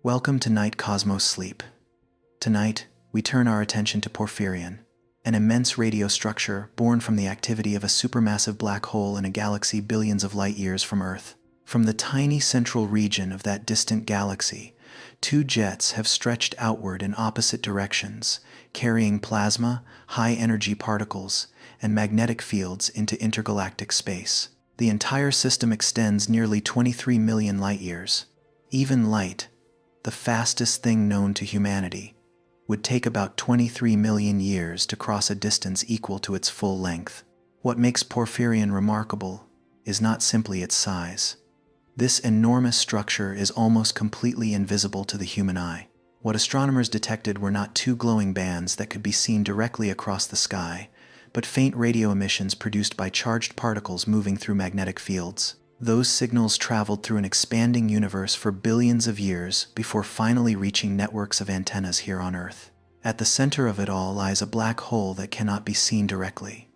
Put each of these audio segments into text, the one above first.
Welcome to Night Cosmos Sleep. Tonight, we turn our attention to Porphyrion, an immense radio structure born from the activity of a supermassive black hole in a galaxy billions of light-years from Earth. From the tiny central region of that distant galaxy, two jets have stretched outward in opposite directions, carrying plasma, high-energy particles, and magnetic fields into intergalactic space. The entire system extends nearly 23 million light-years. Even light, the fastest thing known to humanity, would take about 23 million years to cross a distance equal to its full length. What makes Porphyrion remarkable is not simply its size. This enormous structure is almost completely invisible to the human eye. What astronomers detected were not two glowing bands that could be seen directly across the sky, but faint radio emissions produced by charged particles moving through magnetic fields. Those signals traveled through an expanding universe for billions of years before finally reaching networks of antennas here on Earth. At the center of it all lies a black hole that cannot be seen directly.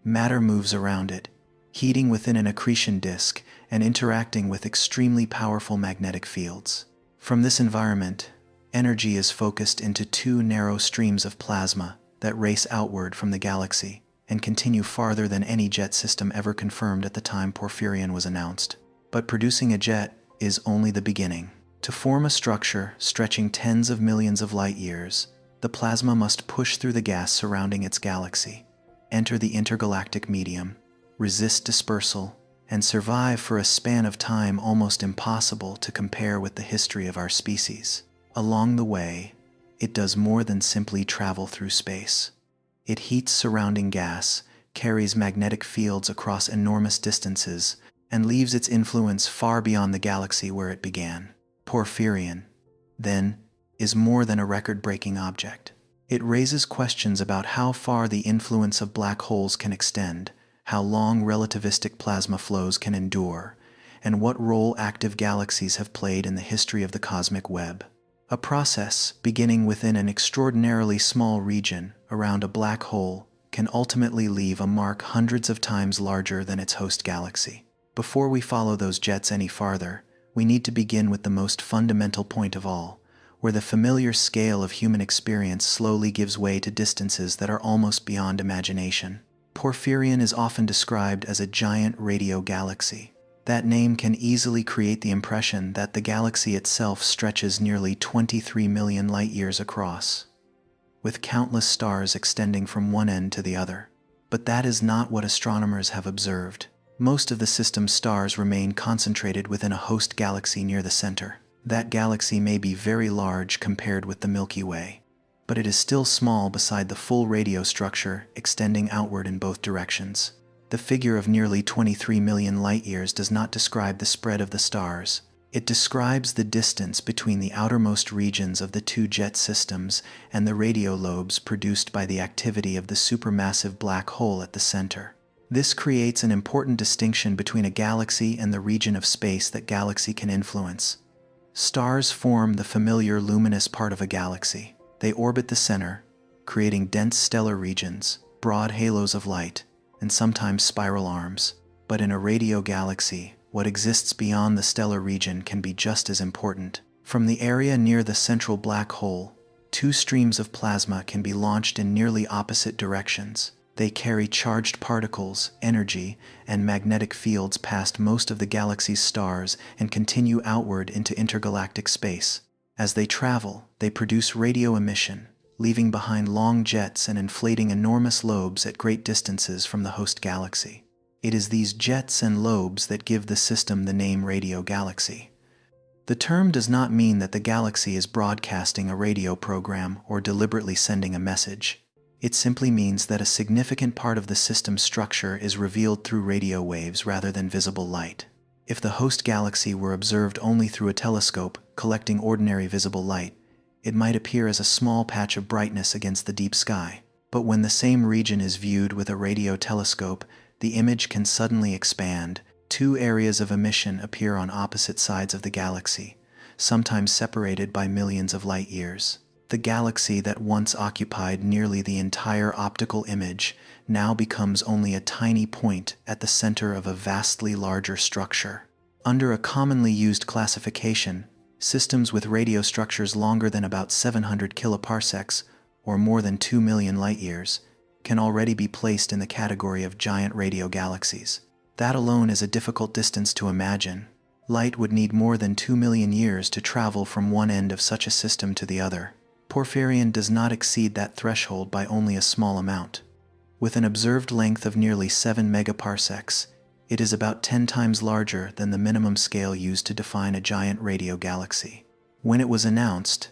Matter moves around it, heating within an accretion disk and interacting with extremely powerful magnetic fields. From this environment, energy is focused into two narrow streams of plasma that race outward from the galaxy and continue farther than any jet system ever confirmed at the time Porphyrion was announced. But producing a jet is only the beginning. To form a structure stretching tens of millions of light-years, the plasma must push through the gas surrounding its galaxy, enter the intergalactic medium, resist dispersal, and survive for a span of time almost impossible to compare with the history of our species. Along the way, it does more than simply travel through space. It heats surrounding gas, carries magnetic fields across enormous distances, and leaves its influence far beyond the galaxy where it began. Porphyrion, then, is more than a record-breaking object. It raises questions about how far the influence of black holes can extend, how long relativistic plasma flows can endure, and what role active galaxies have played in the history of the cosmic web. A process beginning within an extraordinarily small region around a black hole can ultimately leave a mark hundreds of times larger than its host galaxy. Before we follow those jets any farther, we need to begin with the most fundamental point of all, where the familiar scale of human experience slowly gives way to distances that are almost beyond imagination. Porphyrion is often described as a giant radio galaxy. That name can easily create the impression that the galaxy itself stretches nearly 23 million light-years across, with countless stars extending from one end to the other. But that is not what astronomers have observed. Most of the system's stars remain concentrated within a host galaxy near the center. That galaxy may be very large compared with the Milky Way, but it is still small beside the full radio structure extending outward in both directions. The figure of nearly 23 million light-years does not describe the spread of the stars. It describes the distance between the outermost regions of the two jet systems and the radio lobes produced by the activity of the supermassive black hole at the center. This creates an important distinction between a galaxy and the region of space that galaxy can influence. Stars form the familiar luminous part of a galaxy. They orbit the center, creating dense stellar regions, broad halos of light, and sometimes spiral arms. But in a radio galaxy, what exists beyond the stellar region can be just as important. From the area near the central black hole, two streams of plasma can be launched in nearly opposite directions. They carry charged particles, energy, and magnetic fields past most of the galaxy's stars and continue outward into intergalactic space. As they travel, they produce radio emission, leaving behind long jets and inflating enormous lobes at great distances from the host galaxy. It is these jets and lobes that give the system the name radio galaxy. The term does not mean that the galaxy is broadcasting a radio program or deliberately sending a message. It simply means that a significant part of the system's structure is revealed through radio waves rather than visible light. If the host galaxy were observed only through a telescope collecting ordinary visible light, it might appear as a small patch of brightness against the deep sky. But when the same region is viewed with a radio telescope, the image can suddenly expand. Two areas of emission appear on opposite sides of the galaxy, sometimes separated by millions of light-years. The galaxy that once occupied nearly the entire optical image now becomes only a tiny point at the center of a vastly larger structure. Under a commonly used classification, Systems with radio structures longer than about 700 kiloparsecs, or more than 2 million light-years, can already be placed in the category of giant radio galaxies. That alone is a difficult distance to imagine. Light would need more than 2 million years to travel from one end of such a system to the other. Porphyrion does not exceed that threshold by only a small amount. With an observed length of nearly 7 megaparsecs, it is about 10 times larger than the minimum scale used to define a giant radio galaxy. When it was announced,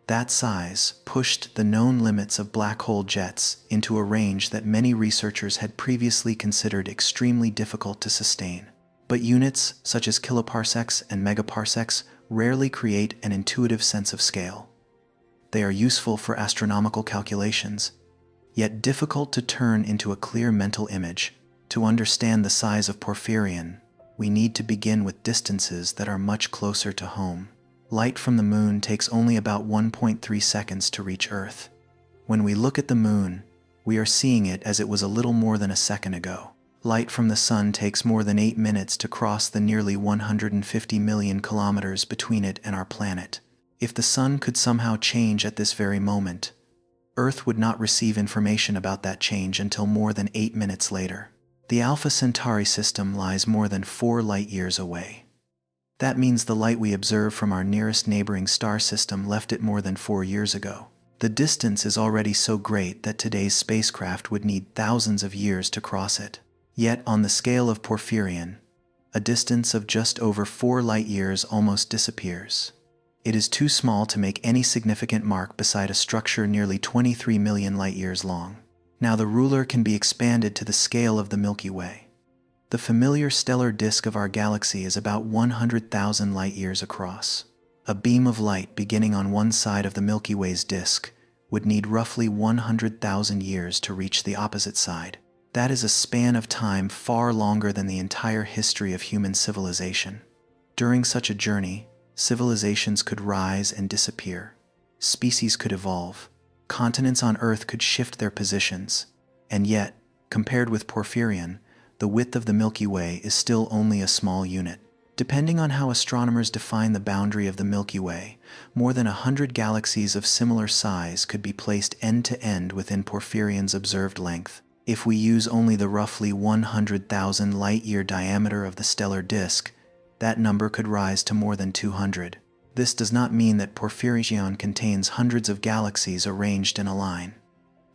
that size pushed the known limits of black hole jets into a range that many researchers had previously considered extremely difficult to sustain. But units such as kiloparsecs and megaparsecs rarely create an intuitive sense of scale. They are useful for astronomical calculations, yet difficult to turn into a clear mental image. To understand the size of Porphyrion, we need to begin with distances that are much closer to home. Light from the moon takes only about 1.3 seconds to reach Earth. When we look at the moon, we are seeing it as it was a little more than a second ago. Light from the sun takes more than 8 minutes to cross the nearly 150 million kilometers between it and our planet. If the sun could somehow change at this very moment, Earth would not receive information about that change until more than 8 minutes later. The Alpha Centauri system lies more than 4 light-years away. That means the light we observe from our nearest neighboring star system left it more than 4 years ago. The distance is already so great that today's spacecraft would need thousands of years to cross it. Yet, on the scale of Porphyrion, a distance of just over 4 light-years almost disappears. It is too small to make any significant mark beside a structure nearly 23 million light-years long. Now the ruler can be expanded to the scale of the Milky Way. The familiar stellar disk of our galaxy is about 100,000 light-years across. A beam of light beginning on one side of the Milky Way's disk would need roughly 100,000 years to reach the opposite side. That is a span of time far longer than the entire history of human civilization. During such a journey, civilizations could rise and disappear. Species could evolve. Continents on Earth could shift their positions. And yet, compared with Porphyrion, the width of the Milky Way is still only a small unit. Depending on how astronomers define the boundary of the Milky Way, more than 100 galaxies of similar size could be placed end to end within Porphyrion's observed length. If we use only the roughly 100,000 light-year diameter of the stellar disk, that number could rise to more than 200. This does not mean that Porphyrion contains hundreds of galaxies arranged in a line.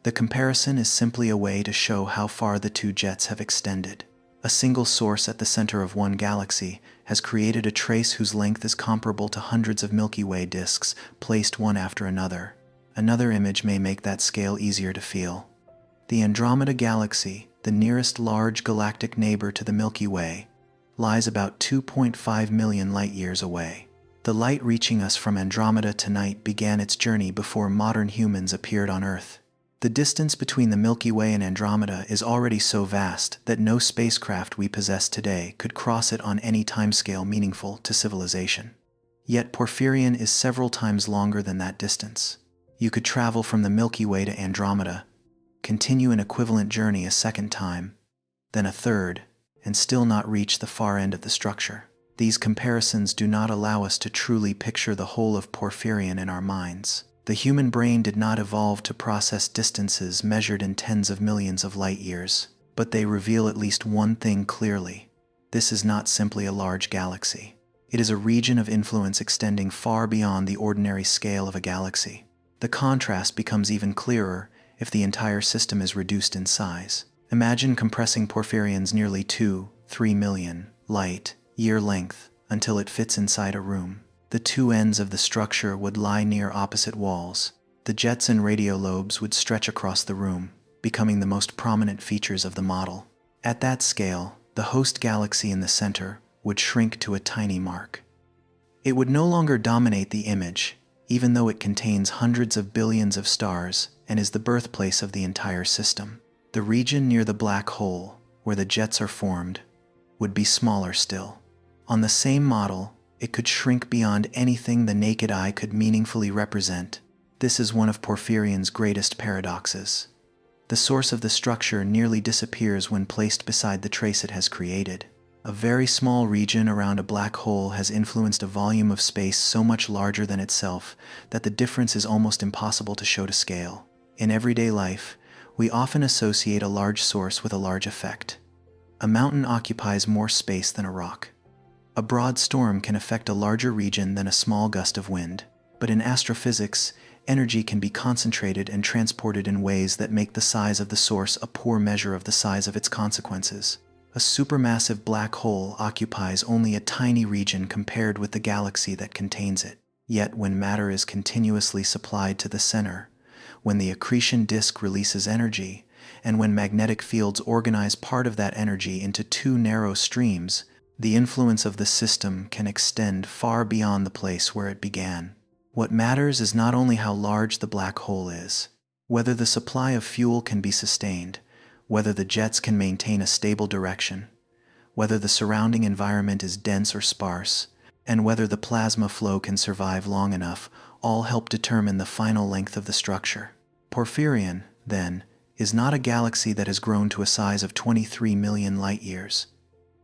The comparison is simply a way to show how far the two jets have extended. A single source at the center of one galaxy has created a trace whose length is comparable to hundreds of Milky Way disks placed one after another. Another image may make that scale easier to feel. The Andromeda Galaxy, the nearest large galactic neighbor to the Milky Way, lies about 2.5 million light-years away. The light reaching us from Andromeda tonight began its journey before modern humans appeared on Earth. The distance between the Milky Way and Andromeda is already so vast that no spacecraft we possess today could cross it on any timescale meaningful to civilization. Yet Porphyrion is several times longer than that distance. You could travel from the Milky Way to Andromeda, continue an equivalent journey a second time, then a third, and still not reach the far end of the structure. These comparisons do not allow us to truly picture the whole of Porphyrion in our minds. The human brain did not evolve to process distances measured in tens of millions of light-years, but they reveal at least one thing clearly. This is not simply a large galaxy. It is a region of influence extending far beyond the ordinary scale of a galaxy. The contrast becomes even clearer if the entire system is reduced in size. Imagine compressing Porphyrion's nearly 2-3 million light-year length until it fits inside a room. The two ends of the structure would lie near opposite walls. The jets and radio lobes would stretch across the room, becoming the most prominent features of the model. At that scale, the host galaxy in the center would shrink to a tiny mark. It would no longer dominate the image, even though it contains hundreds of billions of stars and is the birthplace of the entire system. The region near the black hole, where the jets are formed, would be smaller still. On the same model, it could shrink beyond anything the naked eye could meaningfully represent. This is one of Porphyrion's greatest paradoxes. The source of the structure nearly disappears when placed beside the trace it has created. A very small region around a black hole has influenced a volume of space so much larger than itself that the difference is almost impossible to show to scale. In everyday life, we often associate a large source with a large effect. A mountain occupies more space than a rock. A broad storm can affect a larger region than a small gust of wind. But in astrophysics, energy can be concentrated and transported in ways that make the size of the source a poor measure of the size of its consequences. A supermassive black hole occupies only a tiny region compared with the galaxy that contains it. Yet when matter is continuously supplied to the center, when the accretion disk releases energy, and when magnetic fields organize part of that energy into two narrow streams, the influence of the system can extend far beyond the place where it began. What matters is not only how large the black hole is, whether the supply of fuel can be sustained, whether the jets can maintain a stable direction, whether the surrounding environment is dense or sparse, and whether the plasma flow can survive long enough, all help determine the final length of the structure. Porphyrion, then, is not a galaxy that has grown to a size of 23 million light-years.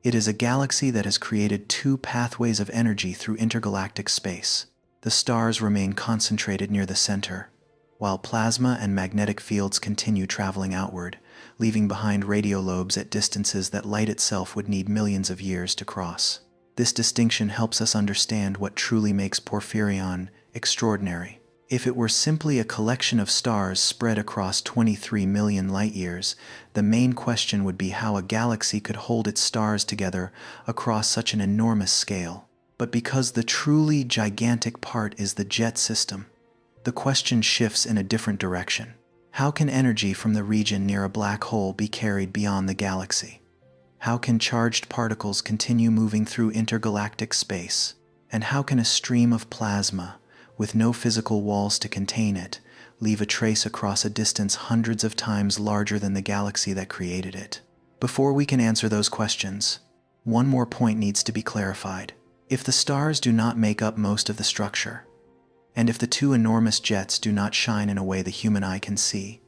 It is a galaxy that has created two pathways of energy through intergalactic space. The stars remain concentrated near the center, while plasma and magnetic fields continue traveling outward, leaving behind radiolobes at distances that light itself would need millions of years to cross. This distinction helps us understand what truly makes Porphyrion extraordinary. If it were simply a collection of stars spread across 23 million light-years, the main question would be how a galaxy could hold its stars together across such an enormous scale. But because the truly gigantic part is the jet system, the question shifts in a different direction. How can energy from the region near a black hole be carried beyond the galaxy? How can charged particles continue moving through intergalactic space? And how can a stream of plasma, with no physical walls to contain it, leave a trace across a distance hundreds of times larger than the galaxy that created it? Before we can answer those questions, one more point needs to be clarified. If the stars do not make up most of the structure, and if the two enormous jets do not shine in a way the human eye can see,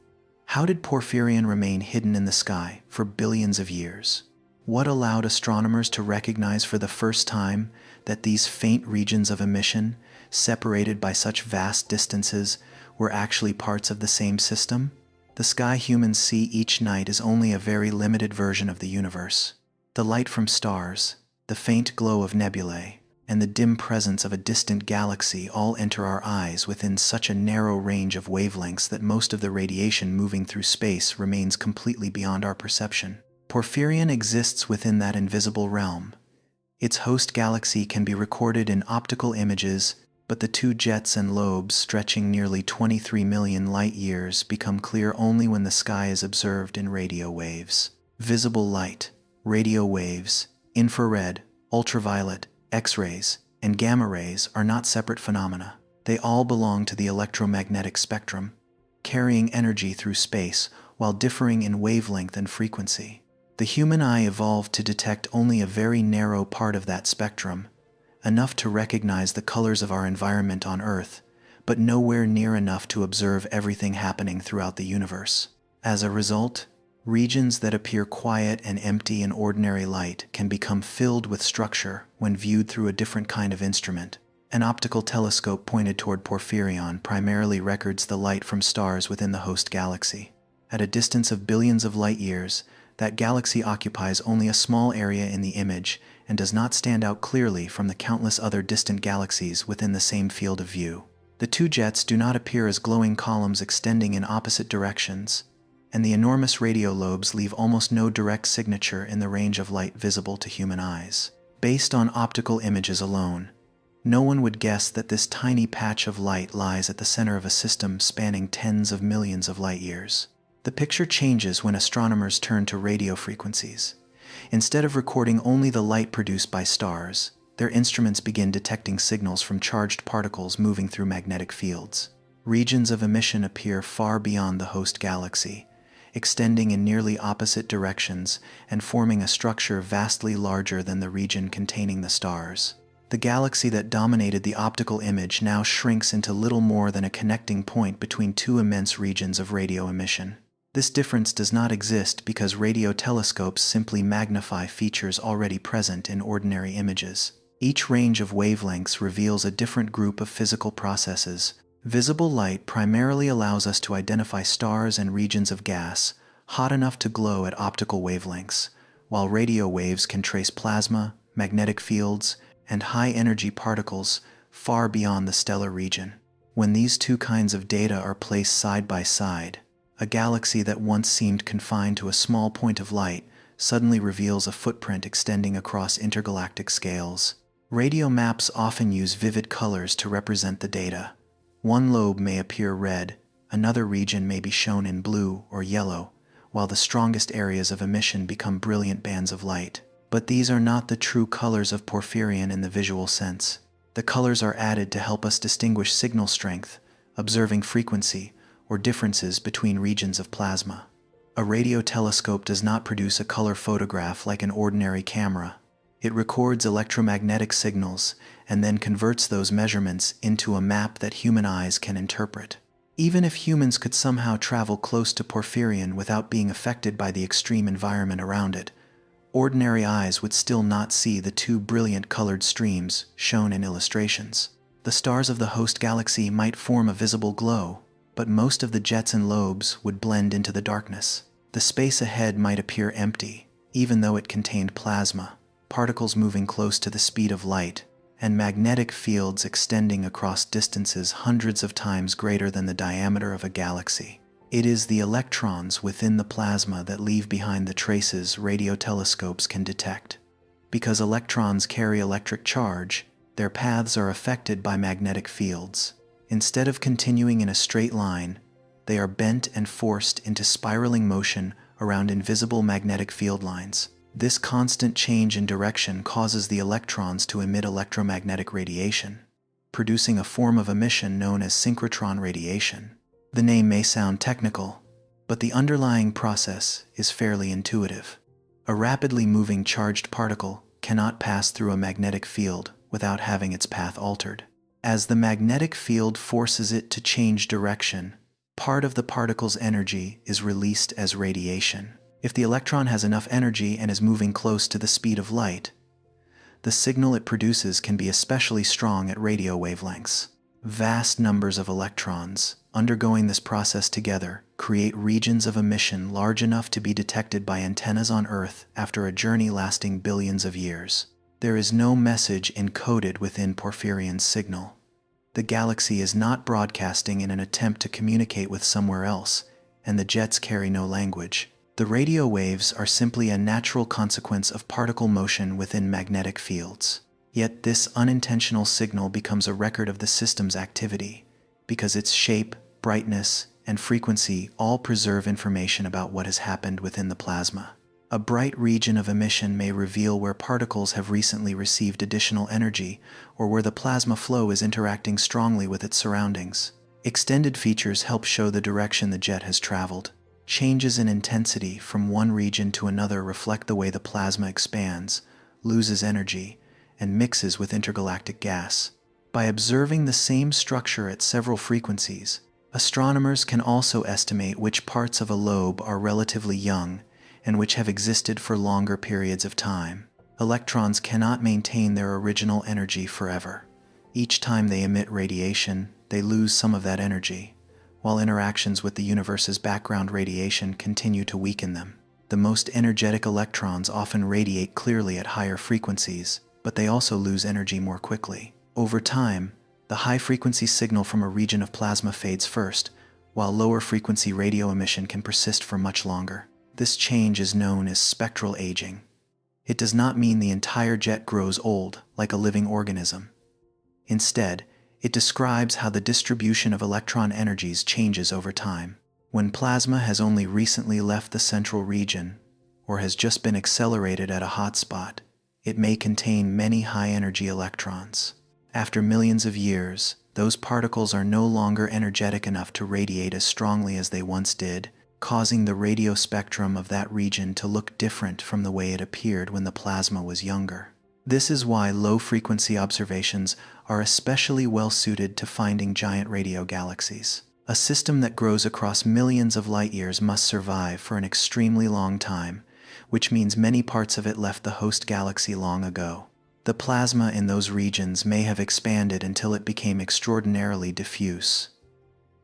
how did Porphyrion remain hidden in the sky for billions of years? What allowed astronomers to recognize for the first time that these faint regions of emission, separated by such vast distances, were actually parts of the same system? The sky humans see each night is only a very limited version of the universe. The light from stars, the faint glow of nebulae, and the dim presence of a distant galaxy all enter our eyes within such a narrow range of wavelengths that most of the radiation moving through space remains completely beyond our perception. Porphyrion exists within that invisible realm. Its host galaxy can be recorded in optical images, but the two jets and lobes stretching nearly 23 million light-years become clear only when the sky is observed in radio waves. Visible light, radio waves, infrared, ultraviolet, X-rays, and gamma rays are not separate phenomena. They all belong to the electromagnetic spectrum, carrying energy through space while differing in wavelength and frequency. The human eye evolved to detect only a very narrow part of that spectrum, enough to recognize the colors of our environment on Earth, but nowhere near enough to observe everything happening throughout the universe. As a result, regions that appear quiet and empty in ordinary light can become filled with structure when viewed through a different kind of instrument. An optical telescope pointed toward Porphyrion primarily records the light from stars within the host galaxy. At a distance of billions of light-years, that galaxy occupies only a small area in the image and does not stand out clearly from the countless other distant galaxies within the same field of view. The two jets do not appear as glowing columns extending in opposite directions, and the enormous radio lobes leave almost no direct signature in the range of light visible to human eyes. Based on optical images alone, no one would guess that this tiny patch of light lies at the center of a system spanning tens of millions of light-years. The picture changes when astronomers turn to radio frequencies. Instead of recording only the light produced by stars, their instruments begin detecting signals from charged particles moving through magnetic fields. Regions of emission appear far beyond the host galaxy, extending in nearly opposite directions and forming a structure vastly larger than the region containing the stars. The galaxy that dominated the optical image now shrinks into little more than a connecting point between two immense regions of radio emission. This difference does not exist because radio telescopes simply magnify features already present in ordinary images. Each range of wavelengths reveals a different group of physical processes. Visible light primarily allows us to identify stars and regions of gas, hot enough to glow at optical wavelengths, while radio waves can trace plasma, magnetic fields, and high-energy particles far beyond the stellar region. When these two kinds of data are placed side by side, a galaxy that once seemed confined to a small point of light suddenly reveals a footprint extending across intergalactic scales. Radio maps often use vivid colors to represent the data. One lobe may appear red, another region may be shown in blue or yellow, while the strongest areas of emission become brilliant bands of light. But these are not the true colors of Porphyrion in the visual sense. The colors are added to help us distinguish signal strength, observing frequency, or differences between regions of plasma. A radio telescope does not produce a color photograph like an ordinary camera. It records electromagnetic signals and then converts those measurements into a map that human eyes can interpret. Even if humans could somehow travel close to Porphyrion without being affected by the extreme environment around it, ordinary eyes would still not see the two brilliant colored streams shown in illustrations. The stars of the host galaxy might form a visible glow, but most of the jets and lobes would blend into the darkness. The space ahead might appear empty, even though it contained plasma, particles moving close to the speed of light, and magnetic fields extending across distances hundreds of times greater than the diameter of a galaxy. It is the electrons within the plasma that leave behind the traces radio telescopes can detect. Because electrons carry electric charge, their paths are affected by magnetic fields. Instead of continuing in a straight line, they are bent and forced into spiraling motion around invisible magnetic field lines. This constant change in direction causes the electrons to emit electromagnetic radiation, producing a form of emission known as synchrotron radiation. The name may sound technical, but the underlying process is fairly intuitive. A rapidly moving charged particle cannot pass through a magnetic field without having its path altered. As the magnetic field forces it to change direction, part of the particle's energy is released as radiation. If the electron has enough energy and is moving close to the speed of light, the signal it produces can be especially strong at radio wavelengths. Vast numbers of electrons, undergoing this process together, create regions of emission large enough to be detected by antennas on Earth after a journey lasting billions of years. There is no message encoded within Porphyrion's signal. The galaxy is not broadcasting in an attempt to communicate with somewhere else, and the jets carry no language. The radio waves are simply a natural consequence of particle motion within magnetic fields. Yet this unintentional signal becomes a record of the system's activity, because its shape, brightness, and frequency all preserve information about what has happened within the plasma. A bright region of emission may reveal where particles have recently received additional energy, or where the plasma flow is interacting strongly with its surroundings. Extended features help show the direction the jet has traveled. Changes in intensity from one region to another reflect the way the plasma expands, loses energy, and mixes with intergalactic gas. By observing the same structure at several frequencies, astronomers can also estimate which parts of a lobe are relatively young and which have existed for longer periods of time. Electrons cannot maintain their original energy forever. Each time they emit radiation, they lose some of that energy, while interactions with the universe's background radiation continue to weaken them. The most energetic electrons often radiate clearly at higher frequencies, but they also lose energy more quickly. Over time, the high-frequency signal from a region of plasma fades first, while lower-frequency radio emission can persist for much longer. This change is known as spectral aging. It does not mean the entire jet grows old, like a living organism. Instead, it describes how the distribution of electron energies changes over time. When plasma has only recently left the central region, or has just been accelerated at a hotspot, it may contain many high-energy electrons. After millions of years, those particles are no longer energetic enough to radiate as strongly as they once did, causing the radio spectrum of that region to look different from the way it appeared when the plasma was younger. This is why low-frequency observations are especially well-suited to finding giant radio galaxies. A system that grows across millions of light-years must survive for an extremely long time, which means many parts of it left the host galaxy long ago. The plasma in those regions may have expanded until it became extraordinarily diffuse.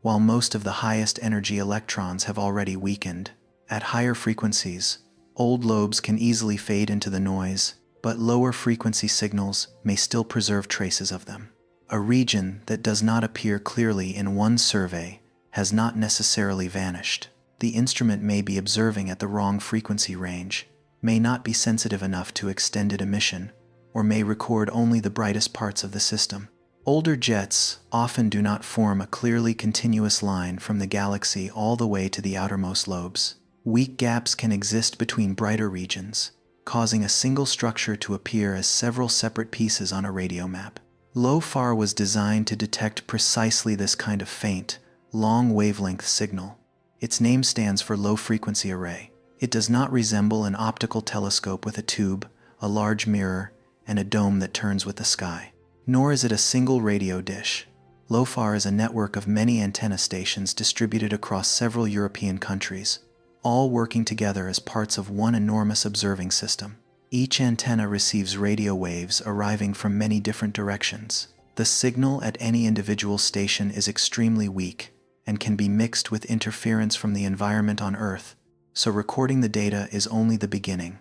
While most of the highest energy electrons have already weakened, at higher frequencies, old lobes can easily fade into the noise, but lower frequency signals may still preserve traces of them. A region that does not appear clearly in one survey has not necessarily vanished. The instrument may be observing at the wrong frequency range, may not be sensitive enough to extended emission, or may record only the brightest parts of the system. Older jets often do not form a clearly continuous line from the galaxy all the way to the outermost lobes. Weak gaps can exist between brighter regions, causing a single structure to appear as several separate pieces on a radio map. LOFAR was designed to detect precisely this kind of faint, long wavelength signal. Its name stands for low frequency array. It does not resemble an optical telescope with a tube, a large mirror, and a dome that turns with the sky. Nor is it a single radio dish. LOFAR is a network of many antenna stations distributed across several European countries, all working together as parts of one enormous observing system. Each antenna receives radio waves arriving from many different directions. The signal at any individual station is extremely weak and can be mixed with interference from the environment on Earth, so recording the data is only the beginning.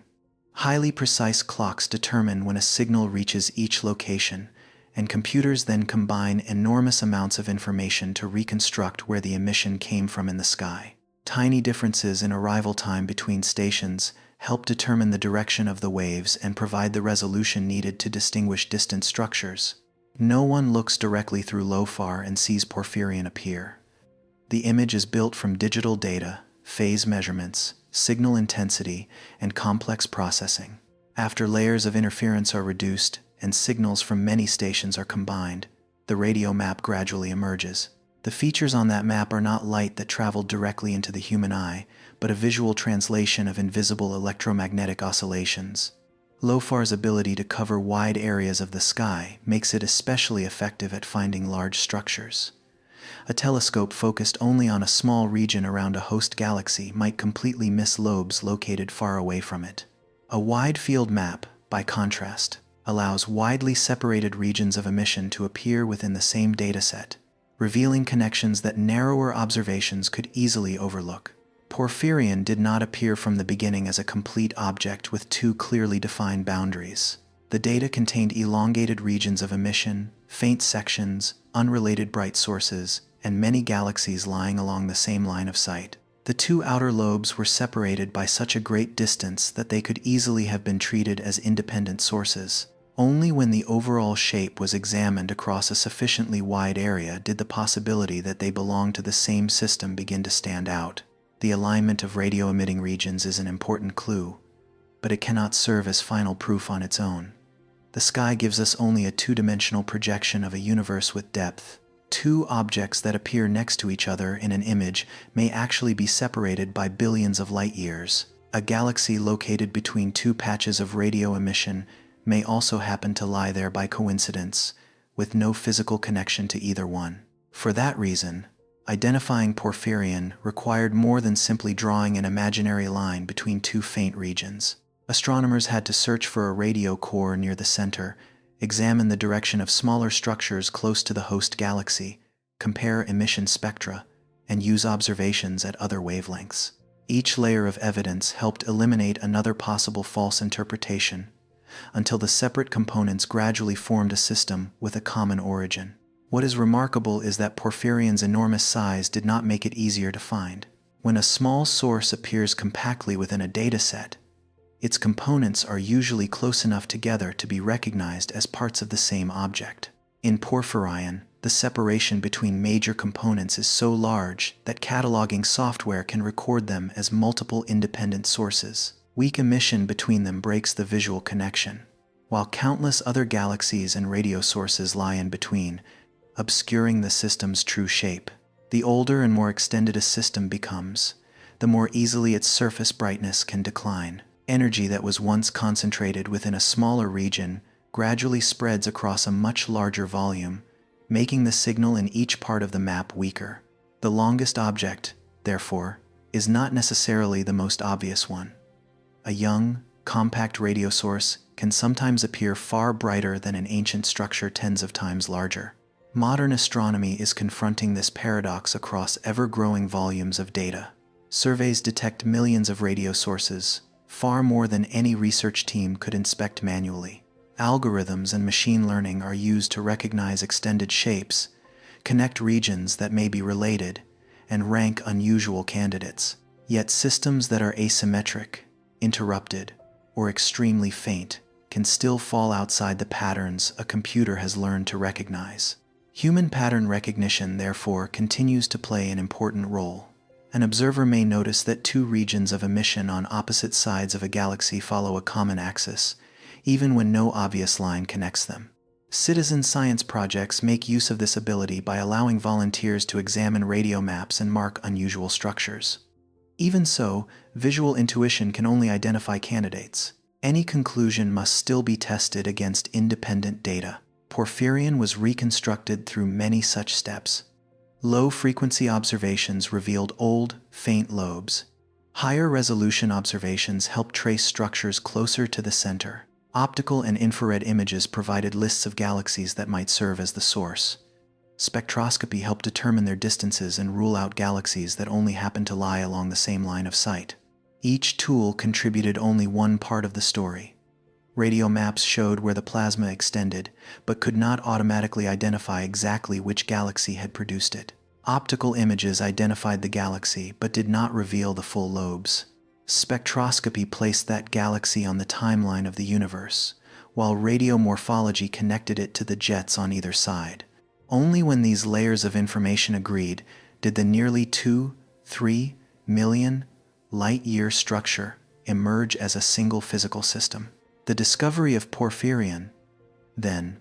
Highly precise clocks determine when a signal reaches each location, and computers then combine enormous amounts of information to reconstruct where the emission came from in the sky. Tiny differences in arrival time between stations help determine the direction of the waves and provide the resolution needed to distinguish distant structures. No one looks directly through LOFAR and sees Porphyrion appear. The image is built from digital data, phase measurements, signal intensity, and complex processing. After layers of interference are reduced and signals from many stations are combined, the radio map gradually emerges. The features on that map are not light that traveled directly into the human eye, but a visual translation of invisible electromagnetic oscillations. LOFAR's ability to cover wide areas of the sky makes it especially effective at finding large structures. A telescope focused only on a small region around a host galaxy might completely miss lobes located far away from it. A wide-field map, by contrast, allows widely separated regions of emission to appear within the same dataset, revealing connections that narrower observations could easily overlook. Porphyrion did not appear from the beginning as a complete object with two clearly defined boundaries. The data contained elongated regions of emission, faint sections, unrelated bright sources, and many galaxies lying along the same line of sight. The two outer lobes were separated by such a great distance that they could easily have been treated as independent sources. Only when the overall shape was examined across a sufficiently wide area did the possibility that they belonged to the same system begin to stand out. The alignment of radio-emitting regions is an important clue, but it cannot serve as final proof on its own. The sky gives us only a two-dimensional projection of a universe with depth. Two objects that appear next to each other in an image may actually be separated by billions of light-years. A galaxy located between two patches of radio emission may also happen to lie there by coincidence, with no physical connection to either one. For that reason, identifying Porphyrion required more than simply drawing an imaginary line between two faint regions. Astronomers had to search for a radio core near the center, examine the direction of smaller structures close to the host galaxy, compare emission spectra, and use observations at other wavelengths. Each layer of evidence helped eliminate another possible false interpretation, until the separate components gradually formed a system with a common origin. What is remarkable is that Porphyrion's enormous size did not make it easier to find. When a small source appears compactly within a dataset, its components are usually close enough together to be recognized as parts of the same object. In Porphyrion, the separation between major components is so large that cataloging software can record them as multiple independent sources. Weak emission between them breaks the visual connection, while countless other galaxies and radio sources lie in between, obscuring the system's true shape. The older and more extended a system becomes, the more easily its surface brightness can decline. Energy that was once concentrated within a smaller region gradually spreads across a much larger volume, making the signal in each part of the map weaker. The longest object, therefore, is not necessarily the most obvious one. A young, compact radio source can sometimes appear far brighter than an ancient structure tens of times larger. Modern astronomy is confronting this paradox across ever-growing volumes of data. Surveys detect millions of radio sources, far more than any research team could inspect manually. Algorithms and machine learning are used to recognize extended shapes, connect regions that may be related, and rank unusual candidates. Yet systems that are asymmetric, interrupted, or extremely faint can still fall outside the patterns a computer has learned to recognize. Human pattern recognition, therefore, continues to play an important role. An observer may notice that two regions of emission on opposite sides of a galaxy follow a common axis, even when no obvious line connects them. Citizen science projects make use of this ability by allowing volunteers to examine radio maps and mark unusual structures. Even so, visual intuition can only identify candidates. Any conclusion must still be tested against independent data. Porphyrion was reconstructed through many such steps. Low-frequency observations revealed old, faint lobes. Higher-resolution observations helped trace structures closer to the center. Optical and infrared images provided lists of galaxies that might serve as the source. Spectroscopy helped determine their distances and rule out galaxies that only happened to lie along the same line of sight. Each tool contributed only one part of the story. Radio maps showed where the plasma extended, but could not automatically identify exactly which galaxy had produced it. Optical images identified the galaxy, but did not reveal the full lobes. Spectroscopy placed that galaxy on the timeline of the universe, while radiomorphology connected it to the jets on either side. Only when these layers of information agreed did the nearly 2-3 million light-year structure emerge as a single physical system. The discovery of Porphyrion, then,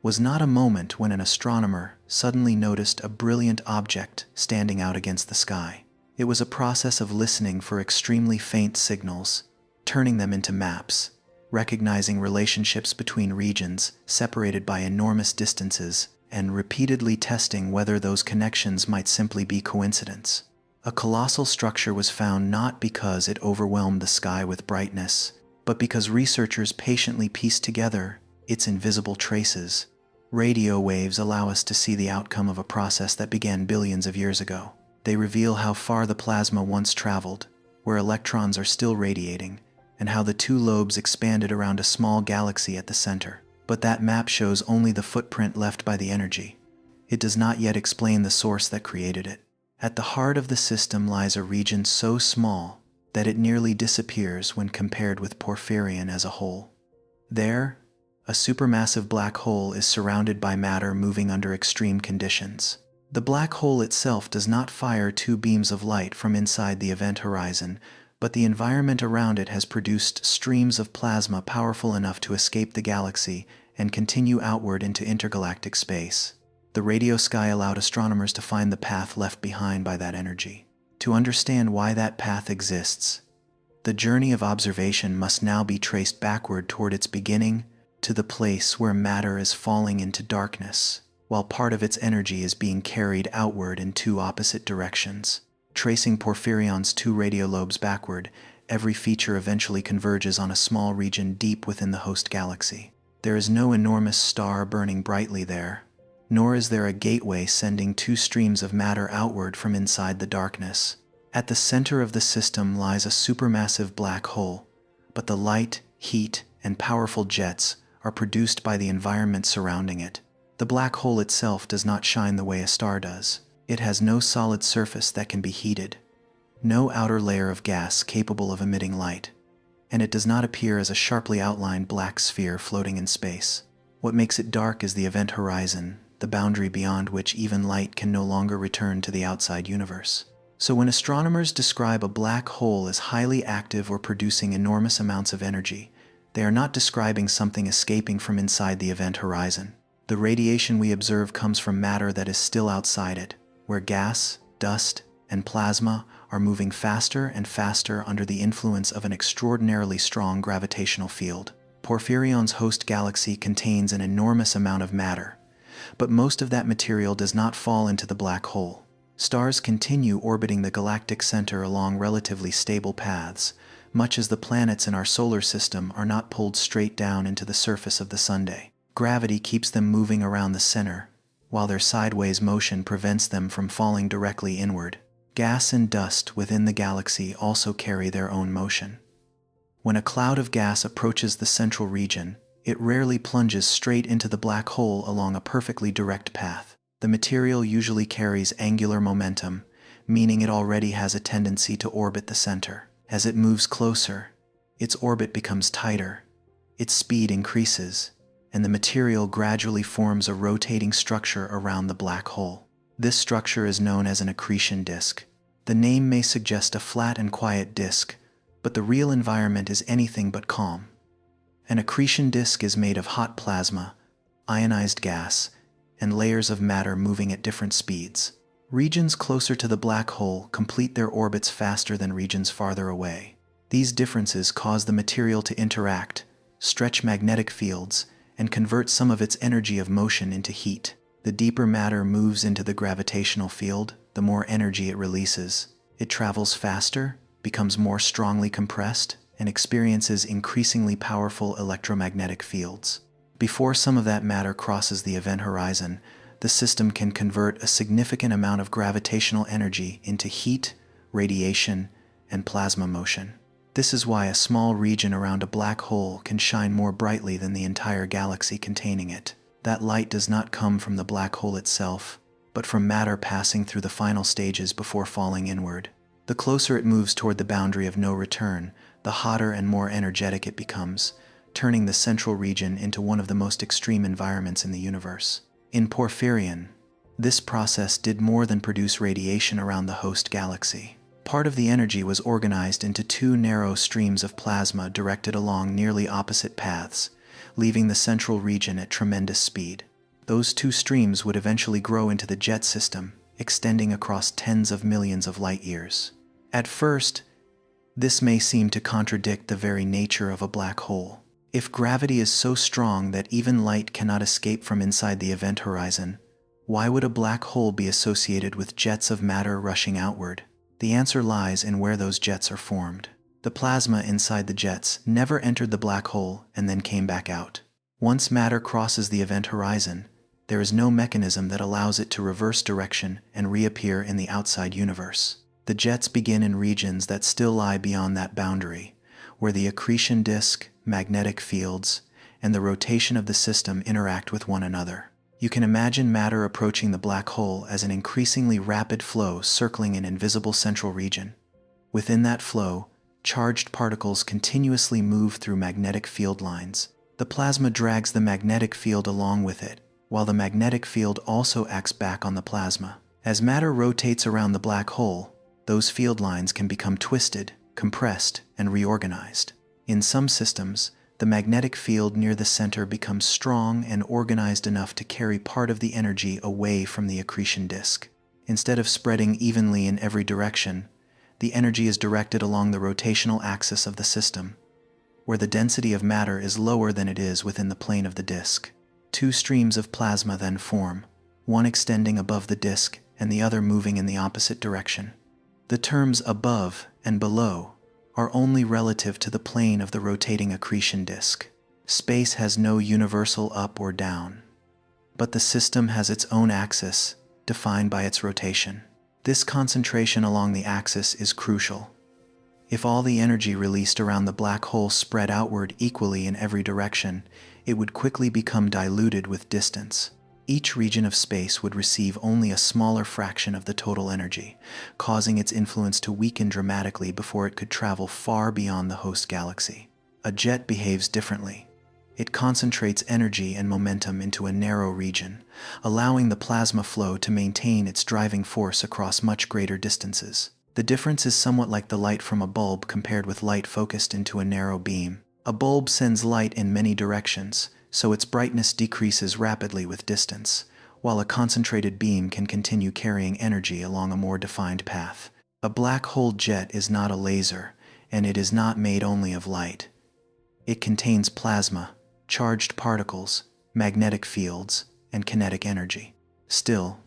was not a moment when an astronomer suddenly noticed a brilliant object standing out against the sky. It was a process of listening for extremely faint signals, turning them into maps, recognizing relationships between regions separated by enormous distances, and repeatedly testing whether those connections might simply be coincidence. A colossal structure was found not because it overwhelmed the sky with brightness, but because researchers patiently pieced together its invisible traces. Radio waves allow us to see the outcome of a process that began billions of years ago. They reveal how far the plasma once traveled, where electrons are still radiating, and how the two lobes expanded around a small galaxy at the center. But that map shows only the footprint left by the energy. It does not yet explain the source that created it. At the heart of the system lies a region so small that it nearly disappears when compared with Porphyrion as a whole. There, a supermassive black hole is surrounded by matter moving under extreme conditions. The black hole itself does not fire two beams of light from inside the event horizon, but the environment around it has produced streams of plasma powerful enough to escape the galaxy and continue outward into intergalactic space. The radio sky allowed astronomers to find the path left behind by that energy. To understand why that path exists, the journey of observation must now be traced backward toward its beginning, to the place where matter is falling into darkness, while part of its energy is being carried outward in two opposite directions. Tracing Porphyrion's two radiolobes backward, every feature eventually converges on a small region deep within the host galaxy. There is no enormous star burning brightly there, nor is there a gateway sending two streams of matter outward from inside the darkness. At the center of the system lies a supermassive black hole, but the light, heat, and powerful jets are produced by the environment surrounding it. The black hole itself does not shine the way a star does. It has no solid surface that can be heated, no outer layer of gas capable of emitting light, and it does not appear as a sharply outlined black sphere floating in space. What makes it dark is the event horizon, the boundary beyond which even light can no longer return to the outside universe. So when astronomers describe a black hole as highly active or producing enormous amounts of energy, they are not describing something escaping from inside the event horizon. The radiation we observe comes from matter that is still outside it, where gas, dust, and plasma are moving faster and faster under the influence of an extraordinarily strong gravitational field. Porphyrion's host galaxy contains an enormous amount of matter, but most of that material does not fall into the black hole. Stars continue orbiting the galactic center along relatively stable paths, much as the planets in our solar system are not pulled straight down into the surface of the Sunday. Gravity keeps them moving around the center, while their sideways motion prevents them from falling directly inward. Gas and dust within the galaxy also carry their own motion. When a cloud of gas approaches the central region, it rarely plunges straight into the black hole along a perfectly direct path. The material usually carries angular momentum, meaning it already has a tendency to orbit the center. As it moves closer, its orbit becomes tighter, its speed increases, and the material gradually forms a rotating structure around the black hole. This structure is known as an accretion disk. The name may suggest a flat and quiet disk, but the real environment is anything but calm. An accretion disk is made of hot plasma, ionized gas, and layers of matter moving at different speeds. Regions closer to the black hole complete their orbits faster than regions farther away. These differences cause the material to interact, stretch magnetic fields, and convert some of its energy of motion into heat. The deeper matter moves into the gravitational field, the more energy it releases. It travels faster, becomes more strongly compressed, and experiences increasingly powerful electromagnetic fields. Before some of that matter crosses the event horizon, the system can convert a significant amount of gravitational energy into heat, radiation, and plasma motion. This is why a small region around a black hole can shine more brightly than the entire galaxy containing it. That light does not come from the black hole itself, but from matter passing through the final stages before falling inward. The closer it moves toward the boundary of no return, the hotter and more energetic it becomes, turning the central region into one of the most extreme environments in the universe. In Porphyrion, this process did more than produce radiation around the host galaxy. Part of the energy was organized into two narrow streams of plasma directed along nearly opposite paths, leaving the central region at tremendous speed. Those two streams would eventually grow into the jet system, extending across tens of millions of light years. At first, this may seem to contradict the very nature of a black hole. If gravity is so strong that even light cannot escape from inside the event horizon, why would a black hole be associated with jets of matter rushing outward? The answer lies in where those jets are formed. The plasma inside the jets never entered the black hole and then came back out. Once matter crosses the event horizon, there is no mechanism that allows it to reverse direction and reappear in the outside universe. The jets begin in regions that still lie beyond that boundary, where the accretion disk, magnetic fields, and the rotation of the system interact with one another. You can imagine matter approaching the black hole as an increasingly rapid flow circling an invisible central region. Within that flow, charged particles continuously move through magnetic field lines. The plasma drags the magnetic field along with it, while the magnetic field also acts back on the plasma. As matter rotates around the black hole, those field lines can become twisted, compressed, and reorganized. In some systems, the magnetic field near the center becomes strong and organized enough to carry part of the energy away from the accretion disk. Instead of spreading evenly in every direction, the energy is directed along the rotational axis of the system, where the density of matter is lower than it is within the plane of the disk. Two streams of plasma then form, one extending above the disk and the other moving in the opposite direction. The terms above and below are only relative to the plane of the rotating accretion disk. Space has no universal up or down, but the system has its own axis, defined by its rotation. This concentration along the axis is crucial. If all the energy released around the black hole spread outward equally in every direction, it would quickly become diluted with distance. Each region of space would receive only a smaller fraction of the total energy, causing its influence to weaken dramatically before it could travel far beyond the host galaxy. A jet behaves differently. It concentrates energy and momentum into a narrow region, allowing the plasma flow to maintain its driving force across much greater distances. The difference is somewhat like the light from a bulb compared with light focused into a narrow beam. A bulb sends light in many directions, so its brightness decreases rapidly with distance, while a concentrated beam can continue carrying energy along a more defined path. A black hole jet is not a laser, and it is not made only of light. It contains plasma, charged particles, magnetic fields, and kinetic energy. Still,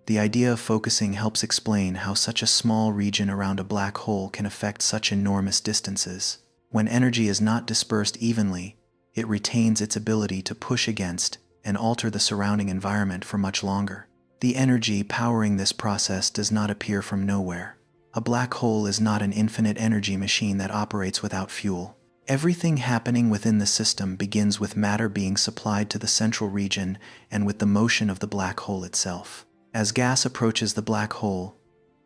The idea of focusing helps explain how such a small region around a black hole can affect such enormous distances. When energy is not dispersed evenly, it retains its ability to push against and alter the surrounding environment for much longer. The energy powering this process does not appear from nowhere. A black hole is not an infinite energy machine that operates without fuel. Everything happening within the system begins with matter being supplied to the central region and with the motion of the black hole itself. As gas approaches the black hole,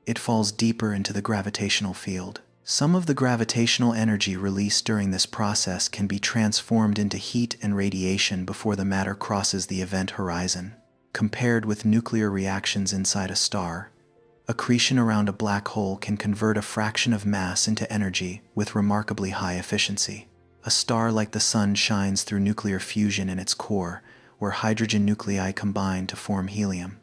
it falls deeper into the gravitational field. Some of the gravitational energy released during this process can be transformed into heat and radiation before the matter crosses the event horizon. Compared with nuclear reactions inside a star, accretion around a black hole can convert a fraction of mass into energy with remarkably high efficiency. A star like the Sun shines through nuclear fusion in its core, where hydrogen nuclei combine to form helium.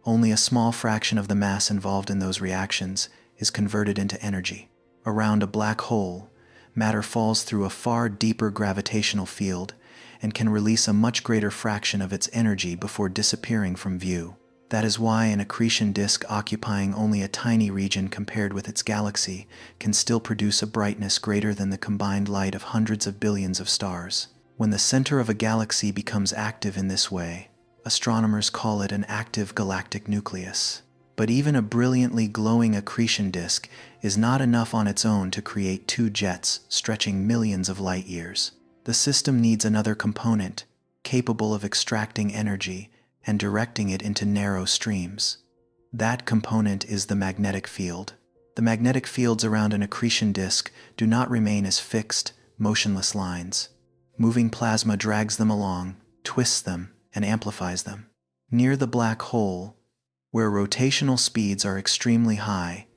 Only a small fraction of the mass involved in those reactions is converted into energy. Around a black hole, matter falls through a far deeper gravitational field and can release a much greater fraction of its energy before disappearing from view. That is why an accretion disk occupying only a tiny region compared with its galaxy can still produce a brightness greater than the combined light of hundreds of billions of stars. When the center of a galaxy becomes active in this way, astronomers call it an active galactic nucleus. But even a brilliantly glowing accretion disk is not enough on its own to create two jets stretching millions of light years. The system needs another component capable of extracting energy and directing it into narrow streams. That component is the magnetic field. The magnetic fields around an accretion disk do not remain as fixed, motionless lines. Moving plasma drags them along, twists them, and amplifies them. Near the black hole, where rotational speeds are extremely high,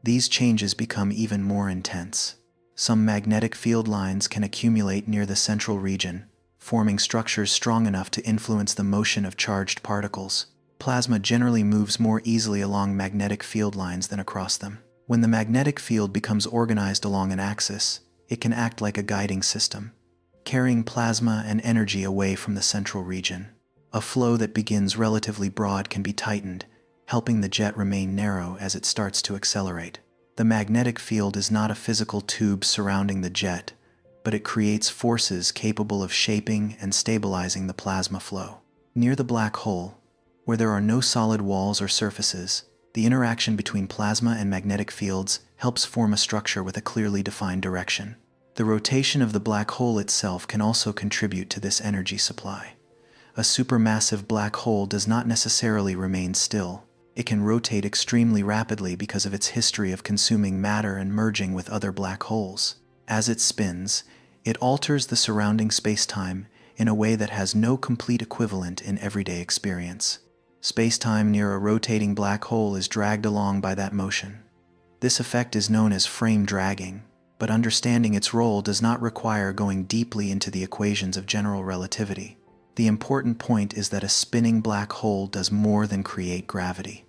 these changes become even more intense. Some magnetic field lines can accumulate near the central region, forming structures strong enough to influence the motion of charged particles. Plasma generally moves more easily along magnetic field lines than across them. When the magnetic field becomes organized along an axis, it can act like a guiding system, carrying plasma and energy away from the central region. A flow that begins relatively broad can be tightened, helping the jet remain narrow as it starts to accelerate. The magnetic field is not a physical tube surrounding the jet, but it creates forces capable of shaping and stabilizing the plasma flow. Near the black hole, where there are no solid walls or surfaces, the interaction between plasma and magnetic fields helps form a structure with a clearly defined direction. The rotation of the black hole itself can also contribute to this energy supply. A supermassive black hole does not necessarily remain still. It can rotate extremely rapidly because of its history of consuming matter and merging with other black holes. As it spins, it alters the surrounding space-time in a way that has no complete equivalent in everyday experience. Space-time near a rotating black hole is dragged along by that motion. This effect is known as frame dragging, but understanding its role does not require going deeply into the equations of general relativity. The important point is that a spinning black hole does more than create gravity.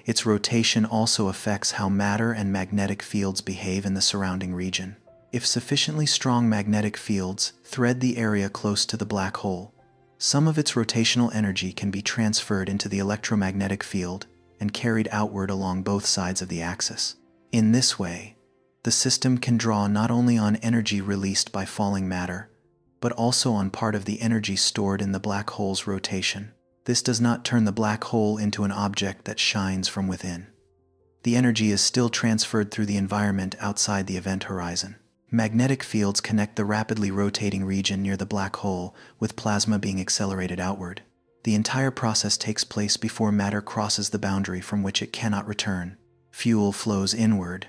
Its rotation also affects how matter and magnetic fields behave in the surrounding region. If sufficiently strong magnetic fields thread the area close to the black hole, some of its rotational energy can be transferred into the electromagnetic field and carried outward along both sides of the axis. In this way, the system can draw not only on energy released by falling matter, but also on part of the energy stored in the black hole's rotation. This does not turn the black hole into an object that shines from within. The energy is still transferred through the environment outside the event horizon. Magnetic fields connect the rapidly rotating region near the black hole with plasma being accelerated outward. The entire process takes place before matter crosses the boundary from which it cannot return. Fuel flows inward,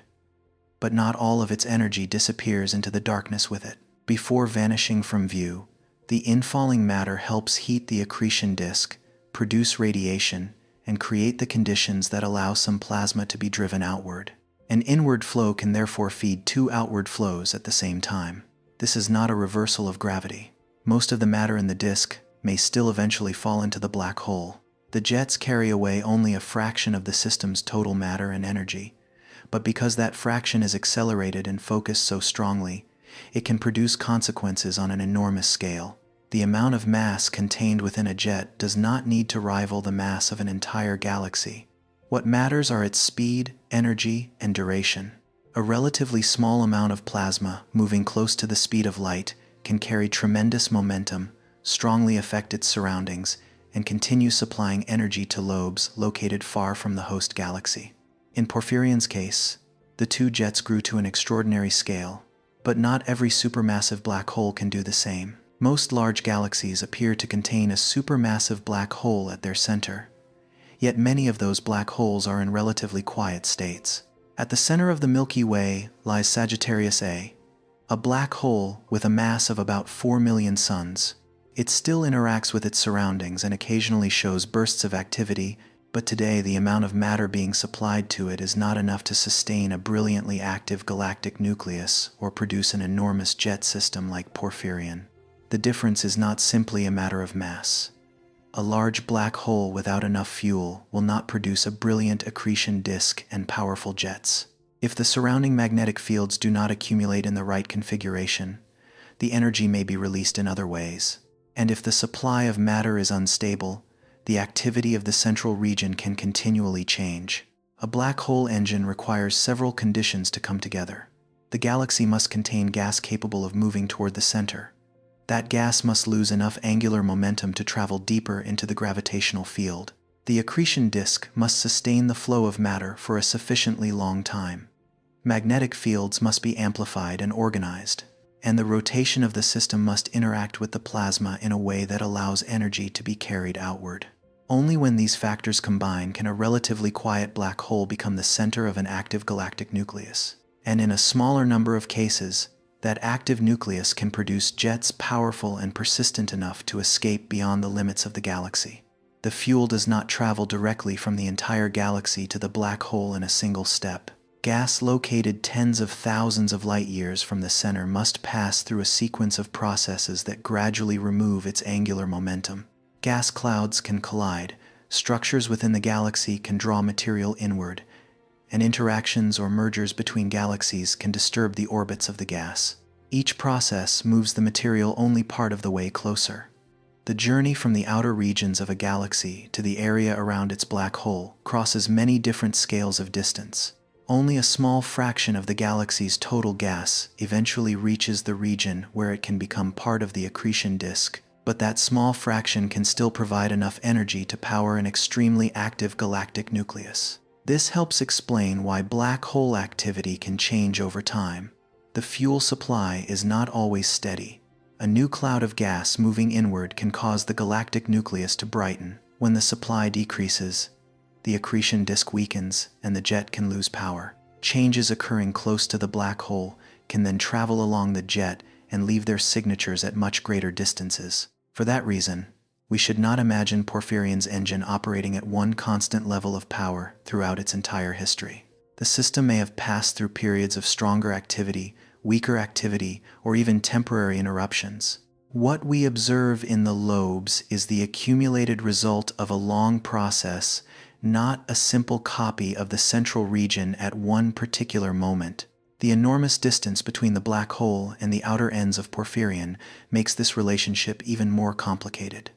but not all of its energy disappears into the darkness with it. Before vanishing from view, the infalling matter helps heat the accretion disk, produce radiation, and create the conditions that allow some plasma to be driven outward. An inward flow can therefore feed two outward flows at the same time. This is not a reversal of gravity. Most of the matter in the disk may still eventually fall into the black hole. The jets carry away only a fraction of the system's total matter and energy, but because that fraction is accelerated and focused so strongly, it can produce consequences on an enormous scale. The amount of mass contained within a jet does not need to rival the mass of an entire galaxy. What matters are its speed, energy, and duration. A relatively small amount of plasma, moving close to the speed of light, can carry tremendous momentum, strongly affect its surroundings, and continue supplying energy to lobes located far from the host galaxy. In Porphyrion's case, the two jets grew to an extraordinary scale, but not every supermassive black hole can do the same. Most large galaxies appear to contain a supermassive black hole at their center, yet many of those black holes are in relatively quiet states. At the center of the Milky Way lies Sagittarius A, a black hole with a mass of about 4 million suns. It still interacts with its surroundings and occasionally shows bursts of activity, but today the amount of matter being supplied to it is not enough to sustain a brilliantly active galactic nucleus or produce an enormous jet system like Porphyrion. The difference is not simply a matter of mass. A large black hole without enough fuel will not produce a brilliant accretion disk and powerful jets. If the surrounding magnetic fields do not accumulate in the right configuration, the energy may be released in other ways. And if the supply of matter is unstable, the activity of the central region can continually change. A black hole engine requires several conditions to come together. The galaxy must contain gas capable of moving toward the center. That gas must lose enough angular momentum to travel deeper into the gravitational field. The accretion disk must sustain the flow of matter for a sufficiently long time. Magnetic fields must be amplified and organized, and the rotation of the system must interact with the plasma in a way that allows energy to be carried outward. Only when these factors combine can a relatively quiet black hole become the center of an active galactic nucleus. And in a smaller number of cases, that active nucleus can produce jets powerful and persistent enough to escape beyond the limits of the galaxy. The fuel does not travel directly from the entire galaxy to the black hole in a single step. Gas located tens of thousands of light years from the center must pass through a sequence of processes that gradually remove its angular momentum. Gas clouds can collide, structures within the galaxy can draw material inward, and interactions or mergers between galaxies can disturb the orbits of the gas. Each process moves the material only part of the way closer. The journey from the outer regions of a galaxy to the area around its black hole crosses many different scales of distance. Only a small fraction of the galaxy's total gas eventually reaches the region where it can become part of the accretion disk, but that small fraction can still provide enough energy to power an extremely active galactic nucleus. This helps explain why black hole activity can change over time. The fuel supply is not always steady. A new cloud of gas moving inward can cause the galactic nucleus to brighten. When the supply decreases, the accretion disk weakens and the jet can lose power. Changes occurring close to the black hole can then travel along the jet and leave their signatures at much greater distances. For that reason, we should not imagine Porphyrion's engine operating at one constant level of power throughout its entire history. The system may have passed through periods of stronger activity, weaker activity, or even temporary interruptions. What we observe in the lobes is the accumulated result of a long process, not a simple copy of the central region at one particular moment. The enormous distance between the black hole and the outer ends of Porphyrion makes this relationship even more complicated.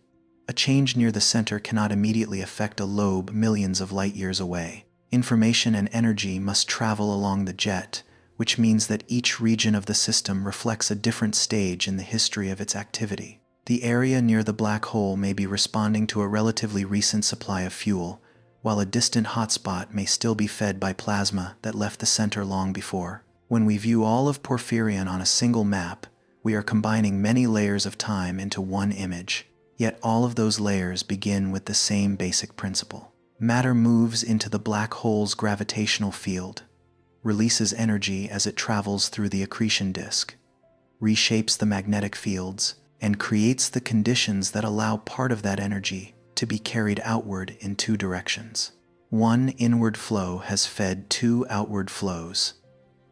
A change near the center cannot immediately affect a lobe millions of light years away. Information and energy must travel along the jet, which means that each region of the system reflects a different stage in the history of its activity. The area near the black hole may be responding to a relatively recent supply of fuel, while a distant hotspot may still be fed by plasma that left the center long before. When we view all of Porphyrion on a single map, we are combining many layers of time into one image. Yet all of those layers begin with the same basic principle. Matter moves into the black hole's gravitational field, releases energy as it travels through the accretion disk, reshapes the magnetic fields, and creates the conditions that allow part of that energy to be carried outward in two directions. One inward flow has fed two outward flows.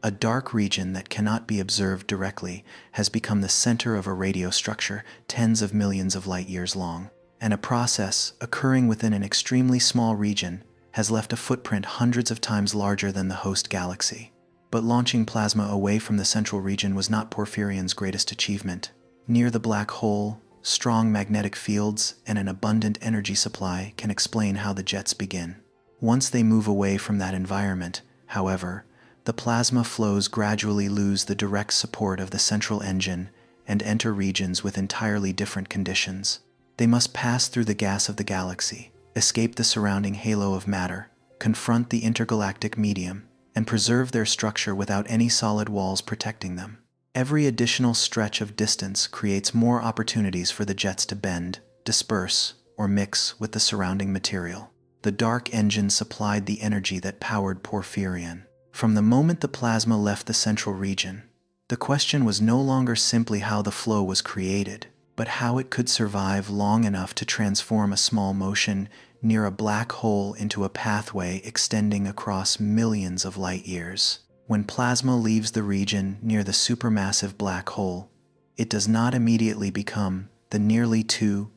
A dark region that cannot be observed directly has become the center of a radio structure tens of millions of light years long, and a process occurring within an extremely small region has left a footprint hundreds of times larger than the host galaxy. But launching plasma away from the central region was not Porphyrion's greatest achievement. Near the black hole, strong magnetic fields, and an abundant energy supply can explain how the jets begin. Once they move away from that environment, however, the plasma flows gradually lose the direct support of the central engine and enter regions with entirely different conditions. They must pass through the gas of the galaxy, escape the surrounding halo of matter, confront the intergalactic medium, and preserve their structure without any solid walls protecting them. Every additional stretch of distance creates more opportunities for the jets to bend, disperse, or mix with the surrounding material. The dark engine supplied the energy that powered Porphyrion. From the moment the plasma left the central region, the question was no longer simply how the flow was created, but how it could survive long enough to transform a small motion near a black hole into a pathway extending across millions of light years. When plasma leaves the region near the supermassive black hole, it does not immediately become the nearly 2-3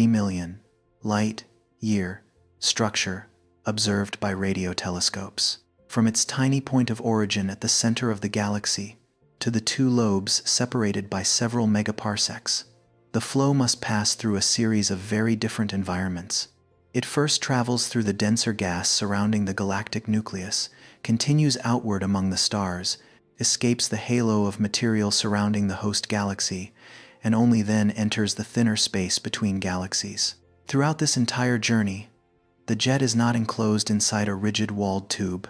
million light-year structure observed by radio telescopes. From its tiny point of origin at the center of the galaxy to the two lobes separated by several megaparsecs, the flow must pass through a series of very different environments. It first travels through the denser gas surrounding the galactic nucleus, continues outward among the stars, escapes the halo of material surrounding the host galaxy, and only then enters the thinner space between galaxies. Throughout this entire journey, the jet is not enclosed inside a rigid walled tube,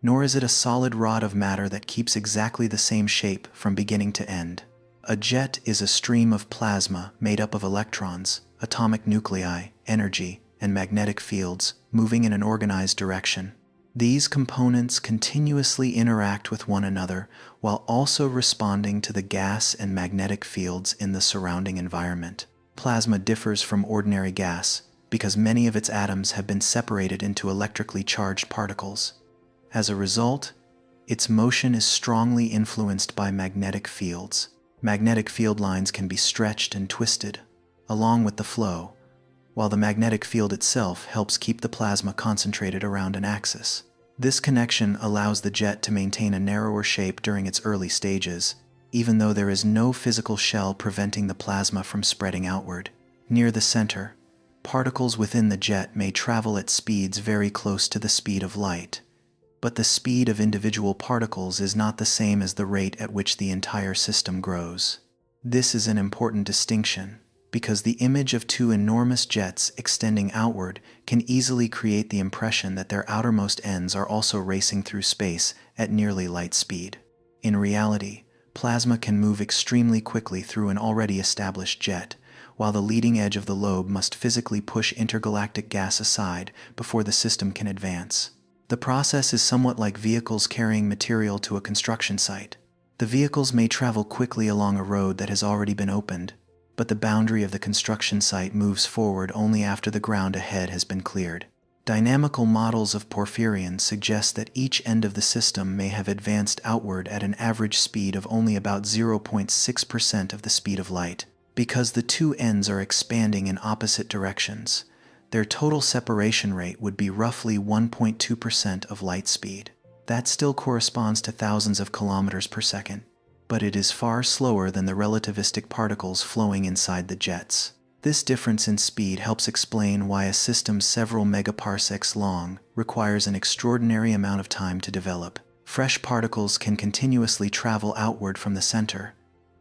nor is it a solid rod of matter that keeps exactly the same shape from beginning to end. A jet is a stream of plasma made up of electrons, atomic nuclei, energy, and magnetic fields moving in an organized direction. These components continuously interact with one another while also responding to the gas and magnetic fields in the surrounding environment. Plasma differs from ordinary gas because many of its atoms have been separated into electrically charged particles. As a result, its motion is strongly influenced by magnetic fields. Magnetic field lines can be stretched and twisted, along with the flow, while the magnetic field itself helps keep the plasma concentrated around an axis. This connection allows the jet to maintain a narrower shape during its early stages, even though there is no physical shell preventing the plasma from spreading outward. Near the center, particles within the jet may travel at speeds very close to the speed of light, but the speed of individual particles is not the same as the rate at which the entire system grows. This is an important distinction, because the image of two enormous jets extending outward can easily create the impression that their outermost ends are also racing through space at nearly light speed. In reality, plasma can move extremely quickly through an already established jet, while the leading edge of the lobe must physically push intergalactic gas aside before the system can advance. The process is somewhat like vehicles carrying material to a construction site. The vehicles may travel quickly along a road that has already been opened, but the boundary of the construction site moves forward only after the ground ahead has been cleared. Dynamical models of Porphyrion suggest that each end of the system may have advanced outward at an average speed of only about 0.6% of the speed of light. Because the two ends are expanding in opposite directions, their total separation rate would be roughly 1.2% of light speed. That still corresponds to thousands of kilometers per second, but it is far slower than the relativistic particles flowing inside the jets. This difference in speed helps explain why a system several megaparsecs long requires an extraordinary amount of time to develop. Fresh particles can continuously travel outward from the center,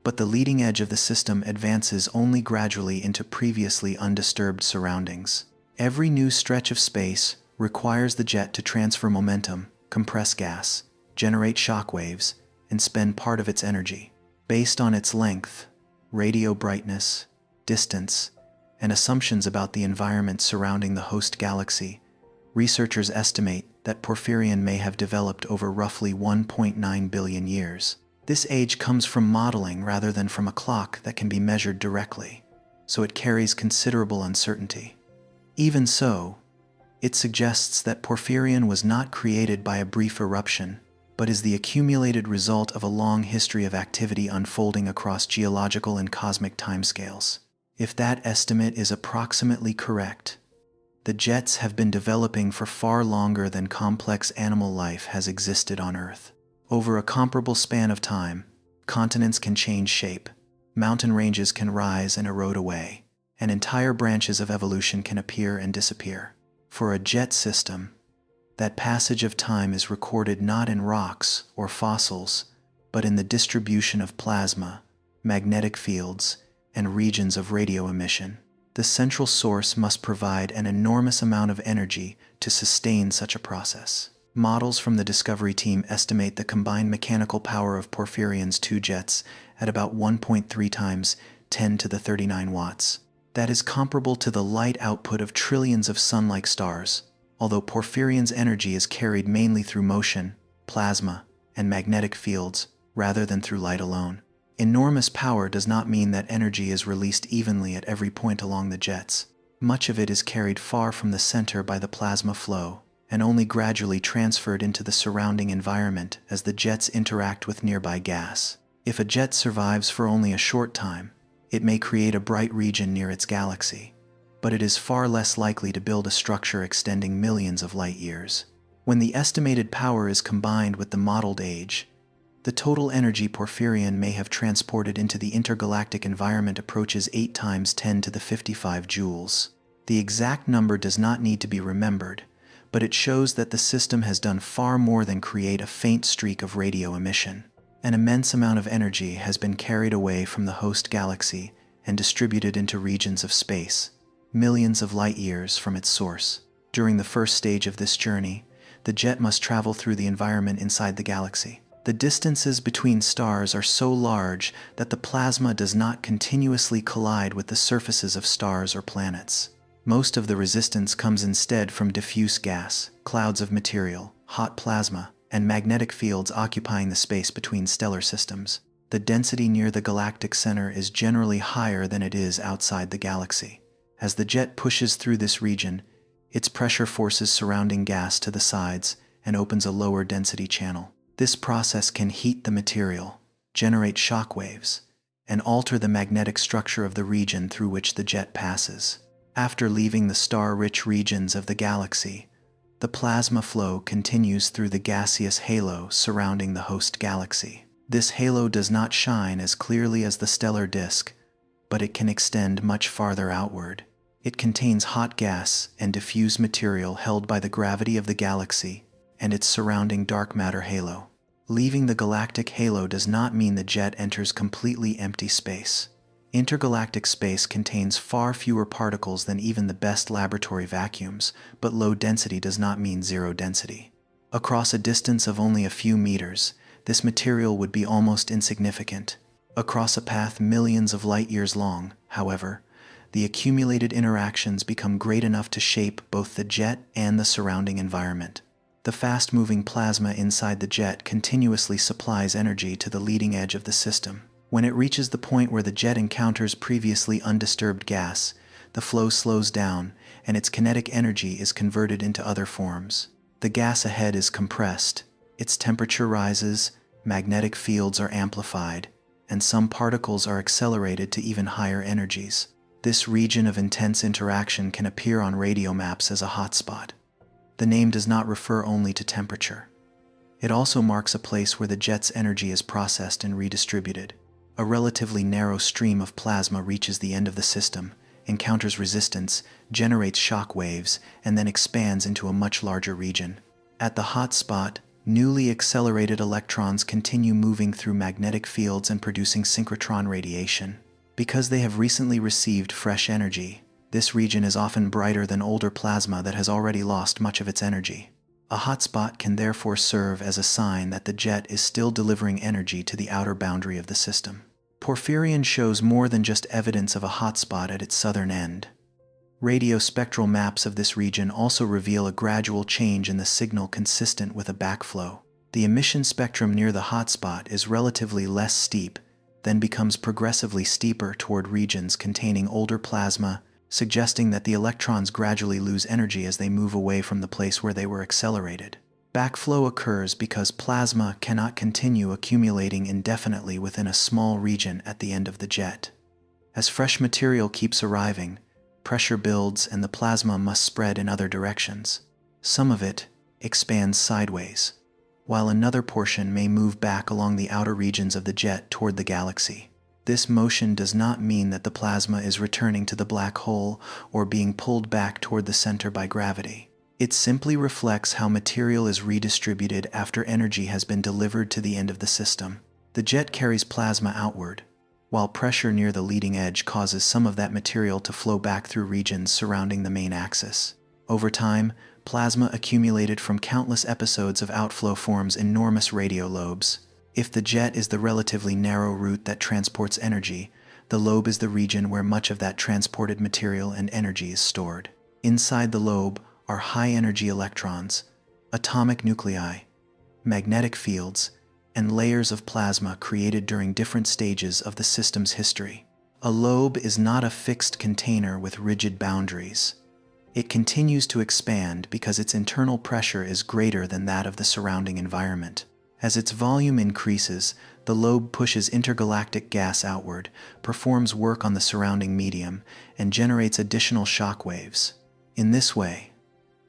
but the leading edge of the system advances only gradually into previously undisturbed surroundings. Every new stretch of space requires the jet to transfer momentum, compress gas, generate shock waves, and spend part of its energy. Based on its length, radio brightness, distance, and assumptions about the environment surrounding the host galaxy, researchers estimate that Porphyrion may have developed over roughly 1.9 billion years. This age comes from modeling rather than from a clock that can be measured directly, so it carries considerable uncertainty. Even so, it suggests that Porphyrion was not created by a brief eruption, but is the accumulated result of a long history of activity unfolding across geological and cosmic timescales. If that estimate is approximately correct, the jets have been developing for far longer than complex animal life has existed on Earth. Over a comparable span of time, continents can change shape, Mountain ranges can rise and erode away, and entire branches of evolution can appear and disappear. For a jet system, that passage of time is recorded not in rocks or fossils, but in the distribution of plasma, magnetic fields, and regions of radio emission. The central source must provide an enormous amount of energy to sustain such a process. Models from the Discovery team estimate the combined mechanical power of Porphyrion's two jets at about 1.3 times 10 to the 39 watts. That is comparable to the light output of trillions of sun-like stars, although Porphyrion's energy is carried mainly through motion, plasma, and magnetic fields, rather than through light alone. Enormous power does not mean that energy is released evenly at every point along the jets. Much of it is carried far from the center by the plasma flow, and only gradually transferred into the surrounding environment as the jets interact with nearby gas. If a jet survives for only a short time, it may create a bright region near its galaxy, but it is far less likely to build a structure extending millions of light years. When the estimated power is combined with the modeled age, the total energy Porphyrion may have transported into the intergalactic environment approaches 8 times 10 to the 55 joules. The exact number does not need to be remembered, but it shows that the system has done far more than create a faint streak of radio emission. An immense amount of energy has been carried away from the host galaxy and distributed into regions of space, millions of light years from its source. During the first stage of this journey, the jet must travel through the environment inside the galaxy. The distances between stars are so large that the plasma does not continuously collide with the surfaces of stars or planets. Most of the resistance comes instead from diffuse gas, clouds of material, hot plasma, and magnetic fields occupying the space between stellar systems. The density near the galactic center is generally higher than it is outside the galaxy. As the jet pushes through this region, its pressure forces surrounding gas to the sides and opens a lower density channel. This process can heat the material, generate shock waves, and alter the magnetic structure of the region through which the jet passes. After leaving the star-rich regions of the galaxy, the plasma flow continues through the gaseous halo surrounding the host galaxy. This halo does not shine as clearly as the stellar disk, but it can extend much farther outward. It contains hot gas and diffuse material held by the gravity of the galaxy and its surrounding dark matter halo. Leaving the galactic halo does not mean the jet enters completely empty space. Intergalactic space contains far fewer particles than even the best laboratory vacuums, but low density does not mean zero density. Across a distance of only a few meters, this material would be almost insignificant. Across a path millions of light years long, however, the accumulated interactions become great enough to shape both the jet and the surrounding environment. The fast-moving plasma inside the jet continuously supplies energy to the leading edge of the system. When it reaches the point where the jet encounters previously undisturbed gas, the flow slows down and its kinetic energy is converted into other forms. The gas ahead is compressed, its temperature rises, magnetic fields are amplified, and some particles are accelerated to even higher energies. This region of intense interaction can appear on radio maps as a hotspot. The name does not refer only to temperature. It also marks a place where the jet's energy is processed and redistributed. A relatively narrow stream of plasma reaches the end of the system, encounters resistance, generates shock waves, and then expands into a much larger region. At the hot spot, newly accelerated electrons continue moving through magnetic fields and producing synchrotron radiation. Because they have recently received fresh energy, this region is often brighter than older plasma that has already lost much of its energy. A hotspot can therefore serve as a sign that the jet is still delivering energy to the outer boundary of the system. Porphyrion shows more than just evidence of a hotspot at its southern end. Radiospectral maps of this region also reveal a gradual change in the signal consistent with a backflow. The emission spectrum near the hotspot is relatively less steep, then becomes progressively steeper toward regions containing older plasma, suggesting that the electrons gradually lose energy as they move away from the place where they were accelerated. Backflow occurs because plasma cannot continue accumulating indefinitely within a small region at the end of the jet. As fresh material keeps arriving, pressure builds and the plasma must spread in other directions. Some of it expands sideways, while another portion may move back along the outer regions of the jet toward the galaxy. This motion does not mean that the plasma is returning to the black hole or being pulled back toward the center by gravity. It simply reflects how material is redistributed after energy has been delivered to the end of the system. The jet carries plasma outward, while pressure near the leading edge causes some of that material to flow back through regions surrounding the main axis. Over time, plasma accumulated from countless episodes of outflow forms enormous radio lobes. If the jet is the relatively narrow route that transports energy, the lobe is the region where much of that transported material and energy is stored. Inside the lobe are high-energy electrons, atomic nuclei, magnetic fields, and layers of plasma created during different stages of the system's history. A lobe is not a fixed container with rigid boundaries. It continues to expand because its internal pressure is greater than that of the surrounding environment. As its volume increases, the lobe pushes intergalactic gas outward, performs work on the surrounding medium, and generates additional shock waves. In this way,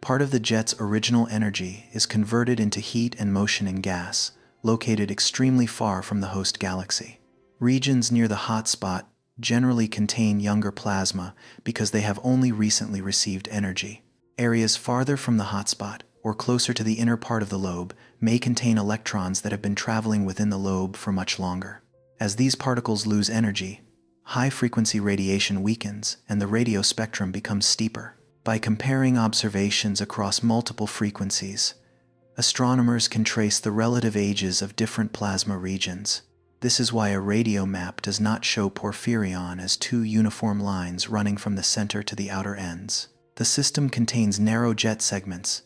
part of the jet's original energy is converted into heat and motion in gas, located extremely far from the host galaxy. Regions near the hotspot generally contain younger plasma because they have only recently received energy. Areas farther from the hotspot, or closer to the inner part of the lobe, may contain electrons that have been traveling within the lobe for much longer. As these particles lose energy, high-frequency radiation weakens and the radio spectrum becomes steeper. By comparing observations across multiple frequencies, astronomers can trace the relative ages of different plasma regions. This is why a radio map does not show Porphyrion as two uniform lines running from the center to the outer ends. The system contains narrow jet segments,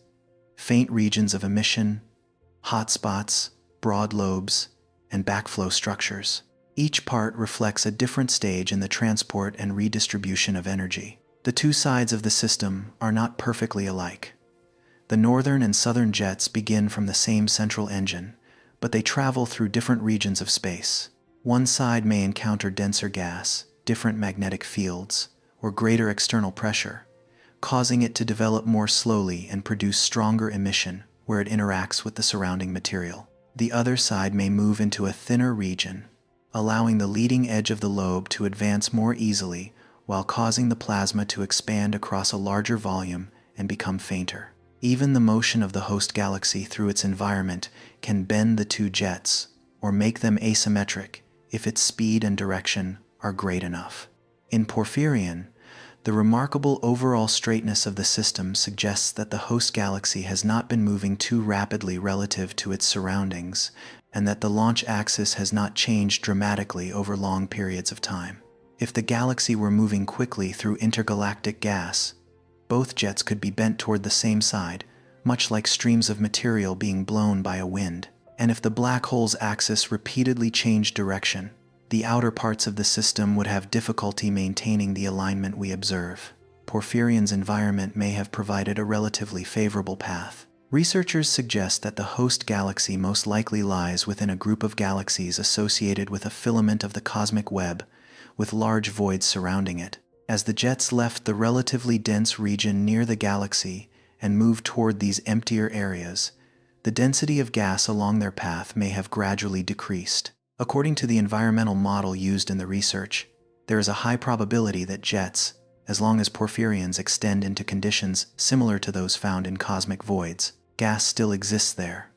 faint regions of emission, hotspots, broad lobes, and backflow structures. Each part reflects a different stage in the transport and redistribution of energy. The two sides of the system are not perfectly alike. The northern and southern jets begin from the same central engine, but they travel through different regions of space. One side may encounter denser gas, different magnetic fields, or greater external pressure, causing it to develop more slowly and produce stronger emission where it interacts with the surrounding material. The other side may move into a thinner region, allowing the leading edge of the lobe to advance more easily while causing the plasma to expand across a larger volume and become fainter. Even the motion of the host galaxy through its environment can bend the two jets or make them asymmetric if its speed and direction are great enough. In Porphyrion, the remarkable overall straightness of the system suggests that the host galaxy has not been moving too rapidly relative to its surroundings, and that the launch axis has not changed dramatically over long periods of time. If the galaxy were moving quickly through intergalactic gas, both jets could be bent toward the same side, much like streams of material being blown by a wind. And if the black hole's axis repeatedly changed direction, the outer parts of the system would have difficulty maintaining the alignment we observe. Porphyrion's environment may have provided a relatively favorable path. Researchers suggest that the host galaxy most likely lies within a group of galaxies associated with a filament of the cosmic web, with large voids surrounding it. As the jets left the relatively dense region near the galaxy and moved toward these emptier areas, the density of gas along their path may have gradually decreased. According to the environmental model used in the research, there is a high probability that jets, as long as porphyrions extend into conditions similar to those found in cosmic voids, gas still exists there,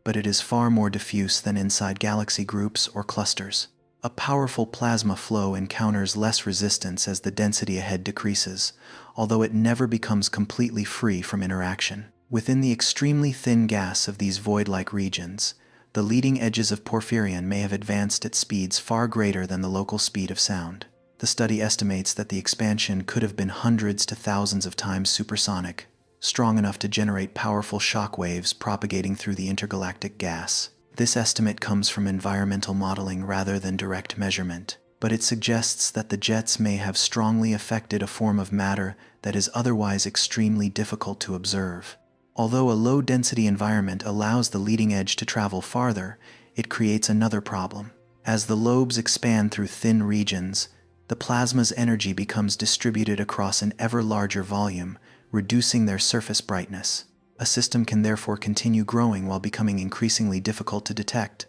but it is far more diffuse than inside galaxy groups or clusters. A powerful plasma flow encounters less resistance as the density ahead decreases, although it never becomes completely free from interaction. Within the extremely thin gas of these void-like regions, the leading edges of Porphyrion may have advanced at speeds far greater than the local speed of sound. The study estimates that the expansion could have been hundreds to thousands of times supersonic, strong enough to generate powerful shock waves propagating through the intergalactic gas. This estimate comes from environmental modeling rather than direct measurement, but it suggests that the jets may have strongly affected a form of matter that is otherwise extremely difficult to observe. Although a low-density environment allows the leading edge to travel farther, it creates another problem. As the lobes expand through thin regions, the plasma's energy becomes distributed across an ever larger volume, reducing their surface brightness. A system can therefore continue growing while becoming increasingly difficult to detect,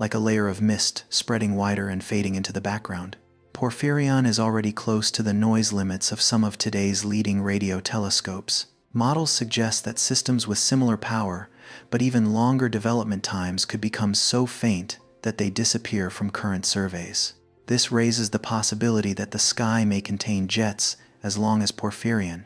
like a layer of mist spreading wider and fading into the background. Porphyrion is already close to the noise limits of some of today's leading radio telescopes. Models suggest that systems with similar power, but even longer development times, could become so faint that they disappear from current surveys. This raises the possibility that the sky may contain jets as long as Porphyrion,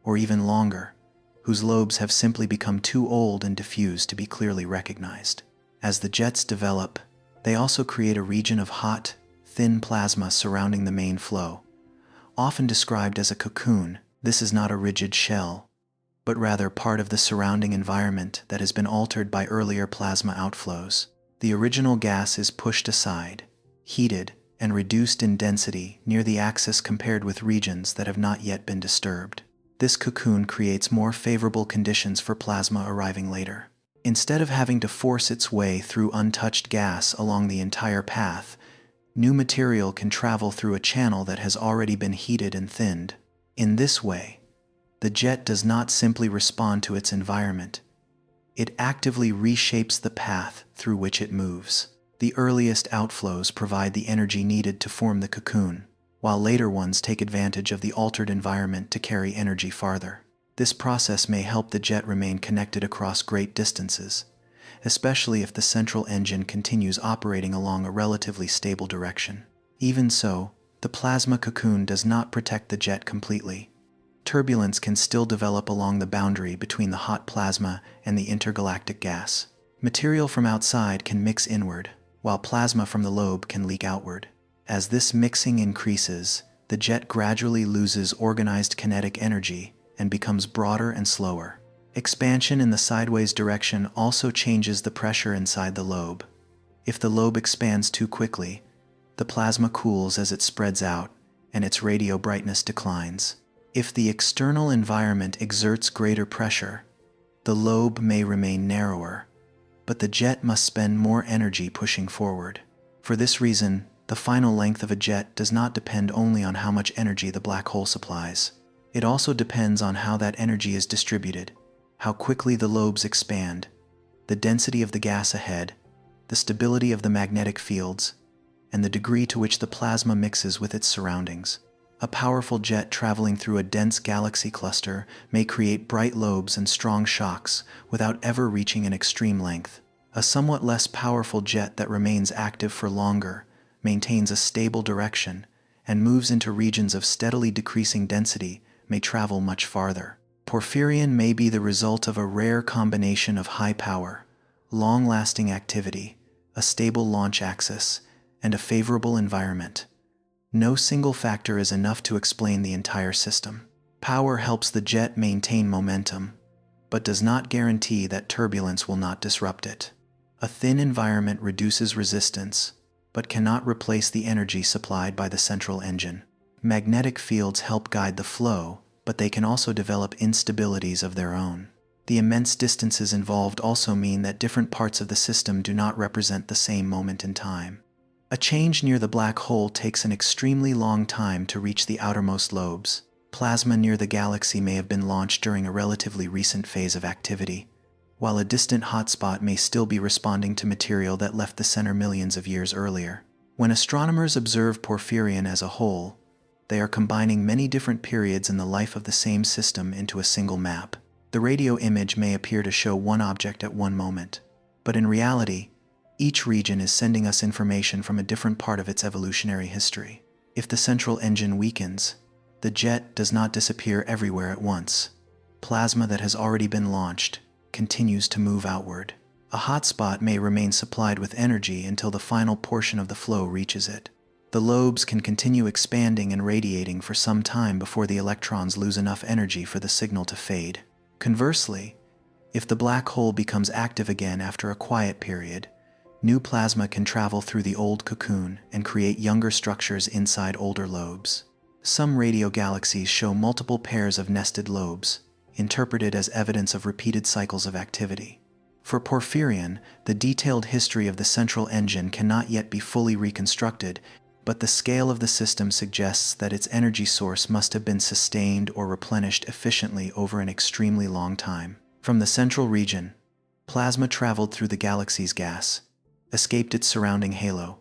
or even longer, whose lobes have simply become too old and diffuse to be clearly recognized. As the jets develop, they also create a region of hot, thin plasma surrounding the main flow. Often described as a cocoon, this is not a rigid shell, but rather part of the surrounding environment that has been altered by earlier plasma outflows. The original gas is pushed aside, heated, and reduced in density near the axis compared with regions that have not yet been disturbed. This cocoon creates more favorable conditions for plasma arriving later. Instead of having to force its way through untouched gas along the entire path, new material can travel through a channel that has already been heated and thinned. In this way, the jet does not simply respond to its environment. It actively reshapes the path through which it moves. The earliest outflows provide the energy needed to form the cocoon, while later ones take advantage of the altered environment to carry energy farther. This process may help the jet remain connected across great distances, especially if the central engine continues operating along a relatively stable direction. Even so, the plasma cocoon does not protect the jet completely. Turbulence can still develop along the boundary between the hot plasma and the intergalactic gas. Material from outside can mix inward, while plasma from the lobe can leak outward. As this mixing increases, the jet gradually loses organized kinetic energy and becomes broader and slower. Expansion in the sideways direction also changes the pressure inside the lobe. If the lobe expands too quickly, the plasma cools as it spreads out, and its radio brightness declines. If the external environment exerts greater pressure, the lobe may remain narrower, but the jet must spend more energy pushing forward. For this reason, the final length of a jet does not depend only on how much energy the black hole supplies. It also depends on how that energy is distributed, how quickly the lobes expand, the density of the gas ahead, the stability of the magnetic fields, and the degree to which the plasma mixes with its surroundings. A powerful jet traveling through a dense galaxy cluster may create bright lobes and strong shocks without ever reaching an extreme length. A somewhat less powerful jet that remains active for longer, maintains a stable direction, and moves into regions of steadily decreasing density may travel much farther. Porphyrion may be the result of a rare combination of high power, long-lasting activity, a stable launch axis, and a favorable environment. No single factor is enough to explain the entire system. Power helps the jet maintain momentum, but does not guarantee that turbulence will not disrupt it. A thin environment reduces resistance, but cannot replace the energy supplied by the central engine. Magnetic fields help guide the flow, but they can also develop instabilities of their own. The immense distances involved also mean that different parts of the system do not represent the same moment in time. A change near the black hole takes an extremely long time to reach the outermost lobes. Plasma near the galaxy may have been launched during a relatively recent phase of activity, while a distant hotspot may still be responding to material that left the center millions of years earlier. When astronomers observe Porphyrion as a whole, they are combining many different periods in the life of the same system into a single map. The radio image may appear to show one object at one moment, but in reality, each region is sending us information from a different part of its evolutionary history. If the central engine weakens, the jet does not disappear everywhere at once. Plasma that has already been launched continues to move outward. A hotspot may remain supplied with energy until the final portion of the flow reaches it. The lobes can continue expanding and radiating for some time before the electrons lose enough energy for the signal to fade. Conversely, if the black hole becomes active again after a quiet period, new plasma can travel through the old cocoon and create younger structures inside older lobes. Some radio galaxies show multiple pairs of nested lobes, interpreted as evidence of repeated cycles of activity. For Porphyrion, the detailed history of the central engine cannot yet be fully reconstructed, but the scale of the system suggests that its energy source must have been sustained or replenished efficiently over an extremely long time. From the central region, plasma traveled through the galaxy's gas, escaped its surrounding halo,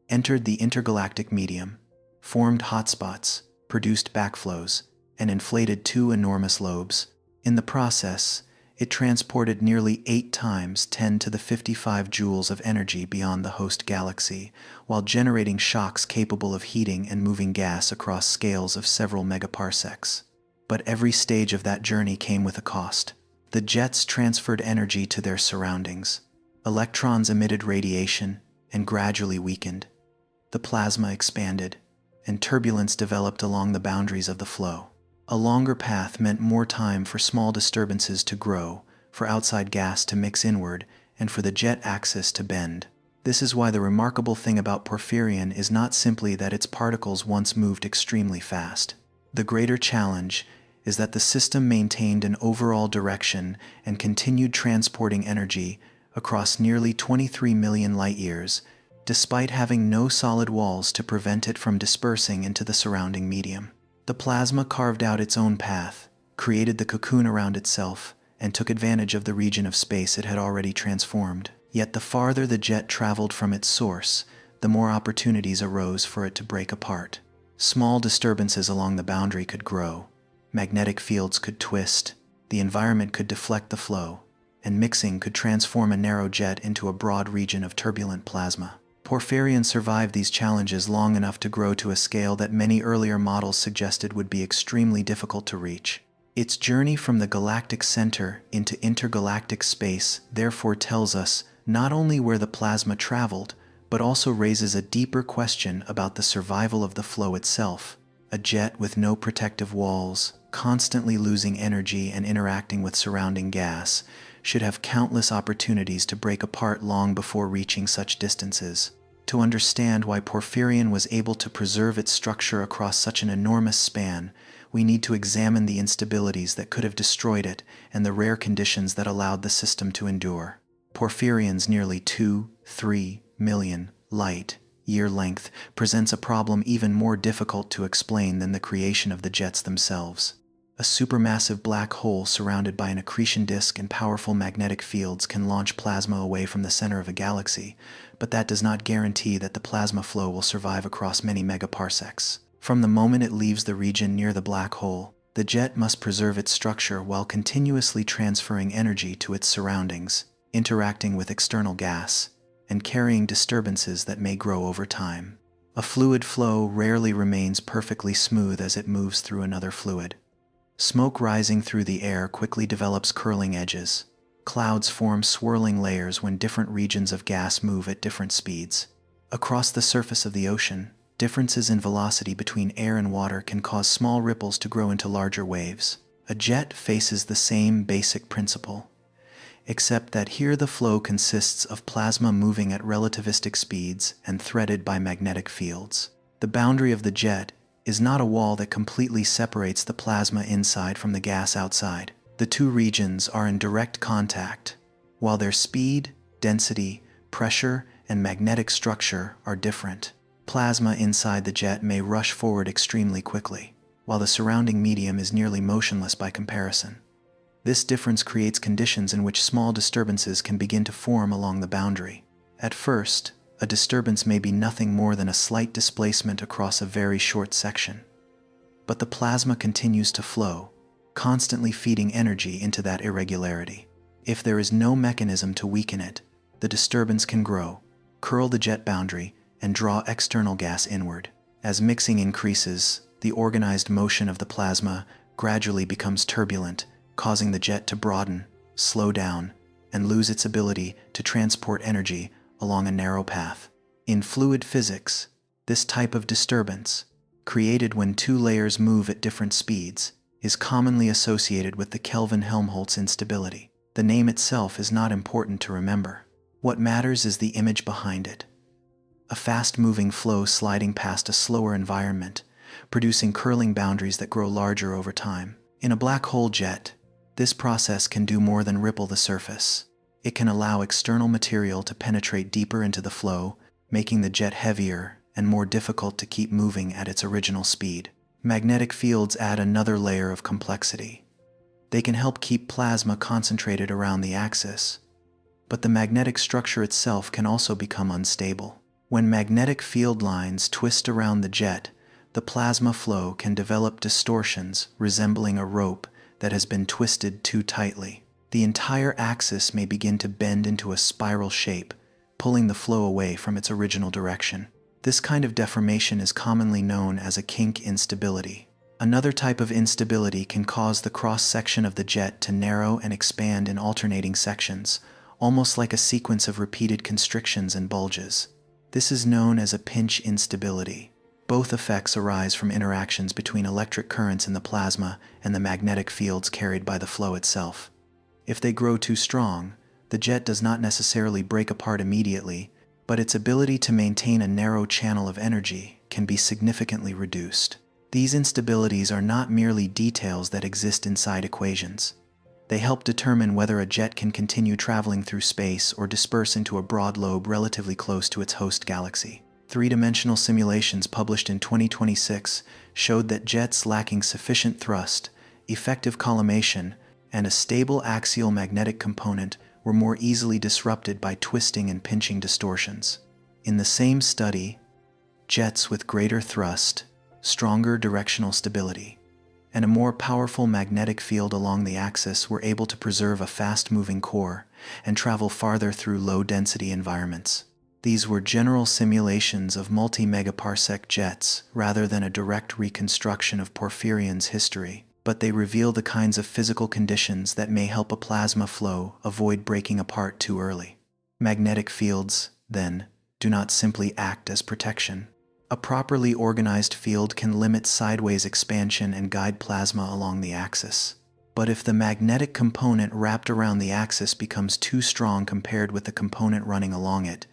entered the intergalactic medium, formed hotspots, produced backflows, and inflated two enormous lobes. In the process, it transported nearly 8 times 10 to the 55 joules of energy beyond the host galaxy, while generating shocks capable of heating and moving gas across scales of several megaparsecs. But every stage of that journey came with a cost. The jets transferred energy to their surroundings. Electrons emitted radiation and gradually weakened. The plasma expanded, and turbulence developed along the boundaries of the flow. A longer path meant more time for small disturbances to grow, for outside gas to mix inward, and for the jet axis to bend. This is why the remarkable thing about Porphyrion is not simply that its particles once moved extremely fast. The greater challenge is that the system maintained an overall direction and continued transporting energy across nearly 23 million light-years, despite having no solid walls to prevent it from dispersing into the surrounding medium. The plasma carved out its own path, created the cocoon around itself, and took advantage of the region of space it had already transformed. Yet the farther the jet traveled from its source, the more opportunities arose for it to break apart. Small disturbances along the boundary could grow, magnetic fields could twist, the environment could deflect the flow, and mixing could transform a narrow jet into a broad region of turbulent plasma. Porphyrion survived these challenges long enough to grow to a scale that many earlier models suggested would be extremely difficult to reach. Its journey from the galactic center into intergalactic space therefore tells us not only where the plasma traveled, but also raises a deeper question about the survival of the flow itself. A jet with no protective walls, constantly losing energy and interacting with surrounding gas, should have countless opportunities to break apart long before reaching such distances. To understand why Porphyrion was able to preserve its structure across such an enormous span, we need to examine the instabilities that could have destroyed it and the rare conditions that allowed the system to endure. Porphyrion's nearly 2-3 million light-year length presents a problem even more difficult to explain than the creation of the jets themselves. A supermassive black hole surrounded by an accretion disk and powerful magnetic fields can launch plasma away from the center of a galaxy, but that does not guarantee that the plasma flow will survive across many megaparsecs. From the moment it leaves the region near the black hole, the jet must preserve its structure while continuously transferring energy to its surroundings, interacting with external gas, and carrying disturbances that may grow over time. A fluid flow rarely remains perfectly smooth as it moves through another fluid. Smoke rising through the air quickly develops curling edges. Clouds form swirling layers when different regions of gas move at different speeds. Across the surface of the ocean, differences in velocity between air and water can cause small ripples to grow into larger waves. A jet faces the same basic principle, except that here the flow consists of plasma moving at relativistic speeds and threaded by magnetic fields. The boundary of the jet is not a wall that completely separates the plasma inside from the gas outside. The two regions are in direct contact, while their speed, density, pressure, and magnetic structure are different. Plasma inside the jet may rush forward extremely quickly, while the surrounding medium is nearly motionless by comparison. This difference creates conditions in which small disturbances can begin to form along the boundary. At first, a disturbance may be nothing more than a slight displacement across a very short section. But the plasma continues to flow, constantly feeding energy into that irregularity. If there is no mechanism to weaken it, the disturbance can grow, curl the jet boundary, and draw external gas inward. As mixing increases, the organized motion of the plasma gradually becomes turbulent, causing the jet to broaden, slow down, and lose its ability to transport energy along a narrow path. In fluid physics, this type of disturbance, created when two layers move at different speeds, is commonly associated with the Kelvin-Helmholtz instability. The name itself is not important to remember. What matters is the image behind it. A fast-moving flow sliding past a slower environment, producing curling boundaries that grow larger over time. In a black hole jet, this process can do more than ripple the surface. It can allow external material to penetrate deeper into the flow, making the jet heavier and more difficult to keep moving at its original speed. Magnetic fields add another layer of complexity. They can help keep plasma concentrated around the axis, but the magnetic structure itself can also become unstable. When magnetic field lines twist around the jet, the plasma flow can develop distortions resembling a rope that has been twisted too tightly. The entire axis may begin to bend into a spiral shape, pulling the flow away from its original direction. This kind of deformation is commonly known as a kink instability. Another type of instability can cause the cross-section of the jet to narrow and expand in alternating sections, almost like a sequence of repeated constrictions and bulges. This is known as a pinch instability. Both effects arise from interactions between electric currents in the plasma and the magnetic fields carried by the flow itself. If they grow too strong, the jet does not necessarily break apart immediately, but its ability to maintain a narrow channel of energy can be significantly reduced. These instabilities are not merely details that exist inside equations. They help determine whether a jet can continue traveling through space or disperse into a broad lobe relatively close to its host galaxy. Three-dimensional simulations published in 2026 showed that jets lacking sufficient thrust, effective collimation, and a stable axial magnetic component were more easily disrupted by twisting and pinching distortions. In the same study, jets with greater thrust, stronger directional stability, and a more powerful magnetic field along the axis were able to preserve a fast-moving core and travel farther through low-density environments. These were general simulations of multi-megaparsec jets rather than a direct reconstruction of Porphyrion's history, but they reveal the kinds of physical conditions that may help a plasma flow avoid breaking apart too early. Magnetic fields, then, do not simply act as protection. A properly organized field can limit sideways expansion and guide plasma along the axis. But if the magnetic component wrapped around the axis becomes too strong compared with the component running along it,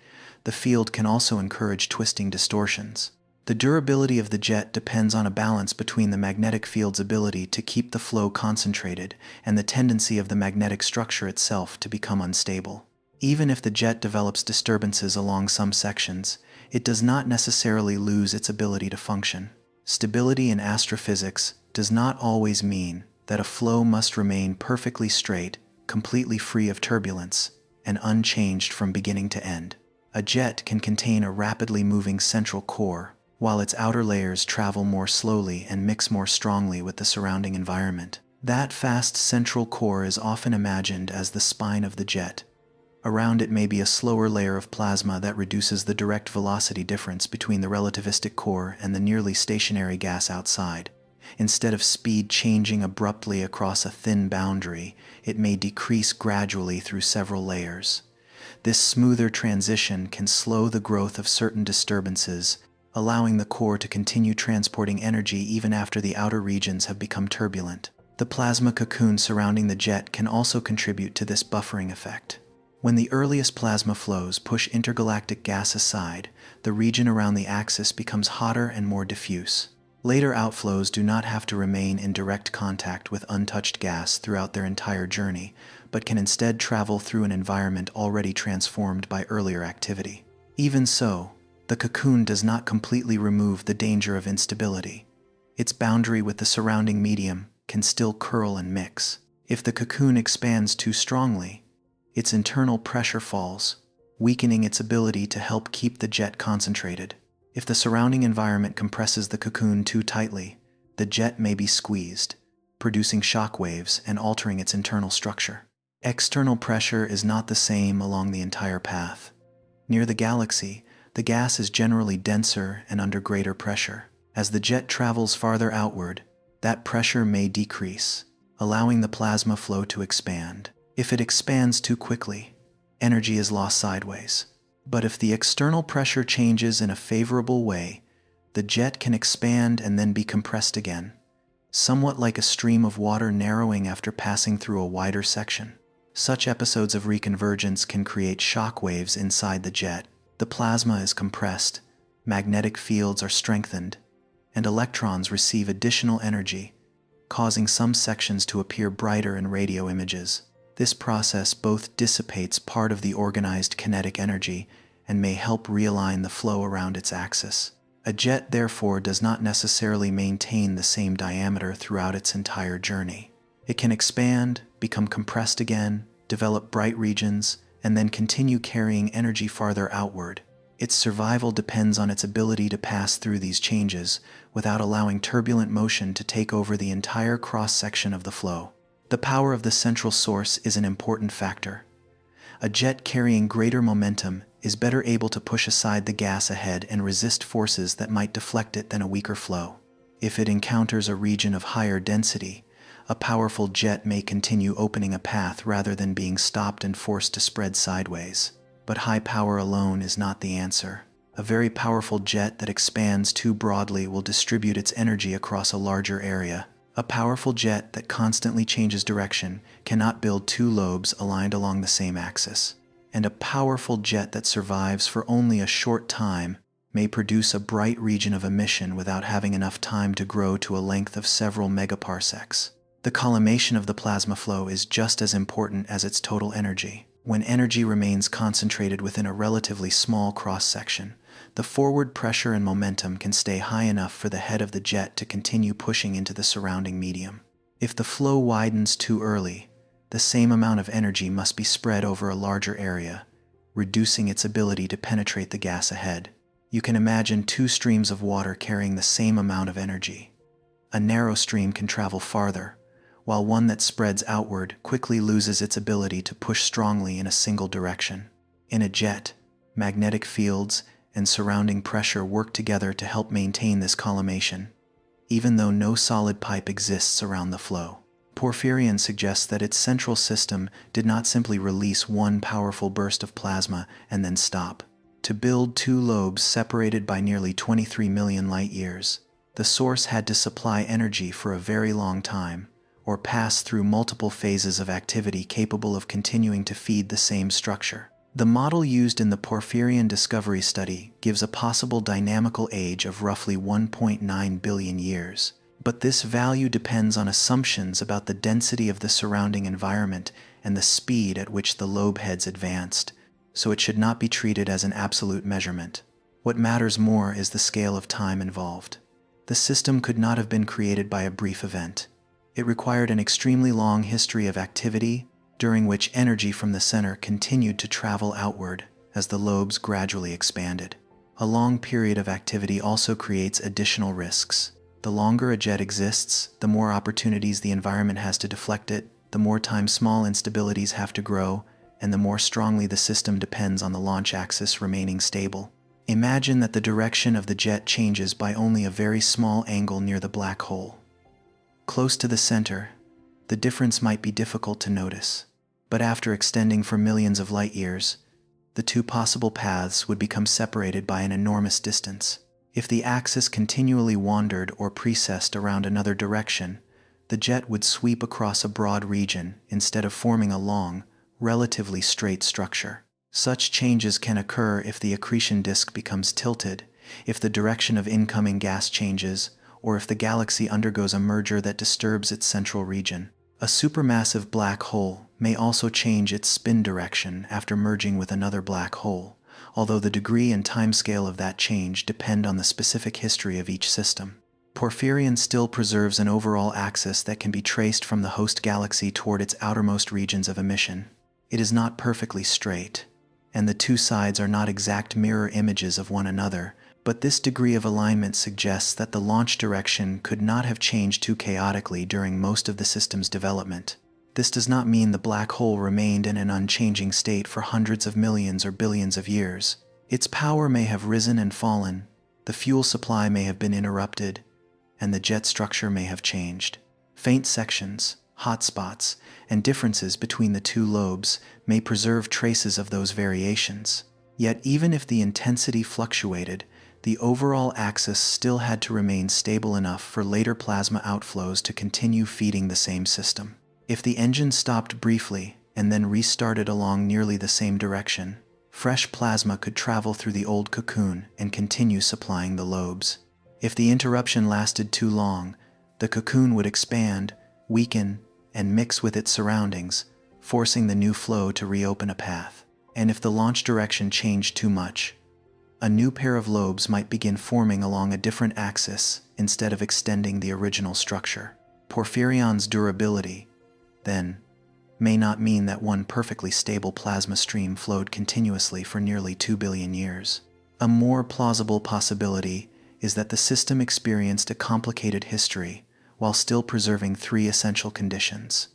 the field can also encourage twisting distortions. The durability of the jet depends on a balance between the magnetic field's ability to keep the flow concentrated and the tendency of the magnetic structure itself to become unstable. Even if the jet develops disturbances along some sections, it does not necessarily lose its ability to function. Stability in astrophysics does not always mean that a flow must remain perfectly straight, completely free of turbulence, and unchanged from beginning to end. A jet can contain a rapidly moving central core, while its outer layers travel more slowly and mix more strongly with the surrounding environment. That fast central core is often imagined as the spine of the jet. Around it may be a slower layer of plasma that reduces the direct velocity difference between the relativistic core and the nearly stationary gas outside. Instead of speed changing abruptly across a thin boundary, it may decrease gradually through several layers. This smoother transition can slow the growth of certain disturbances, allowing the core to continue transporting energy even after the outer regions have become turbulent. The plasma cocoon surrounding the jet can also contribute to this buffering effect. When the earliest plasma flows push intergalactic gas aside, the region around the axis becomes hotter and more diffuse. Later outflows do not have to remain in direct contact with untouched gas throughout their entire journey, but can instead travel through an environment already transformed by earlier activity. Even so, the cocoon does not completely remove the danger of instability. Its boundary with the surrounding medium can still curl and mix. If the cocoon expands too strongly, its internal pressure falls, weakening its ability to help keep the jet concentrated. If the surrounding environment compresses the cocoon too tightly, the jet may be squeezed, producing shock waves and altering its internal structure. External pressure is not the same along the entire path. Near the galaxy, the gas is generally denser and under greater pressure. As the jet travels farther outward, that pressure may decrease, allowing the plasma flow to expand. If it expands too quickly, energy is lost sideways. But if the external pressure changes in a favorable way, the jet can expand and then be compressed again, somewhat like a stream of water narrowing after passing through a wider section. Such episodes of reconvergence can create shock waves inside the jet. The plasma is compressed, magnetic fields are strengthened, and electrons receive additional energy, causing some sections to appear brighter in radio images. This process both dissipates part of the organized kinetic energy and may help realign the flow around its axis. A jet, therefore, does not necessarily maintain the same diameter throughout its entire journey. It can expand, become compressed again, develop bright regions, and then continue carrying energy farther outward. Its survival depends on its ability to pass through these changes without allowing turbulent motion to take over the entire cross-section of the flow. The power of the central source is an important factor. A jet carrying greater momentum is better able to push aside the gas ahead and resist forces that might deflect it than a weaker flow. If it encounters a region of higher density, a powerful jet may continue opening a path rather than being stopped and forced to spread sideways. But high power alone is not the answer. A very powerful jet that expands too broadly will distribute its energy across a larger area. A powerful jet that constantly changes direction cannot build two lobes aligned along the same axis. And a powerful jet that survives for only a short time may produce a bright region of emission without having enough time to grow to a length of several megaparsecs. The collimation of the plasma flow is just as important as its total energy. When energy remains concentrated within a relatively small cross-section, the forward pressure and momentum can stay high enough for the head of the jet to continue pushing into the surrounding medium. If the flow widens too early, the same amount of energy must be spread over a larger area, reducing its ability to penetrate the gas ahead. You can imagine two streams of water carrying the same amount of energy. A narrow stream can travel farther, while one that spreads outward quickly loses its ability to push strongly in a single direction. In a jet, magnetic fields and surrounding pressure work together to help maintain this collimation, even though no solid pipe exists around the flow. Porphyrion suggests that its central system did not simply release one powerful burst of plasma and then stop. To build two lobes separated by nearly 23 million light-years, the source had to supply energy for a very long time, or pass through multiple phases of activity capable of continuing to feed the same structure. The model used in the Porphyrion discovery study gives a possible dynamical age of roughly 1.9 billion years, but this value depends on assumptions about the density of the surrounding environment and the speed at which the lobe heads advanced, so it should not be treated as an absolute measurement. What matters more is the scale of time involved. The system could not have been created by a brief event. It required an extremely long history of activity, during which energy from the center continued to travel outward as the lobes gradually expanded. A long period of activity also creates additional risks. The longer a jet exists, the more opportunities the environment has to deflect it, the more time small instabilities have to grow, and the more strongly the system depends on the launch axis remaining stable. Imagine that the direction of the jet changes by only a very small angle near the black hole. Close to the center, the difference might be difficult to notice, but after extending for millions of light-years, the two possible paths would become separated by an enormous distance. If the axis continually wandered or precessed around another direction, the jet would sweep across a broad region instead of forming a long, relatively straight structure. Such changes can occur if the accretion disk becomes tilted, if the direction of incoming gas changes, or if the galaxy undergoes a merger that disturbs its central region. A supermassive black hole may also change its spin direction after merging with another black hole, although the degree and timescale of that change depend on the specific history of each system. Porphyrion still preserves an overall axis that can be traced from the host galaxy toward its outermost regions of emission. It is not perfectly straight, and the two sides are not exact mirror images of one another, but this degree of alignment suggests that the launch direction could not have changed too chaotically during most of the system's development. This does not mean the black hole remained in an unchanging state for hundreds of millions or billions of years. Its power may have risen and fallen, the fuel supply may have been interrupted, and the jet structure may have changed. Faint sections, hotspots, and differences between the two lobes may preserve traces of those variations. Yet even if the intensity fluctuated, the overall axis still had to remain stable enough for later plasma outflows to continue feeding the same system. If the engine stopped briefly and then restarted along nearly the same direction, fresh plasma could travel through the old cocoon and continue supplying the lobes. If the interruption lasted too long, the cocoon would expand, weaken, and mix with its surroundings, forcing the new flow to reopen a path. And if the launch direction changed too much, a new pair of lobes might begin forming along a different axis instead of extending the original structure. Porphyrion's durability, then, may not mean that one perfectly stable plasma stream flowed continuously for nearly 2 billion years. A more plausible possibility is that the system experienced a complicated history while still preserving three essential conditions.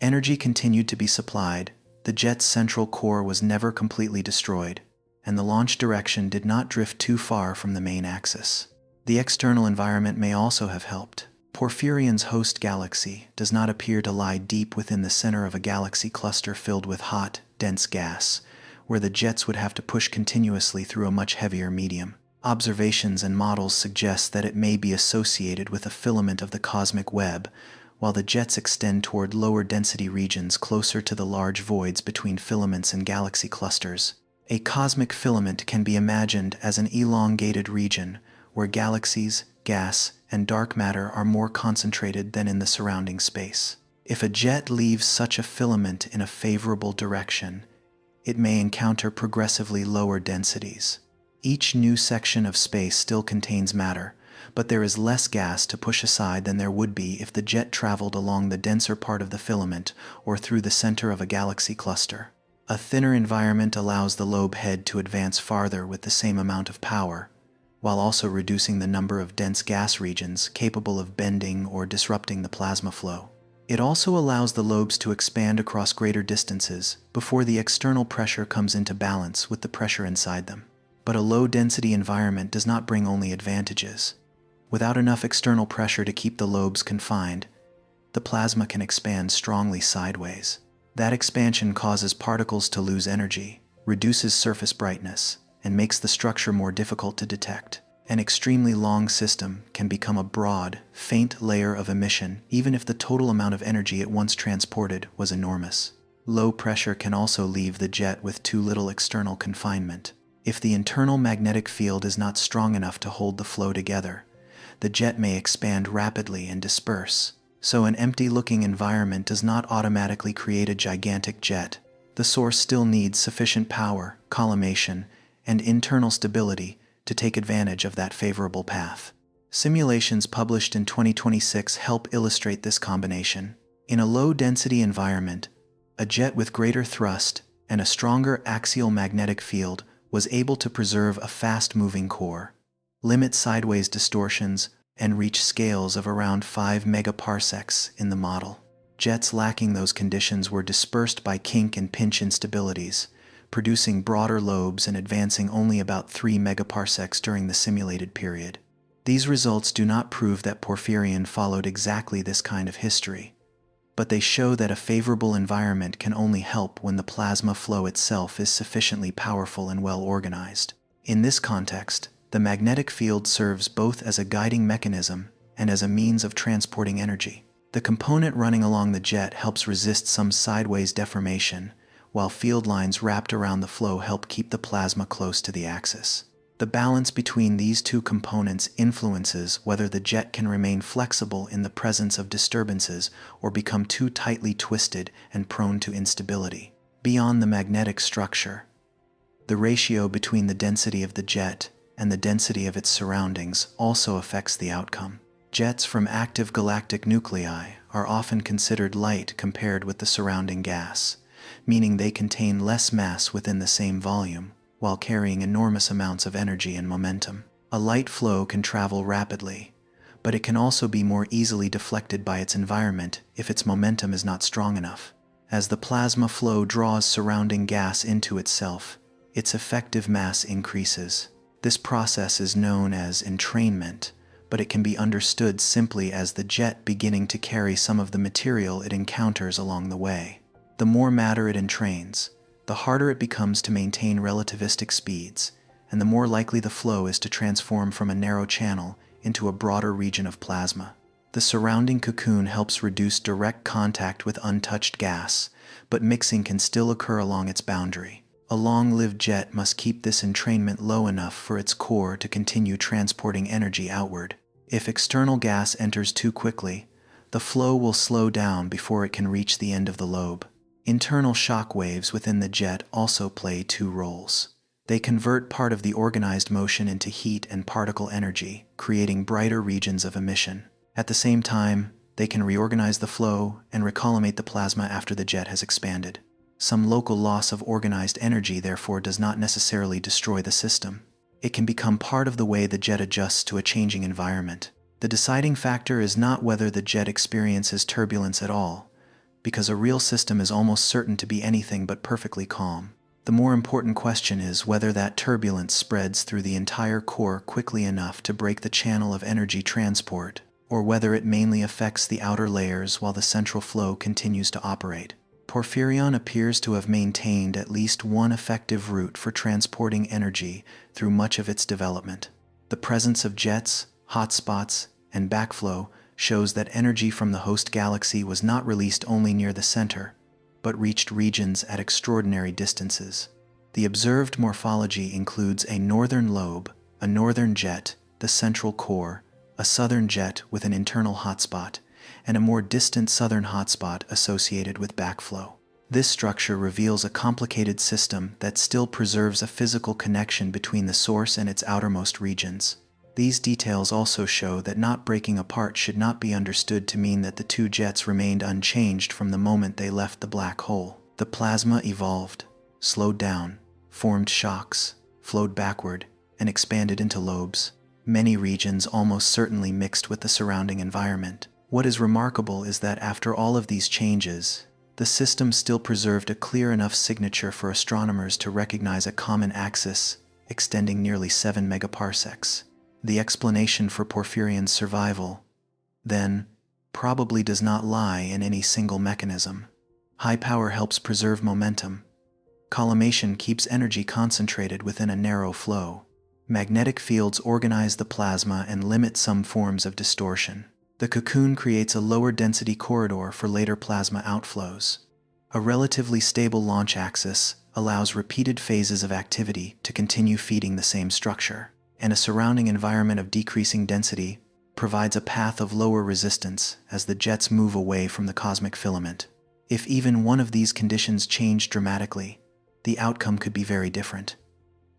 Energy continued to be supplied, the jet's central core was never completely destroyed, and the launch direction did not drift too far from the main axis. The external environment may also have helped. Porphyrion's host galaxy does not appear to lie deep within the center of a galaxy cluster filled with hot, dense gas, where the jets would have to push continuously through a much heavier medium. Observations and models suggest that it may be associated with a filament of the cosmic web, while the jets extend toward lower density regions closer to the large voids between filaments and galaxy clusters. A cosmic filament can be imagined as an elongated region where galaxies, gas, and dark matter are more concentrated than in the surrounding space. If a jet leaves such a filament in a favorable direction, it may encounter progressively lower densities. Each new section of space still contains matter, but there is less gas to push aside than there would be if the jet traveled along the denser part of the filament or through the center of a galaxy cluster. A thinner environment allows the lobe head to advance farther with the same amount of power, while also reducing the number of dense gas regions capable of bending or disrupting the plasma flow. It also allows the lobes to expand across greater distances before the external pressure comes into balance with the pressure inside them. But a low-density environment does not bring only advantages. Without enough external pressure to keep the lobes confined, the plasma can expand strongly sideways. That expansion causes particles to lose energy, reduces surface brightness, and makes the structure more difficult to detect. An extremely long system can become a broad, faint layer of emission even if the total amount of energy it once transported was enormous. Low pressure can also leave the jet with too little external confinement. If the internal magnetic field is not strong enough to hold the flow together, the jet may expand rapidly and disperse. So an empty-looking environment does not automatically create a gigantic jet. The source still needs sufficient power, collimation, and internal stability to take advantage of that favorable path. Simulations published in 2026 help illustrate this combination. In a low-density environment, a jet with greater thrust and a stronger axial magnetic field was able to preserve a fast-moving core, limit sideways distortions, and reach scales of around 5 megaparsecs in the model. Jets lacking those conditions were dispersed by kink and pinch instabilities, producing broader lobes and advancing only about 3 megaparsecs during the simulated period. These results do not prove that Porphyrion followed exactly this kind of history, but they show that a favorable environment can only help when the plasma flow itself is sufficiently powerful and well organized. In this context, the magnetic field serves both as a guiding mechanism and as a means of transporting energy. The component running along the jet helps resist some sideways deformation, while field lines wrapped around the flow help keep the plasma close to the axis. The balance between these two components influences whether the jet can remain flexible in the presence of disturbances or become too tightly twisted and prone to instability. Beyond the magnetic structure, the ratio between the density of the jet and the density of its surroundings also affects the outcome. Jets from active galactic nuclei are often considered light compared with the surrounding gas, meaning they contain less mass within the same volume, while carrying enormous amounts of energy and momentum. A light flow can travel rapidly, but it can also be more easily deflected by its environment if its momentum is not strong enough. As the plasma flow draws surrounding gas into itself, its effective mass increases. This process is known as entrainment, but it can be understood simply as the jet beginning to carry some of the material it encounters along the way. The more matter it entrains, the harder it becomes to maintain relativistic speeds, and the more likely the flow is to transform from a narrow channel into a broader region of plasma. The surrounding cocoon helps reduce direct contact with untouched gas, but mixing can still occur along its boundary. A long-lived jet must keep this entrainment low enough for its core to continue transporting energy outward. If external gas enters too quickly, the flow will slow down before it can reach the end of the lobe. Internal shock waves within the jet also play two roles. They convert part of the organized motion into heat and particle energy, creating brighter regions of emission. At the same time, They can reorganize the flow and recollimate the plasma after the jet has expanded. Some local loss of organized energy, therefore, does not necessarily destroy the system. It can become part of the way the jet adjusts to a changing environment. The deciding factor is not whether the jet experiences turbulence at all, because a real system is almost certain to be anything but perfectly calm. The more important question is whether that turbulence spreads through the entire core quickly enough to break the channel of energy transport, or whether it mainly affects the outer layers while the central flow continues to operate. Porphyrion appears to have maintained at least one effective route for transporting energy through much of its development. The presence of jets, hotspots, and backflow shows that energy from the host galaxy was not released only near the center, but reached regions at extraordinary distances. The observed morphology includes a northern lobe, a northern jet, the central core, a southern jet with an internal hotspot, and a more distant southern hotspot associated with backflow. This structure reveals a complicated system that still preserves a physical connection between the source and its outermost regions. These details also show that not breaking apart should not be understood to mean that the two jets remained unchanged from the moment they left the black hole. The plasma evolved, slowed down, formed shocks, flowed backward, and expanded into lobes. Many regions almost certainly mixed with the surrounding environment. What is remarkable is that after all of these changes, the system still preserved a clear enough signature for astronomers to recognize a common axis extending nearly 7 megaparsecs. The explanation for Porphyrion's survival, then, probably does not lie in any single mechanism. High power helps preserve momentum. Collimation keeps energy concentrated within a narrow flow. Magnetic fields organize the plasma and limit some forms of distortion. The cocoon creates a lower density corridor for later plasma outflows. A relatively stable launch axis allows repeated phases of activity to continue feeding the same structure, and a surrounding environment of decreasing density provides a path of lower resistance as the jets move away from the cosmic filament. If even one of these conditions changed dramatically, the outcome could be very different.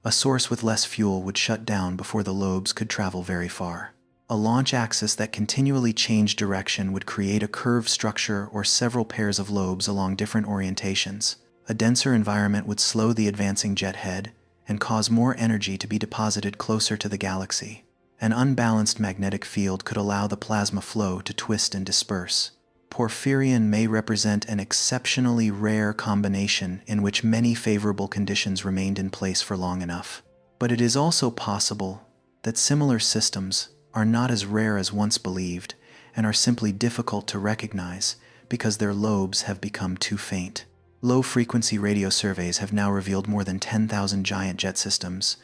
A source with less fuel would shut down before the lobes could travel very far. A launch axis that continually changed direction would create a curved structure or several pairs of lobes along different orientations. A denser environment would slow the advancing jet head and cause more energy to be deposited closer to the galaxy. An unbalanced magnetic field could allow the plasma flow to twist and disperse. Porphyrion may represent an exceptionally rare combination in which many favorable conditions remained in place for long enough. But it is also possible that similar systems are not as rare as once believed and are simply difficult to recognize because their lobes have become too faint. Low-frequency radio surveys have now revealed more than 10,000 giant jet systems,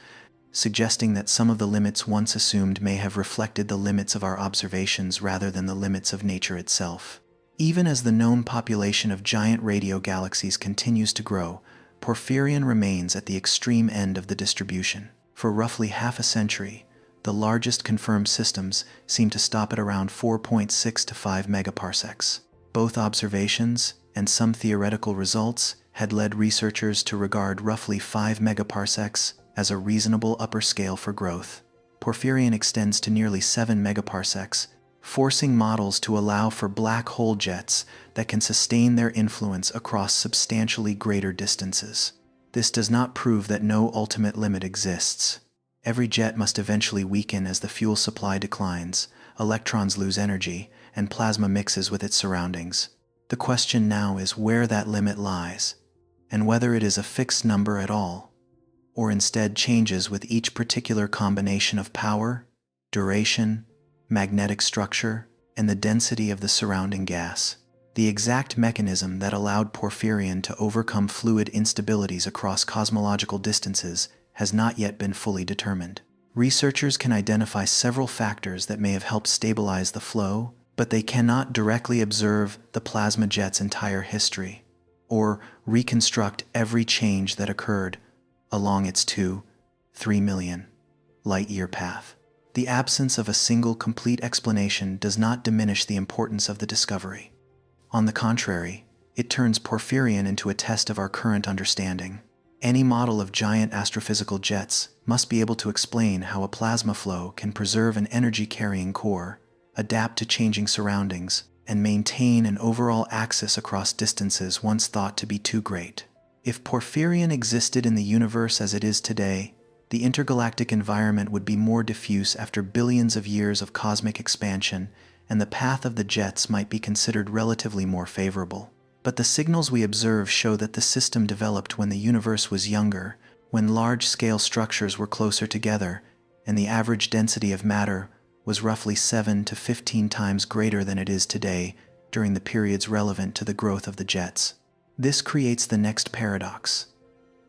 suggesting that some of the limits once assumed may have reflected the limits of our observations rather than the limits of nature itself. Even as the known population of giant radio galaxies continues to grow, Porphyrion remains at the extreme end of the distribution. For roughly half a century, the largest confirmed systems seem to stop at around 4.6 to 5 megaparsecs. Both observations and some theoretical results had led researchers to regard roughly 5 megaparsecs as a reasonable upper scale for growth. Porphyrion extends to nearly 7 megaparsecs, forcing models to allow for black hole jets that can sustain their influence across substantially greater distances. This does not prove that no ultimate limit exists. Every jet must eventually weaken as the fuel supply declines, electrons lose energy, and plasma mixes with its surroundings. The question now is where that limit lies, and whether it is a fixed number at all, or instead changes with each particular combination of power, duration, magnetic structure, and the density of the surrounding gas. The exact mechanism that allowed Porphyrion to overcome fluid instabilities across cosmological distances has not yet been fully determined. Researchers can identify several factors that may have helped stabilize the flow, but they cannot directly observe the plasma jet's entire history, or reconstruct every change that occurred along its 2-3 million light-year path. The absence of a single complete explanation does not diminish the importance of the discovery. On the contrary, it turns Porphyrion into a test of our current understanding. Any model of giant astrophysical jets must be able to explain how a plasma flow can preserve an energy-carrying core, adapt to changing surroundings, and maintain an overall axis across distances once thought to be too great. If Porphyrion existed in the universe as it is today, the intergalactic environment would be more diffuse after billions of years of cosmic expansion, and the path of the jets might be considered relatively more favorable. But the signals we observe show that the system developed when the universe was younger, when large-scale structures were closer together, and the average density of matter was roughly 7 to 15 times greater than it is today during the periods relevant to the growth of the jets. This creates the next paradox.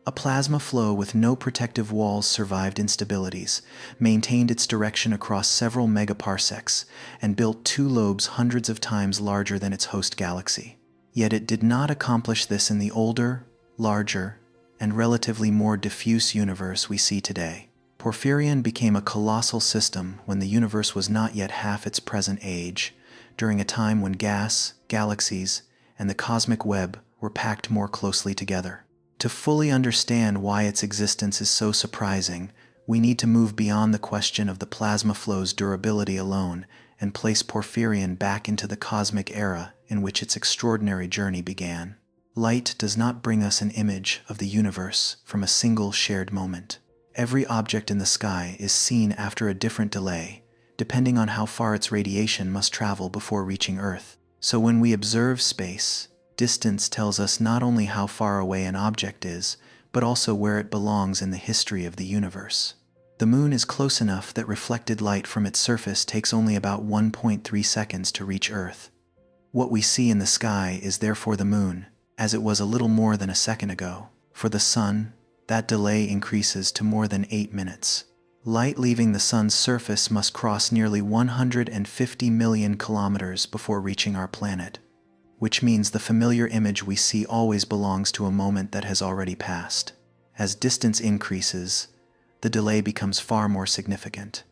A plasma flow with no protective walls survived instabilities, maintained its direction across several megaparsecs, and built two lobes hundreds of times larger than its host galaxy. Yet it did not accomplish this in the older, larger, and relatively more diffuse universe we see today. Porphyrion became a colossal system when the universe was not yet half its present age, during a time when gas, galaxies, and the cosmic web were packed more closely together. To fully understand why its existence is so surprising, we need to move beyond the question of the plasma flow's durability alone and place Porphyrion back into the cosmic era in which its extraordinary journey began. Light does not bring us an image of the universe from a single shared moment. Every object in the sky is seen after a different delay, depending on how far its radiation must travel before reaching Earth. So when we observe space, distance tells us not only how far away an object is, but also where it belongs in the history of the universe. The moon is close enough that reflected light from its surface takes only about 1.3 seconds to reach Earth. What we see in the sky is therefore the moon, as it was a little more than a second ago. For the sun, that delay increases to more than 8 minutes. Light leaving the sun's surface must cross nearly 150 million kilometers before reaching our planet, which means the familiar image we see always belongs to a moment that has already passed. As distance increases, the delay becomes far more significant.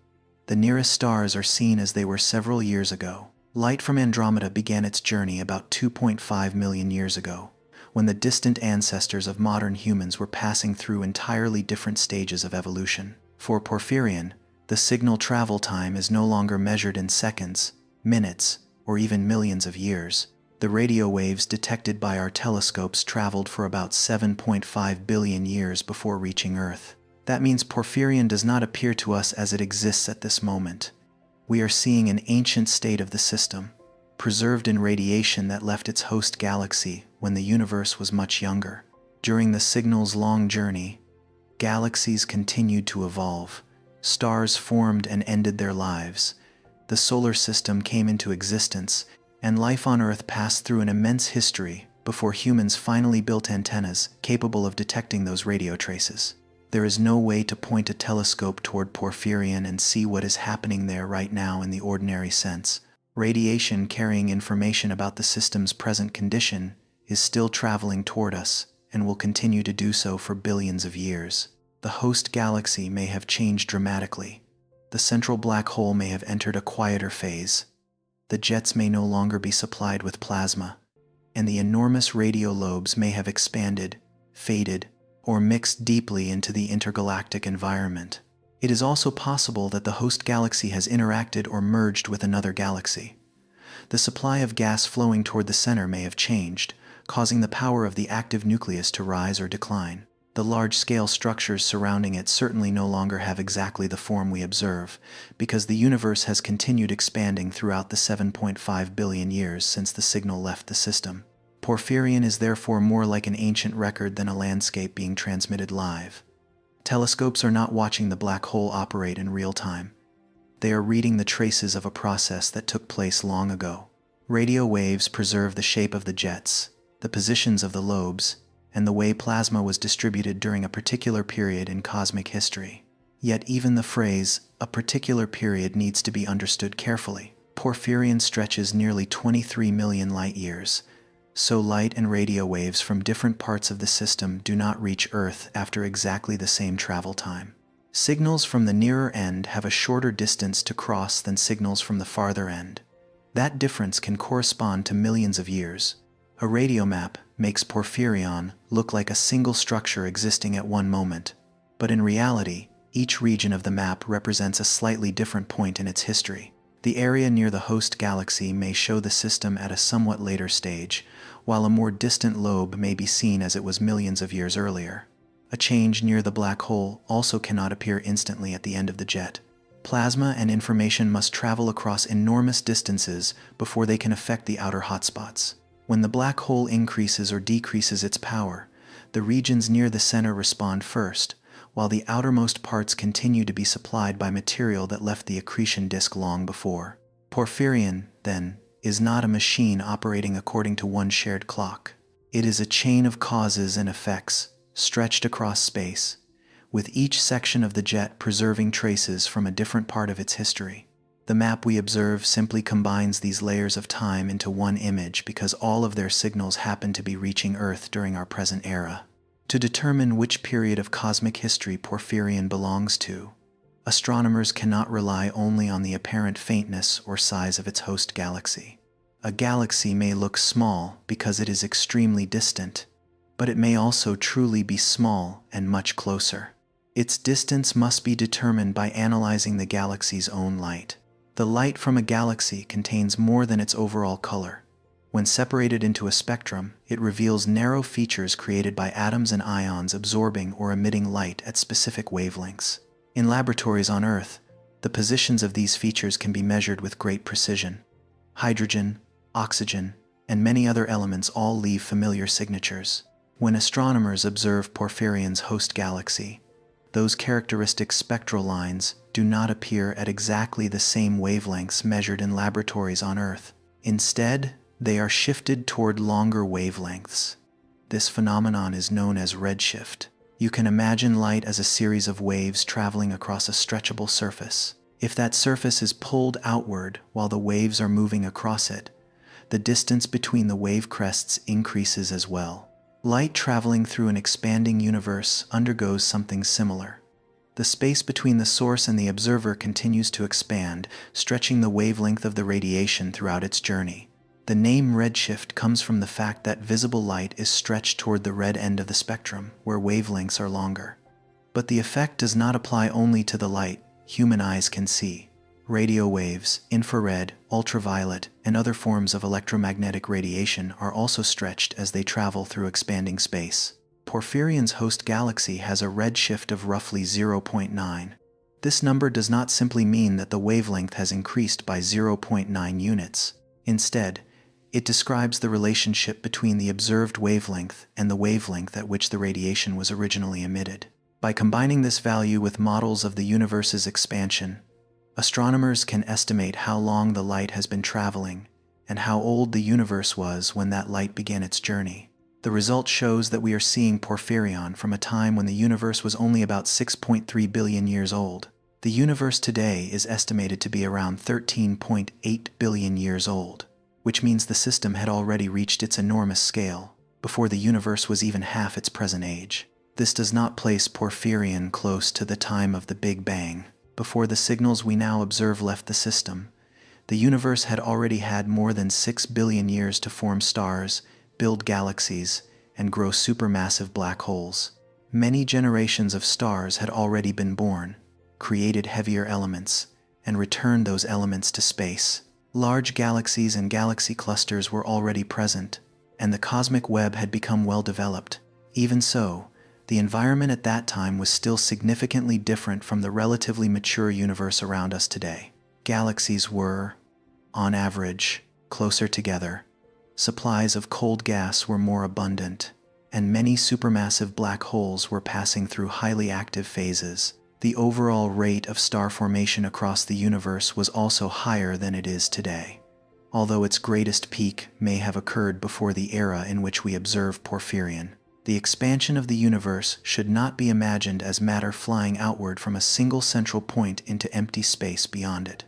The nearest stars are seen as they were several years ago. Light from Andromeda began its journey about 2.5 million years ago, when the distant ancestors of modern humans were passing through entirely different stages of evolution. For Porphyrion, the signal travel time is no longer measured in seconds, minutes, or even millions of years. The radio waves detected by our telescopes traveled for about 7.5 billion years before reaching Earth. That means Porphyrion does not appear to us as it exists at this moment. We are seeing an ancient state of the system, preserved in radiation that left its host galaxy when the universe was much younger. During the signal's long journey, galaxies continued to evolve. Stars formed and ended their lives. The solar system came into existence, and life on Earth passed through an immense history before humans finally built antennas capable of detecting those radio traces. There is no way to point a telescope toward Porphyrion and see what is happening there right now in the ordinary sense. Radiation carrying information about the system's present condition is still traveling toward us and will continue to do so for billions of years. The host galaxy may have changed dramatically. The central black hole may have entered a quieter phase. The jets may no longer be supplied with plasma, and the enormous radio lobes may have expanded, faded, or mixed deeply into the intergalactic environment. It is also possible that the host galaxy has interacted or merged with another galaxy. The supply of gas flowing toward the center may have changed, causing the power of the active nucleus to rise or decline. The large-scale structures surrounding it certainly no longer have exactly the form we observe, because the universe has continued expanding throughout the 7.5 billion years since the signal left the system. Porphyrion is therefore more like an ancient record than a landscape being transmitted live. Telescopes are not watching the black hole operate in real time. They are reading the traces of a process that took place long ago. Radio waves preserve the shape of the jets, the positions of the lobes, and the way plasma was distributed during a particular period in cosmic history. Yet even the phrase, "a particular period," needs to be understood carefully. Porphyrion stretches nearly 23 million light-years, so light and radio waves from different parts of the system do not reach Earth after exactly the same travel time. Signals from the nearer end have a shorter distance to cross than signals from the farther end. That difference can correspond to millions of years. A radio map makes Porphyrion look like a single structure existing at one moment, but in reality, each region of the map represents a slightly different point in its history. The area near the host galaxy may show the system at a somewhat later stage, while a more distant lobe may be seen as it was millions of years earlier. A change near the black hole also cannot appear instantly at the end of the jet. Plasma and information must travel across enormous distances before they can affect the outer hotspots. When the black hole increases or decreases its power, the regions near the center respond first, while the outermost parts continue to be supplied by material that left the accretion disk long before. Porphyrion, then, is not a machine operating according to one shared clock. It is a chain of causes and effects, stretched across space, with each section of the jet preserving traces from a different part of its history. The map we observe simply combines these layers of time into one image because all of their signals happen to be reaching Earth during our present era. To determine which period of cosmic history Porphyrion belongs to, astronomers cannot rely only on the apparent faintness or size of its host galaxy. A galaxy may look small because it is extremely distant, but it may also truly be small and much closer. Its distance must be determined by analyzing the galaxy's own light. The light from a galaxy contains more than its overall color. When separated into a spectrum, it reveals narrow features created by atoms and ions absorbing or emitting light at specific wavelengths. In laboratories on Earth, the positions of these features can be measured with great precision. Hydrogen, oxygen, and many other elements all leave familiar signatures. When astronomers observe Porphyrion's host galaxy, those characteristic spectral lines do not appear at exactly the same wavelengths measured in laboratories on Earth. Instead, they are shifted toward longer wavelengths. This phenomenon is known as redshift. You can imagine light as a series of waves traveling across a stretchable surface. If that surface is pulled outward while the waves are moving across it, the distance between the wave crests increases as well. Light traveling through an expanding universe undergoes something similar. The space between the source and the observer continues to expand, stretching the wavelength of the radiation throughout its journey. The name redshift comes from the fact that visible light is stretched toward the red end of the spectrum, where wavelengths are longer. But the effect does not apply only to the light human eyes can see. Radio waves, infrared, ultraviolet, and other forms of electromagnetic radiation are also stretched as they travel through expanding space. Porphyrion's host galaxy has a redshift of roughly 0.9. This number does not simply mean that the wavelength has increased by 0.9 units. Instead, it describes the relationship between the observed wavelength and the wavelength at which the radiation was originally emitted. By combining this value with models of the universe's expansion, astronomers can estimate how long the light has been traveling and how old the universe was when that light began its journey. The result shows that we are seeing Porphyrion from a time when the universe was only about 6.3 billion years old. The universe today is estimated to be around 13.8 billion years old, which means the system had already reached its enormous scale before the universe was even half its present age. This does not place Porphyrion close to the time of the Big Bang. Before the signals we now observe left the system, the universe had already had more than 6 billion years to form stars, build galaxies, and grow supermassive black holes. Many generations of stars had already been born, created heavier elements, and returned those elements to space. Large galaxies and galaxy clusters were already present, and the cosmic web had become well developed. Even so, the environment at that time was still significantly different from the relatively mature universe around us today. Galaxies were, on average, closer together. Supplies of cold gas were more abundant, and many supermassive black holes were passing through highly active phases. The overall rate of star formation across the universe was also higher than it is today, although its greatest peak may have occurred before the era in which we observe Porphyrion. The expansion of the universe should not be imagined as matter flying outward from a single central point into empty space beyond it.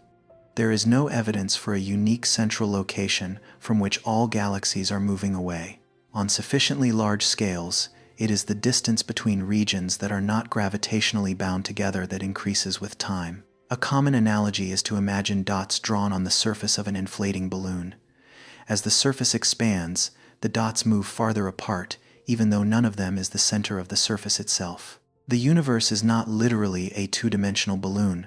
There is no evidence for a unique central location from which all galaxies are moving away. On sufficiently large scales, it is the distance between regions that are not gravitationally bound together that increases with time. A common analogy is to imagine dots drawn on the surface of an inflating balloon. As the surface expands, the dots move farther apart, even though none of them is the center of the surface itself. The universe is not literally a two-dimensional balloon,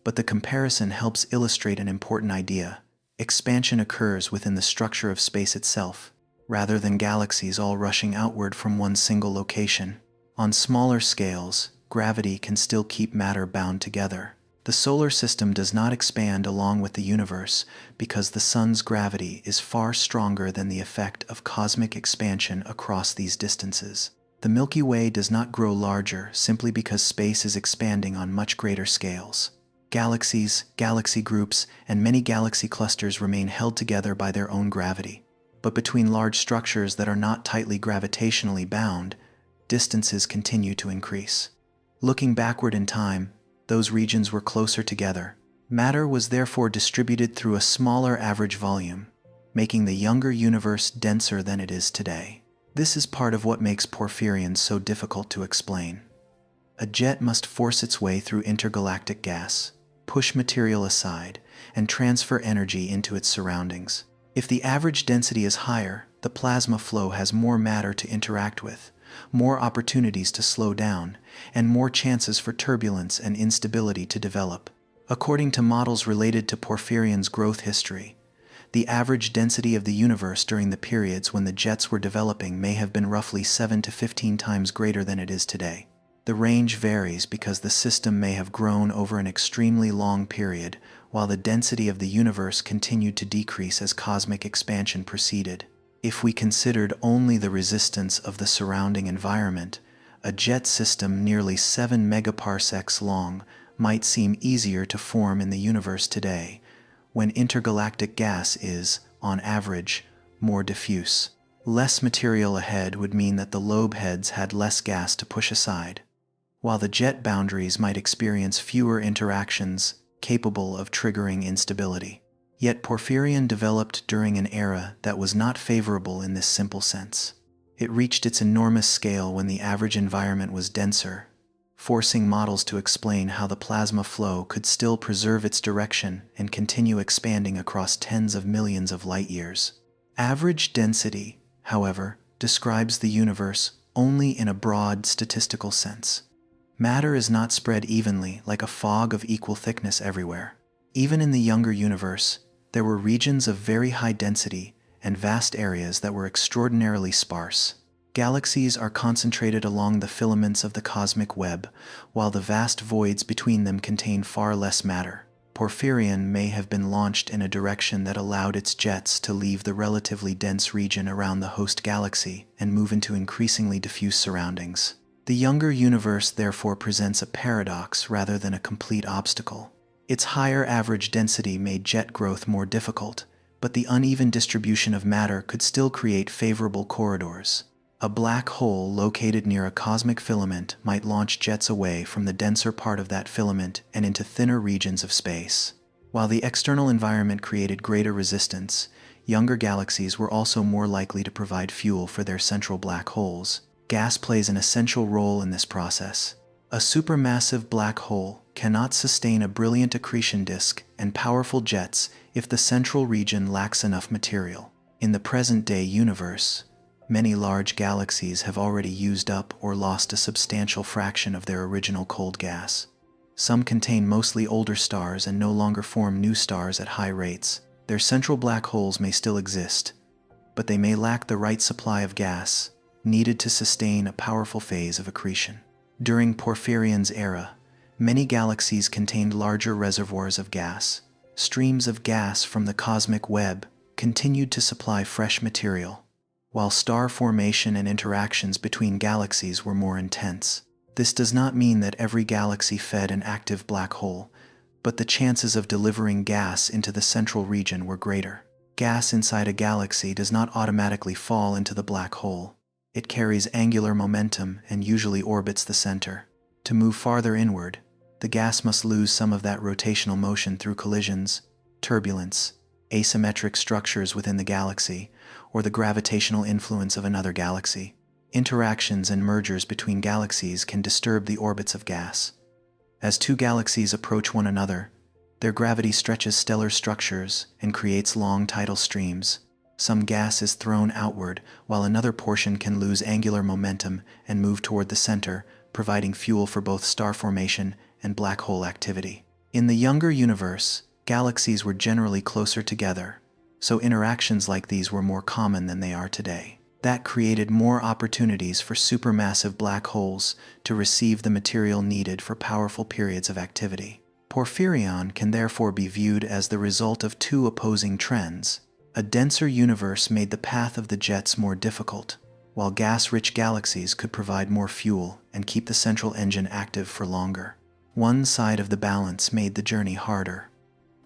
but the comparison helps illustrate an important idea. Expansion occurs within the structure of space itself, rather than galaxies all rushing outward from one single location. On smaller scales, gravity can still keep matter bound together. The solar system does not expand along with the universe because the sun's gravity is far stronger than the effect of cosmic expansion across these distances. The Milky Way does not grow larger simply because space is expanding on much greater scales. Galaxies, galaxy groups, and many galaxy clusters remain held together by their own gravity. But between large structures that are not tightly gravitationally bound, distances continue to increase. Looking backward in time, those regions were closer together. Matter was therefore distributed through a smaller average volume, making the younger universe denser than it is today. This is part of what makes Porphyrion so difficult to explain. A jet must force its way through intergalactic gas, push material aside, and transfer energy into its surroundings. If the average density is higher, the plasma flow has more matter to interact with, more opportunities to slow down, and more chances for turbulence and instability to develop. According to models related to Porphyrion's growth history, the average density of the universe during the periods when the jets were developing may have been roughly 7 to 15 times greater than it is today. The range varies because the system may have grown over an extremely long period, while the density of the universe continued to decrease as cosmic expansion proceeded. If we considered only the resistance of the surrounding environment, a jet system nearly 7 megaparsecs long might seem easier to form in the universe today, when intergalactic gas is, on average, more diffuse. Less material ahead would mean that the lobe heads had less gas to push aside, while the jet boundaries might experience fewer interactions capable of triggering instability. Yet Porphyrion developed during an era that was not favorable in this simple sense. It reached its enormous scale when the average environment was denser, forcing models to explain how the plasma flow could still preserve its direction and continue expanding across tens of millions of light-years. Average density, however, describes the universe only in a broad statistical sense. Matter is not spread evenly like a fog of equal thickness everywhere. Even in the younger universe, there were regions of very high density and vast areas that were extraordinarily sparse. Galaxies are concentrated along the filaments of the cosmic web, while the vast voids between them contain far less matter. Porphyrion may have been launched in a direction that allowed its jets to leave the relatively dense region around the host galaxy and move into increasingly diffuse surroundings. The younger universe therefore presents a paradox rather than a complete obstacle. Its higher average density made jet growth more difficult, but the uneven distribution of matter could still create favorable corridors. A black hole located near a cosmic filament might launch jets away from the denser part of that filament and into thinner regions of space. While the external environment created greater resistance, younger galaxies were also more likely to provide fuel for their central black holes. Gas plays an essential role in this process. A supermassive black hole cannot sustain a brilliant accretion disk and powerful jets if the central region lacks enough material. In the present-day universe, many large galaxies have already used up or lost a substantial fraction of their original cold gas. Some contain mostly older stars and no longer form new stars at high rates. Their central black holes may still exist, but they may lack the right supply of gas needed to sustain a powerful phase of accretion. During Porphyrion's era, many galaxies contained larger reservoirs of gas. Streams of gas from the cosmic web continued to supply fresh material, while star formation and interactions between galaxies were more intense. This does not mean that every galaxy fed an active black hole, but the chances of delivering gas into the central region were greater. Gas inside a galaxy does not automatically fall into the black hole. It carries angular momentum and usually orbits the center. To move farther inward, the gas must lose some of that rotational motion through collisions, turbulence, asymmetric structures within the galaxy, or the gravitational influence of another galaxy. Interactions and mergers between galaxies can disturb the orbits of gas. As two galaxies approach one another, their gravity stretches stellar structures and creates long tidal streams. Some gas is thrown outward, while another portion can lose angular momentum and move toward the center, providing fuel for both star formation and black hole activity. In the younger universe, galaxies were generally closer together, so interactions like these were more common than they are today. That created more opportunities for supermassive black holes to receive the material needed for powerful periods of activity. Porphyrion can therefore be viewed as the result of two opposing trends. A denser universe made the path of the jets more difficult, while gas-rich galaxies could provide more fuel and keep the central engine active for longer. One side of the balance made the journey harder,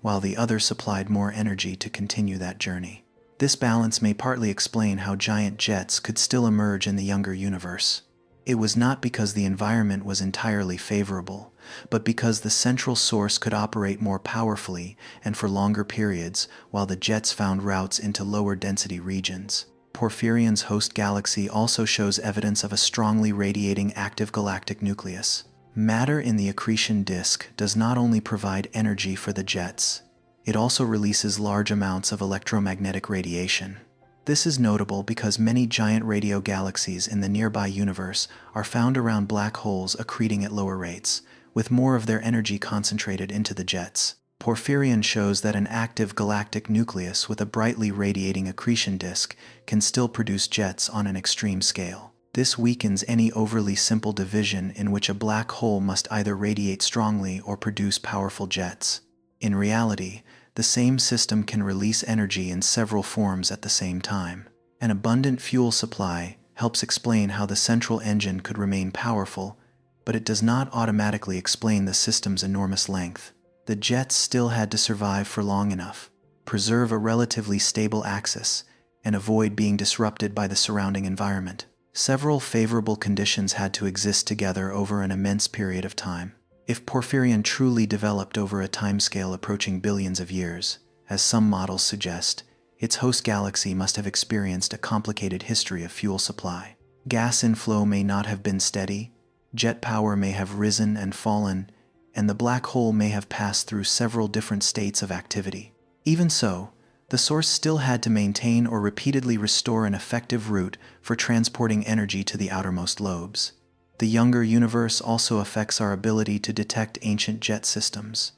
while the other supplied more energy to continue that journey. This balance may partly explain how giant jets could still emerge in the younger universe. It was not because the environment was entirely favorable, but because the central source could operate more powerfully and for longer periods, while the jets found routes into lower density regions. Porphyrion's host galaxy also shows evidence of a strongly radiating active galactic nucleus. Matter in the accretion disk does not only provide energy for the jets, it also releases large amounts of electromagnetic radiation. This is notable because many giant radio galaxies in the nearby universe are found around black holes accreting at lower rates, with more of their energy concentrated into the jets. Porphyrion shows that an active galactic nucleus with a brightly radiating accretion disk can still produce jets on an extreme scale. This weakens any overly simple division in which a black hole must either radiate strongly or produce powerful jets. In reality, the same system can release energy in several forms at the same time. An abundant fuel supply helps explain how the central engine could remain powerful, but it does not automatically explain the system's enormous length. The jets still had to survive for long enough, preserve a relatively stable axis, and avoid being disrupted by the surrounding environment. Several favorable conditions had to exist together over an immense period of time. If Porphyrion truly developed over a timescale approaching billions of years, as some models suggest, its host galaxy must have experienced a complicated history of fuel supply. Gas inflow may not have been steady, jet power may have risen and fallen, and the black hole may have passed through several different states of activity. Even so, the source still had to maintain or repeatedly restore an effective route for transporting energy to the outermost lobes. The younger universe also affects our ability to detect ancient jet systems.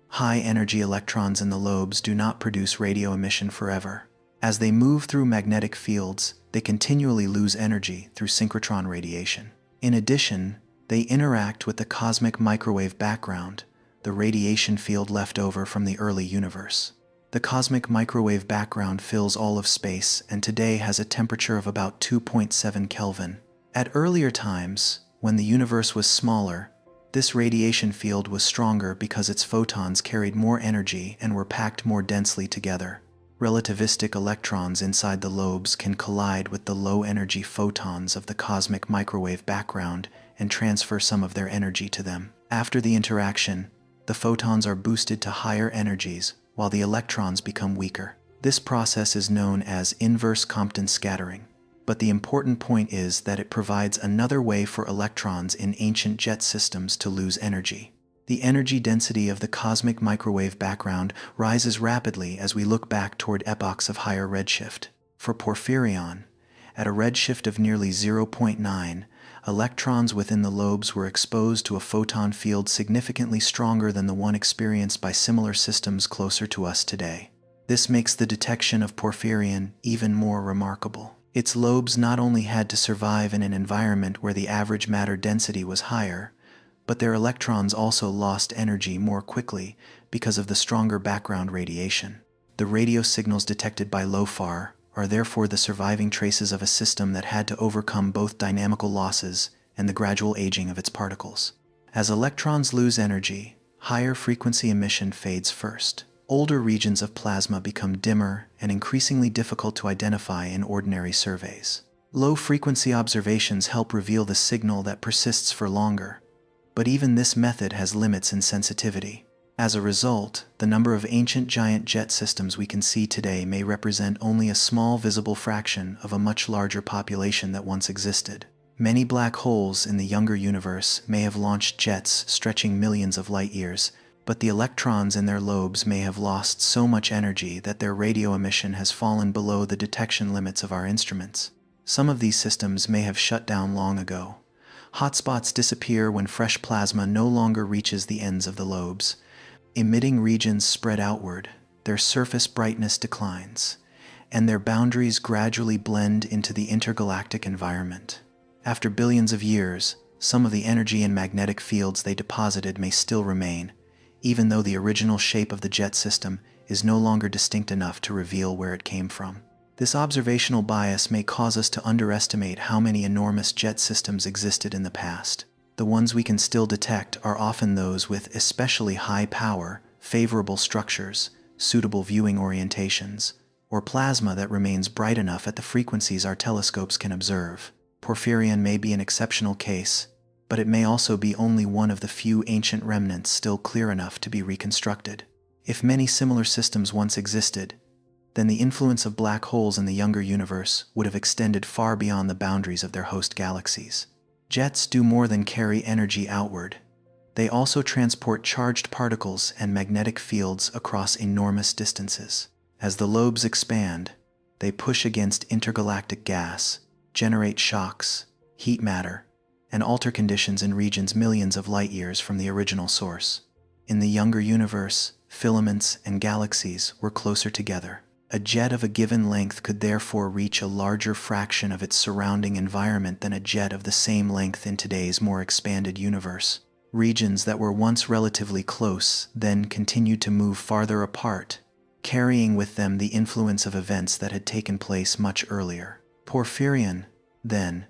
High-energy electrons in the lobes do not produce radio emission forever. As they move through magnetic fields, they continually lose energy through synchrotron radiation. In addition, they interact with the cosmic microwave background, the radiation field left over from the early universe. The cosmic microwave background fills all of space and today has a temperature of about 2.7 Kelvin. At earlier times, when the universe was smaller, this radiation field was stronger because its photons carried more energy and were packed more densely together. Relativistic electrons inside the lobes can collide with the low-energy photons of the cosmic microwave background and transfer some of their energy to them. After the interaction, the photons are boosted to higher energies, while the electrons become weaker. This process is known as inverse Compton scattering, but the important point is that it provides another way for electrons in ancient jet systems to lose energy. The energy density of the cosmic microwave background rises rapidly as we look back toward epochs of higher redshift. For Porphyrion, at a redshift of nearly 0.9, electrons within the lobes were exposed to a photon field significantly stronger than the one experienced by similar systems closer to us today. This makes the detection of Porphyrion even more remarkable. Its lobes not only had to survive in an environment where the average matter density was higher, but their electrons also lost energy more quickly because of the stronger background radiation. The radio signals detected by LOFAR are therefore the surviving traces of a system that had to overcome both dynamical losses and the gradual aging of its particles. As electrons lose energy, higher frequency emission fades first. Older regions of plasma become dimmer and increasingly difficult to identify in ordinary surveys. Low-frequency observations help reveal the signal that persists for longer, but even this method has limits in sensitivity. As a result, the number of ancient giant jet systems we can see today may represent only a small visible fraction of a much larger population that once existed. Many black holes in the younger universe may have launched jets stretching millions of light years, but the electrons in their lobes may have lost so much energy that their radio emission has fallen below the detection limits of our instruments. Some of these systems may have shut down long ago. Hotspots disappear when fresh plasma no longer reaches the ends of the lobes, Emitting regions spread outward, their surface brightness declines, and their boundaries gradually blend into the intergalactic environment. After billions of years, some of the energy and magnetic fields they deposited may still remain, even though the original shape of the jet system is no longer distinct enough to reveal where it came from. This observational bias may cause us to underestimate how many enormous jet systems existed in the past. The ones we can still detect are often those with especially high power, favorable structures, suitable viewing orientations, or plasma that remains bright enough at the frequencies our telescopes can observe. Porphyrion may be an exceptional case, but it may also be only one of the few ancient remnants still clear enough to be reconstructed. If many similar systems once existed, then the influence of black holes in the younger universe would have extended far beyond the boundaries of their host galaxies. Jets do more than carry energy outward. They also transport charged particles and magnetic fields across enormous distances. As the lobes expand, they push against intergalactic gas, generate shocks, heat matter, and alter conditions in regions millions of light years from the original source. In the younger universe, filaments and galaxies were closer together. A jet of a given length could therefore reach a larger fraction of its surrounding environment than a jet of the same length in today's more expanded universe. Regions that were once relatively close then continued to move farther apart, carrying with them the influence of events that had taken place much earlier. Porphyrion, then,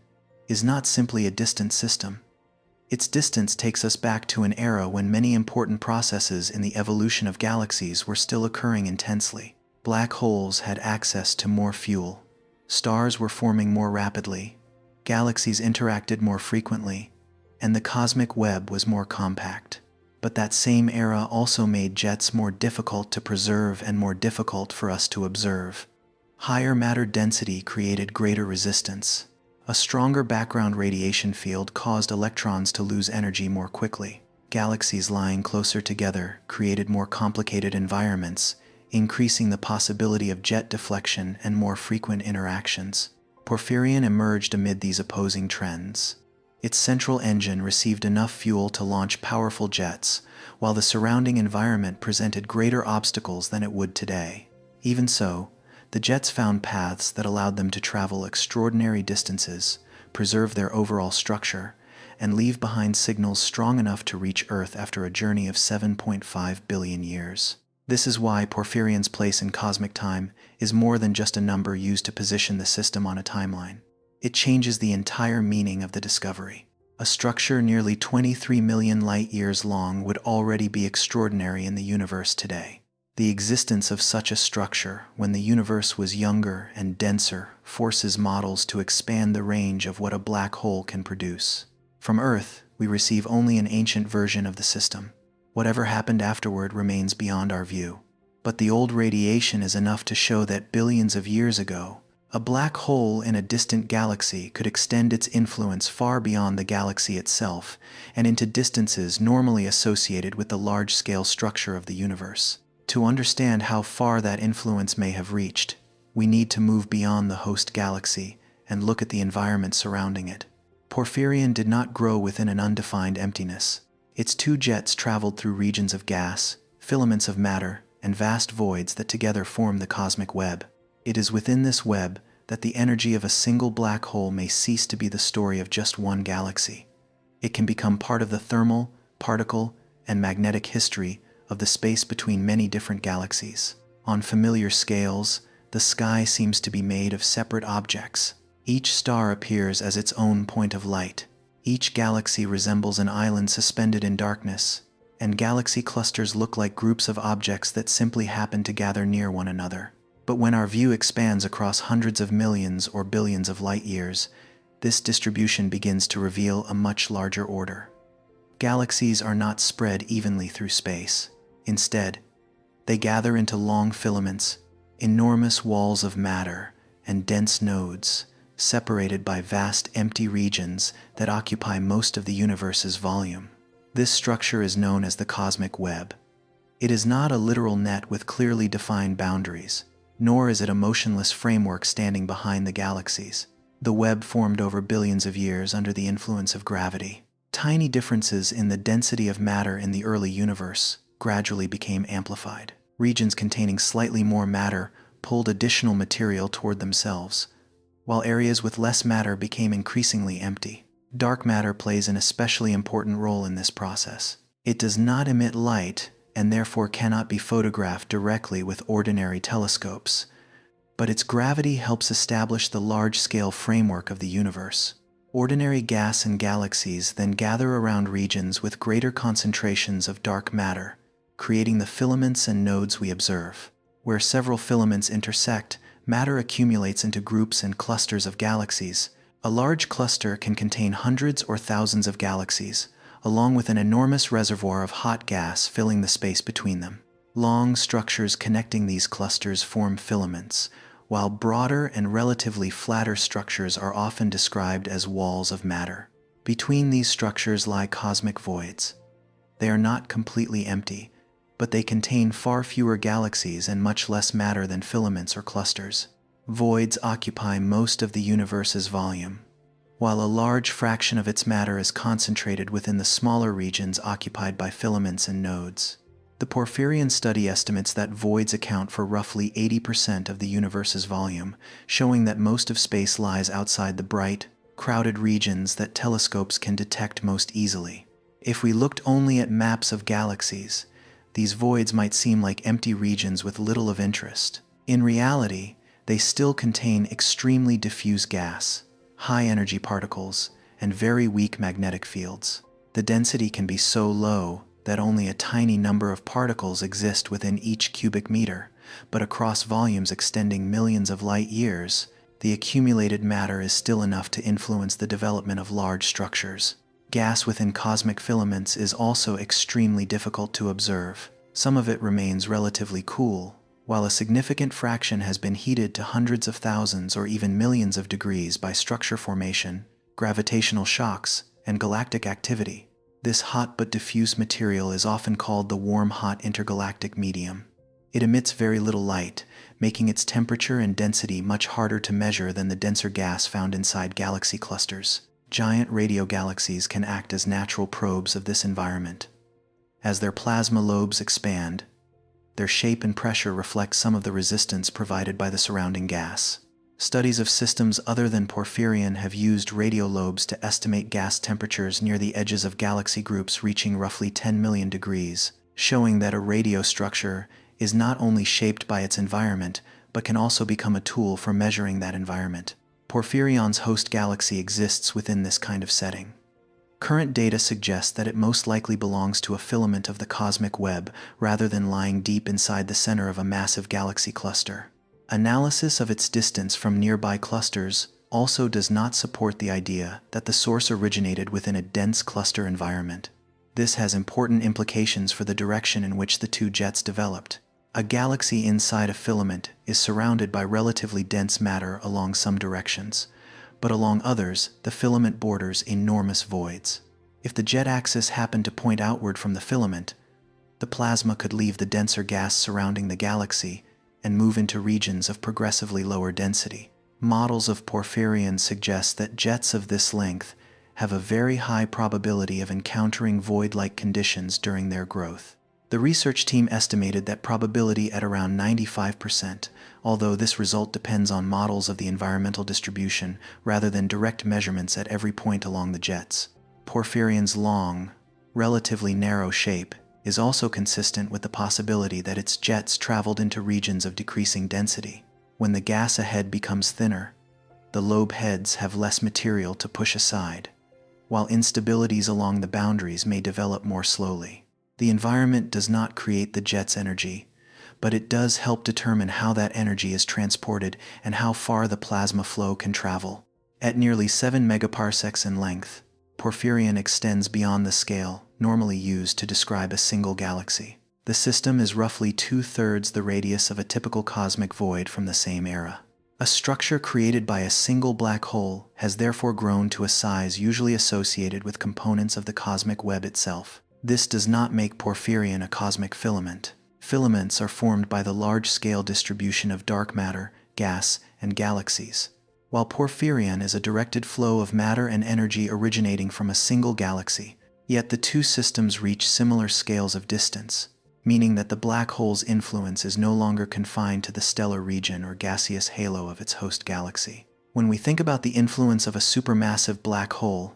is not simply a distant system. Its distance takes us back to an era when many important processes in the evolution of galaxies were still occurring intensely. Black holes had access to more fuel. Stars were forming more rapidly. Galaxies interacted more frequently, and the cosmic web was more compact. But that same era also made jets more difficult to preserve and more difficult for us to observe. Higher matter density created greater resistance. A stronger background radiation field caused electrons to lose energy more quickly. Galaxies lying closer together created more complicated environments, increasing the possibility of jet deflection and more frequent interactions. Porphyrion emerged amid these opposing trends. Its central engine received enough fuel to launch powerful jets, while the surrounding environment presented greater obstacles than it would today. Even so, the jets found paths that allowed them to travel extraordinary distances, preserve their overall structure, and leave behind signals strong enough to reach Earth after a journey of 7.5 billion years. This is why Porphyrion's place in cosmic time is more than just a number used to position the system on a timeline. It changes the entire meaning of the discovery. A structure nearly 23 million light-years long would already be extraordinary in the universe today. The existence of such a structure, when the universe was younger and denser, forces models to expand the range of what a black hole can produce. From Earth, we receive only an ancient version of the system. Whatever happened afterward remains beyond our view. But the old radiation is enough to show that billions of years ago, a black hole in a distant galaxy could extend its influence far beyond the galaxy itself and into distances normally associated with the large-scale structure of the universe. To understand how far that influence may have reached, we need to move beyond the host galaxy and look at the environment surrounding it. Porphyrion did not grow within an undefined emptiness. Its two jets traveled through regions of gas, filaments of matter, and vast voids that together form the cosmic web. It is within this web that the energy of a single black hole may cease to be the story of just one galaxy. It can become part of the thermal, particle, and magnetic history of the space between many different galaxies. On familiar scales, the sky seems to be made of separate objects. Each star appears as its own point of light. Each galaxy resembles an island suspended in darkness, and galaxy clusters look like groups of objects that simply happen to gather near one another. But when our view expands across hundreds of millions or billions of light years, this distribution begins to reveal a much larger order. Galaxies are not spread evenly through space. Instead, they gather into long filaments, enormous walls of matter, and dense nodes, separated by vast empty regions that occupy most of the universe's volume. This structure is known as the cosmic web. It is not a literal net with clearly defined boundaries, nor is it a motionless framework standing behind the galaxies. The web formed over billions of years under the influence of gravity. Tiny differences in the density of matter in the early universe, gradually became amplified. Regions containing slightly more matter pulled additional material toward themselves, while areas with less matter became increasingly empty. Dark matter plays an especially important role in this process. It does not emit light and therefore cannot be photographed directly with ordinary telescopes, but its gravity helps establish the large-scale framework of the universe. Ordinary gas and galaxies then gather around regions with greater concentrations of dark matter, creating the filaments and nodes we observe. Where several filaments intersect, matter accumulates into groups and clusters of galaxies. A large cluster can contain hundreds or thousands of galaxies, along with an enormous reservoir of hot gas filling the space between them. Long structures connecting these clusters form filaments, while broader and relatively flatter structures are often described as walls of matter. Between these structures lie cosmic voids. They are not completely empty, but they contain far fewer galaxies and much less matter than filaments or clusters. Voids occupy most of the universe's volume, while a large fraction of its matter is concentrated within the smaller regions occupied by filaments and nodes. The Porphyrion study estimates that voids account for roughly 80% of the universe's volume, showing that most of space lies outside the bright, crowded regions that telescopes can detect most easily. If we looked only at maps of galaxies, these voids might seem like empty regions with little of interest. In reality, they still contain extremely diffuse gas, high-energy particles, and very weak magnetic fields. The density can be so low that only a tiny number of particles exist within each cubic meter, but across volumes extending millions of light years, the accumulated matter is still enough to influence the development of large structures. Gas within cosmic filaments is also extremely difficult to observe. Some of it remains relatively cool, while a significant fraction has been heated to hundreds of thousands or even millions of degrees by structure formation, gravitational shocks, and galactic activity. This hot but diffuse material is often called the warm-hot intergalactic medium. It emits very little light, making its temperature and density much harder to measure than the denser gas found inside galaxy clusters. Giant radio galaxies can act as natural probes of this environment. As their plasma lobes expand, their shape and pressure reflect some of the resistance provided by the surrounding gas. Studies of systems other than Porphyrion have used radio lobes to estimate gas temperatures near the edges of galaxy groups reaching roughly 10 million degrees, showing that a radio structure is not only shaped by its environment, but can also become a tool for measuring that environment. Porphyrion's host galaxy exists within this kind of setting. Current data suggests that it most likely belongs to a filament of the cosmic web rather than lying deep inside the center of a massive galaxy cluster. Analysis of its distance from nearby clusters also does not support the idea that the source originated within a dense cluster environment. This has important implications for the direction in which the two jets developed. A galaxy inside a filament is surrounded by relatively dense matter along some directions, but along others, the filament borders enormous voids. If the jet axis happened to point outward from the filament, the plasma could leave the denser gas surrounding the galaxy and move into regions of progressively lower density. Models of Porphyrion suggest that jets of this length have a very high probability of encountering void-like conditions during their growth. The research team estimated that probability at around 95%, although this result depends on models of the environmental distribution rather than direct measurements at every point along the jets. Porphyrion's long, relatively narrow shape is also consistent with the possibility that its jets traveled into regions of decreasing density. When the gas ahead becomes thinner, the lobe heads have less material to push aside, while instabilities along the boundaries may develop more slowly. The environment does not create the jet's energy, but it does help determine how that energy is transported and how far the plasma flow can travel. At nearly 7 megaparsecs in length, Porphyrion extends beyond the scale normally used to describe a single galaxy. The system is roughly 2/3 the radius of a typical cosmic void from the same era. A structure created by a single black hole has therefore grown to a size usually associated with components of the cosmic web itself. This does not make Porphyrion a cosmic filament. Filaments are formed by the large-scale distribution of dark matter, gas, and galaxies, while Porphyrion is a directed flow of matter and energy originating from a single galaxy. Yet the two systems reach similar scales of distance. meaning that the black hole's influence is no longer confined to the stellar region or gaseous halo of its host galaxy. When we think about the influence of a supermassive black hole,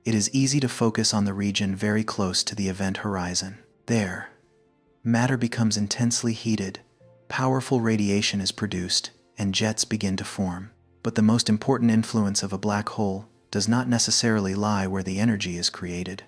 it is easy to focus on the region very close to the event horizon. There, matter becomes intensely heated, powerful radiation is produced, and jets begin to form. But the most important influence of a black hole does not necessarily lie where the energy is created.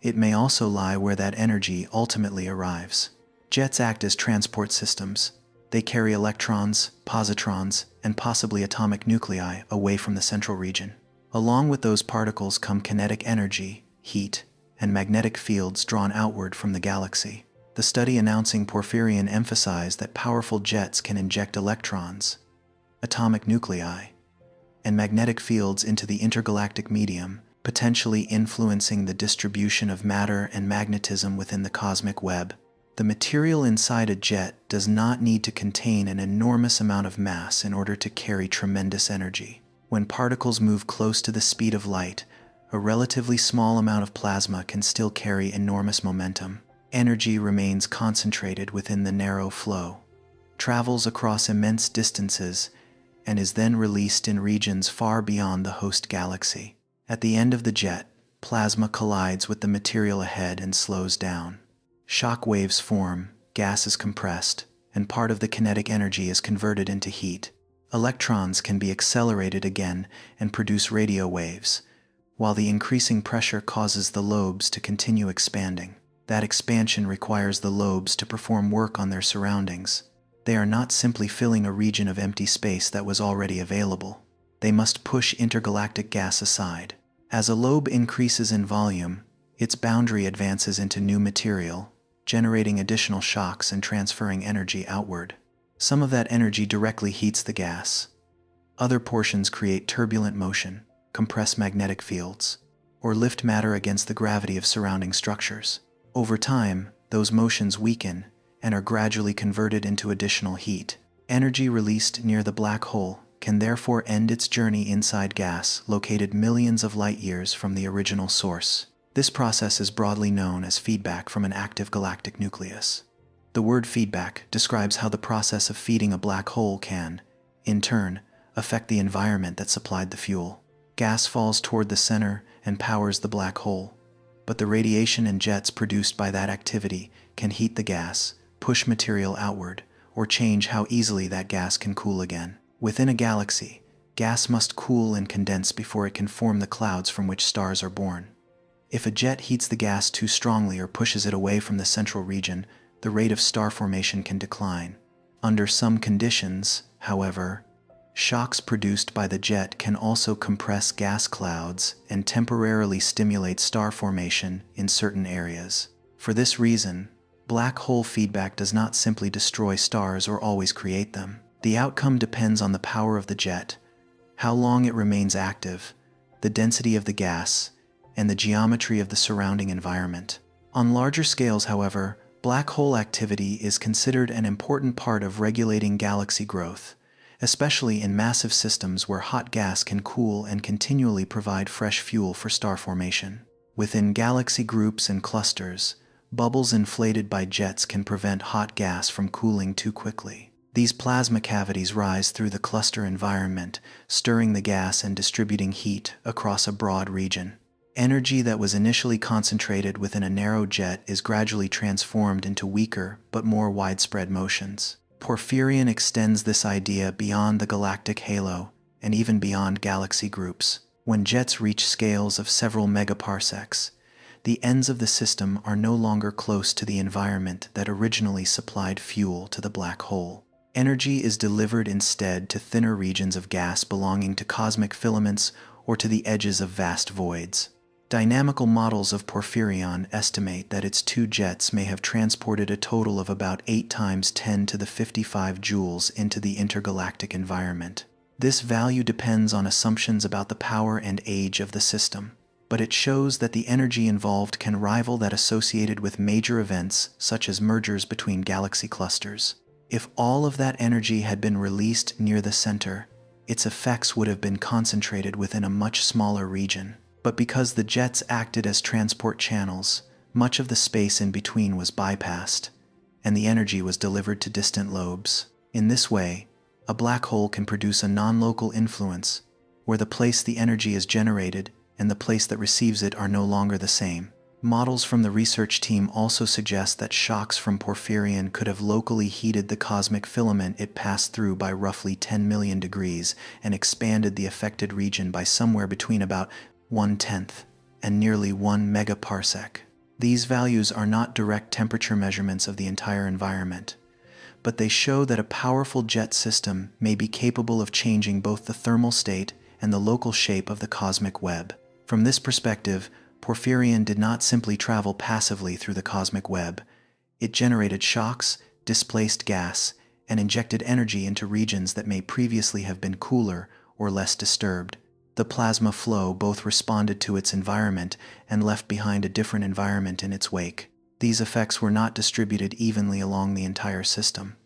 It may also lie where that energy ultimately arrives. Jets act as transport systems. They carry electrons, positrons, and possibly atomic nuclei away from the central region. Along with those particles come kinetic energy, heat, and magnetic fields drawn outward from the galaxy. The study announcing Porphyrion emphasized that powerful jets can inject electrons, atomic nuclei, and magnetic fields into the intergalactic medium, potentially influencing the distribution of matter and magnetism within the cosmic web. The material inside a jet does not need to contain an enormous amount of mass in order to carry tremendous energy. When particles move close to the speed of light, a relatively small amount of plasma can still carry enormous momentum. Energy remains concentrated within the narrow flow, travels across immense distances, and is then released in regions far beyond the host galaxy. At the end of the jet, plasma collides with the material ahead and slows down. Shock waves form, gas is compressed, and part of the kinetic energy is converted into heat. Electrons can be accelerated again and produce radio waves, while the increasing pressure causes the lobes to continue expanding. That expansion requires the lobes to perform work on their surroundings. They are not simply filling a region of empty space that was already available. They must push intergalactic gas aside. As a lobe increases in volume, its boundary advances into new material, generating additional shocks and transferring energy outward. Some of that energy directly heats the gas. Other portions create turbulent motion, compress magnetic fields, or lift matter against the gravity of surrounding structures. Over time, those motions weaken and are gradually converted into additional heat. Energy released near the black hole can therefore end its journey inside gas located millions of light years from the original source. This process is broadly known as feedback from an active galactic nucleus. The word feedback describes how the process of feeding a black hole can, in turn, affect the environment that supplied the fuel. Gas falls toward the center and powers the black hole, but the radiation and jets produced by that activity can heat the gas, push material outward, or change how easily that gas can cool again. Within a galaxy, gas must cool and condense before it can form the clouds from which stars are born. If a jet heats the gas too strongly or pushes it away from the central region, the rate of star formation can decline. Under some conditions, however, shocks produced by the jet can also compress gas clouds and temporarily stimulate star formation in certain areas. For this reason, black hole feedback does not simply destroy stars or always create them. The outcome depends on the power of the jet, how long it remains active, the density of the gas, and the geometry of the surrounding environment. On larger scales, however, black hole activity is considered an important part of regulating galaxy growth, especially in massive systems where hot gas can cool and continually provide fresh fuel for star formation. Within galaxy groups and clusters, bubbles inflated by jets can prevent hot gas from cooling too quickly. These plasma cavities rise through the cluster environment, stirring the gas and distributing heat across a broad region. Energy that was initially concentrated within a narrow jet is gradually transformed into weaker but more widespread motions. Porphyrion extends this idea beyond the galactic halo and even beyond galaxy groups. When jets reach scales of several megaparsecs, the ends of the system are no longer close to the environment that originally supplied fuel to the black hole. Energy is delivered instead to thinner regions of gas belonging to cosmic filaments or to the edges of vast voids. Dynamical models of Porphyrion estimate that its two jets may have transported a total of about 8 times 10 to the 55 joules into the intergalactic environment. This value depends on assumptions about the power and age of the system, but it shows that the energy involved can rival that associated with major events such as mergers between galaxy clusters. If all of that energy had been released near the center, its effects would have been concentrated within a much smaller region. But because the jets acted as transport channels, much of the space in between was bypassed, and the energy was delivered to distant lobes. In this way, a black hole can produce a non-local influence, where the place the energy is generated and the place that receives it are no longer the same. Models from the research team also suggest that shocks from Porphyrion could have locally heated the cosmic filament it passed through by roughly 10 million degrees and expanded the affected region by somewhere between about 1/10 and nearly 1 megaparsec. These values are not direct temperature measurements of the entire environment, but they show that a powerful jet system may be capable of changing both the thermal state and the local shape of the cosmic web. From this perspective, Porphyrion did not simply travel passively through the cosmic web. It generated shocks, displaced gas, and injected energy into regions that may previously have been cooler or less disturbed. The plasma flow both responded to its environment and left behind a different environment in its wake. These effects were not distributed evenly along the entire system.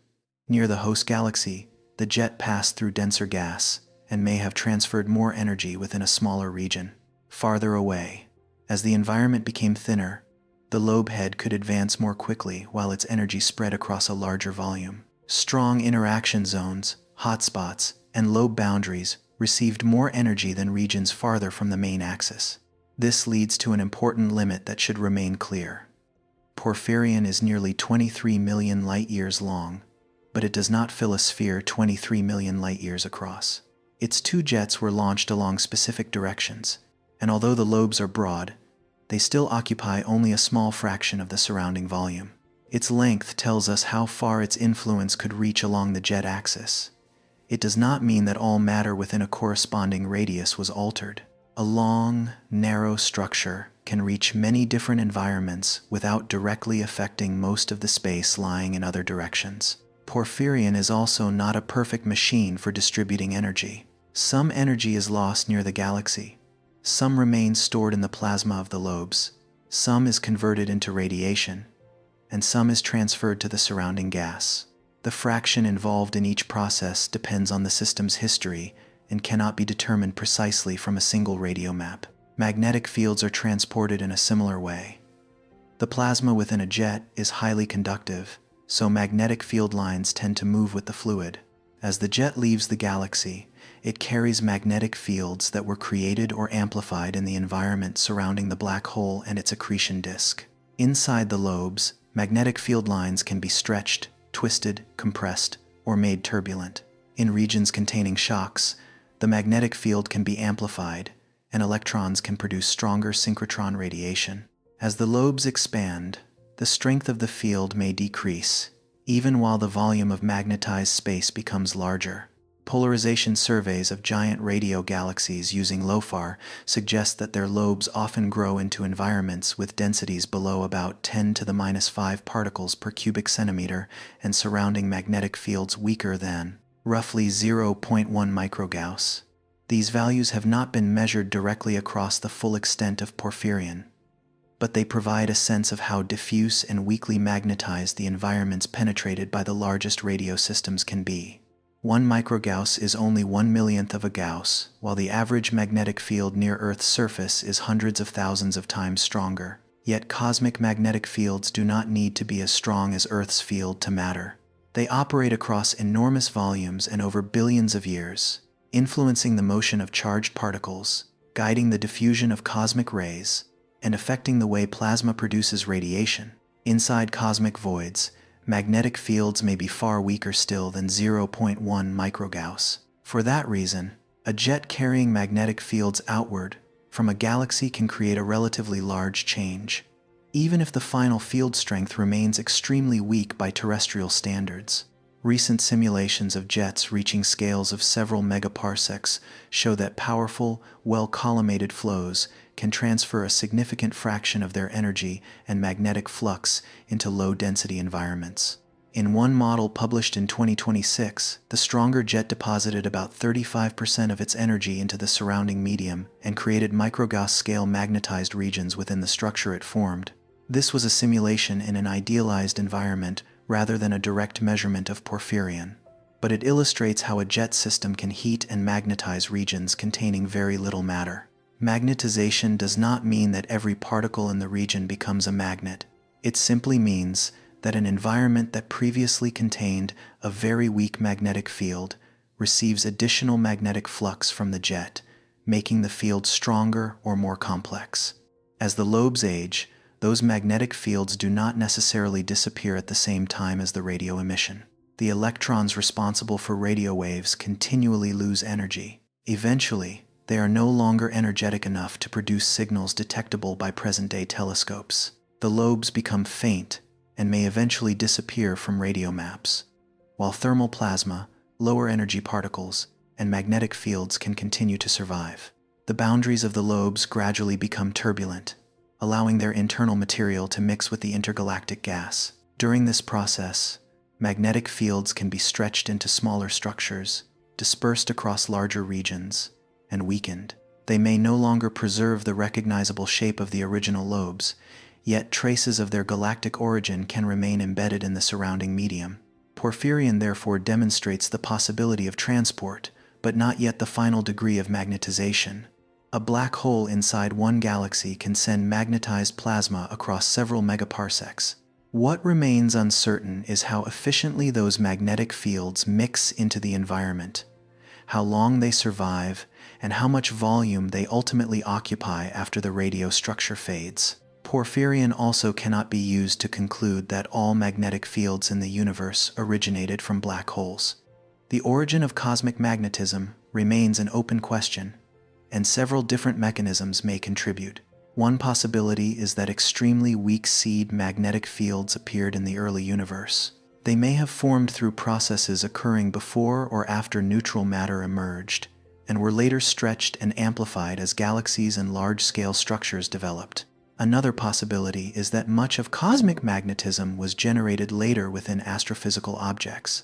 Near the host galaxy, the jet passed through denser gas and may have transferred more energy within a smaller region. Farther away, as the environment became thinner, the lobe head could advance more quickly while its energy spread across a larger volume. Strong interaction zones, hotspots, and lobe boundaries received more energy than regions farther from the main axis. This leads to an important limit that should remain clear. Porphyrion is nearly 23 million light-years long, but it does not fill a sphere 23 million light-years across. Its two jets were launched along specific directions, and although the lobes are broad, they still occupy only a small fraction of the surrounding volume. Its length tells us how far its influence could reach along the jet axis. It does not mean that all matter within a corresponding radius was altered. A long, narrow structure can reach many different environments without directly affecting most of the space lying in other directions. Porphyrion is also not a perfect machine for distributing energy. Some energy is lost near the galaxy. Some remains stored in the plasma of the lobes, some is converted into radiation, and some is transferred to the surrounding gas. The fraction involved in each process depends on the system's history and cannot be determined precisely from a single radio map. Magnetic fields are transported in a similar way. The plasma within a jet is highly conductive, so magnetic field lines tend to move with the fluid. As the jet leaves the galaxy, it carries magnetic fields that were created or amplified in the environment surrounding the black hole and its accretion disk. Inside the lobes, magnetic field lines can be stretched, twisted, compressed, or made turbulent. In regions containing shocks, the magnetic field can be amplified, and electrons can produce stronger synchrotron radiation. As the lobes expand, the strength of the field may decrease, even while the volume of magnetized space becomes larger. Polarization surveys of giant radio galaxies using LOFAR suggest that their lobes often grow into environments with densities below about 10 to the minus 5 particles per cubic centimeter and surrounding magnetic fields weaker than roughly 0.1 microgauss. These values have not been measured directly across the full extent of Porphyrion, but they provide a sense of how diffuse and weakly magnetized the environments penetrated by the largest radio systems can be. 1 microgauss is only 1/millionth of a Gauss, while the average magnetic field near Earth's surface is hundreds of thousands of times stronger. Yet cosmic magnetic fields do not need to be as strong as Earth's field to matter. They operate across enormous volumes and over billions of years, influencing the motion of charged particles, guiding the diffusion of cosmic rays, and affecting the way plasma produces radiation. Inside cosmic voids, magnetic fields may be far weaker still than 0.1 microgauss. For that reason, a jet carrying magnetic fields outward from a galaxy can create a relatively large change, even if the final field strength remains extremely weak by terrestrial standards. Recent simulations of jets reaching scales of several megaparsecs show that powerful, well-collimated flows can transfer a significant fraction of their energy and magnetic flux into low-density environments. In one model published in 2026, the stronger jet deposited about 35% of its energy into the surrounding medium and created microgauss-scale magnetized regions within the structure it formed. This was a simulation in an idealized environment rather than a direct measurement of Porphyrion, but it illustrates how a jet system can heat and magnetize regions containing very little matter. Magnetization does not mean that every particle in the region becomes a magnet. It simply means that an environment that previously contained a very weak magnetic field receives additional magnetic flux from the jet, making the field stronger or more complex. As the lobes age, those magnetic fields do not necessarily disappear at the same time as the radio emission. The electrons responsible for radio waves continually lose energy. Eventually, they are no longer energetic enough to produce signals detectable by present-day telescopes. The lobes become faint and may eventually disappear from radio maps, while thermal plasma, lower energy particles, and magnetic fields can continue to survive. The boundaries of the lobes gradually become turbulent, allowing their internal material to mix with the intergalactic gas. During this process, magnetic fields can be stretched into smaller structures, dispersed across larger regions, and weakened. They may no longer preserve the recognizable shape of the original lobes, yet traces of their galactic origin can remain embedded in the surrounding medium. Porphyrion therefore demonstrates the possibility of transport, but not yet the final degree of magnetization. A black hole inside one galaxy can send magnetized plasma across several megaparsecs. What remains uncertain is how efficiently those magnetic fields mix into the environment, how long they survive, and how much volume they ultimately occupy after the radio structure fades. Porphyrion also cannot be used to conclude that all magnetic fields in the universe originated from black holes. The origin of cosmic magnetism remains an open question, and several different mechanisms may contribute. One possibility is that extremely weak seed magnetic fields appeared in the early universe. They may have formed through processes occurring before or after neutral matter emerged, and were later stretched and amplified as galaxies and large-scale structures developed. Another possibility is that much of cosmic magnetism was generated later within astrophysical objects.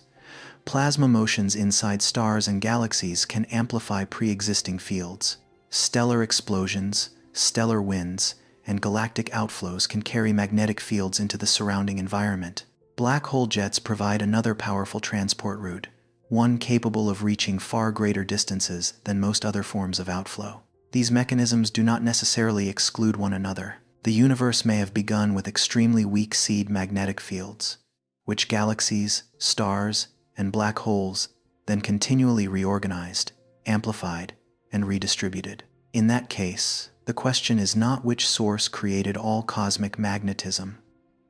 Plasma motions inside stars and galaxies can amplify pre-existing fields. Stellar explosions, stellar winds, and galactic outflows can carry magnetic fields into the surrounding environment. Black hole jets provide another powerful transport route, one capable of reaching far greater distances than most other forms of outflow. These mechanisms do not necessarily exclude one another. The universe may have begun with extremely weak seed magnetic fields, which galaxies, stars, and black holes then continually reorganized, amplified, and redistributed. In that case, the question is not which source created all cosmic magnetism,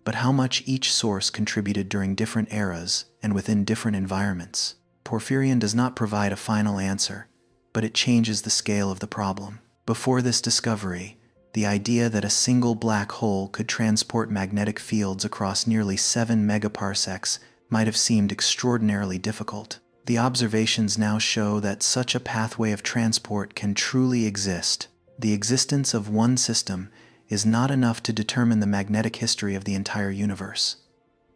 but how much each source contributed during different eras and within different environments. Porphyrion does not provide a final answer, but it changes the scale of the problem. Before this discovery, the idea that a single black hole could transport magnetic fields across nearly 7 megaparsecs might have seemed extraordinarily difficult. The observations now show that such a pathway of transport can truly exist. The existence of one system is not enough to determine the magnetic history of the entire universe.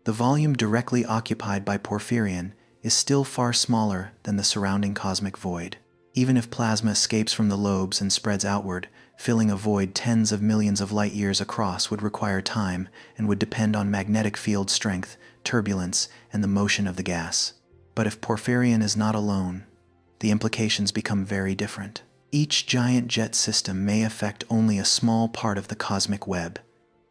The volume directly occupied by Porphyrion is still far smaller than the surrounding cosmic void. Even if plasma escapes from the lobes and spreads outward, filling a void tens of millions of light years across would require time and would depend on magnetic field strength, turbulence, and the motion of the gas. But if Porphyrion is not alone, the implications become very different. Each giant jet system may affect only a small part of the cosmic web,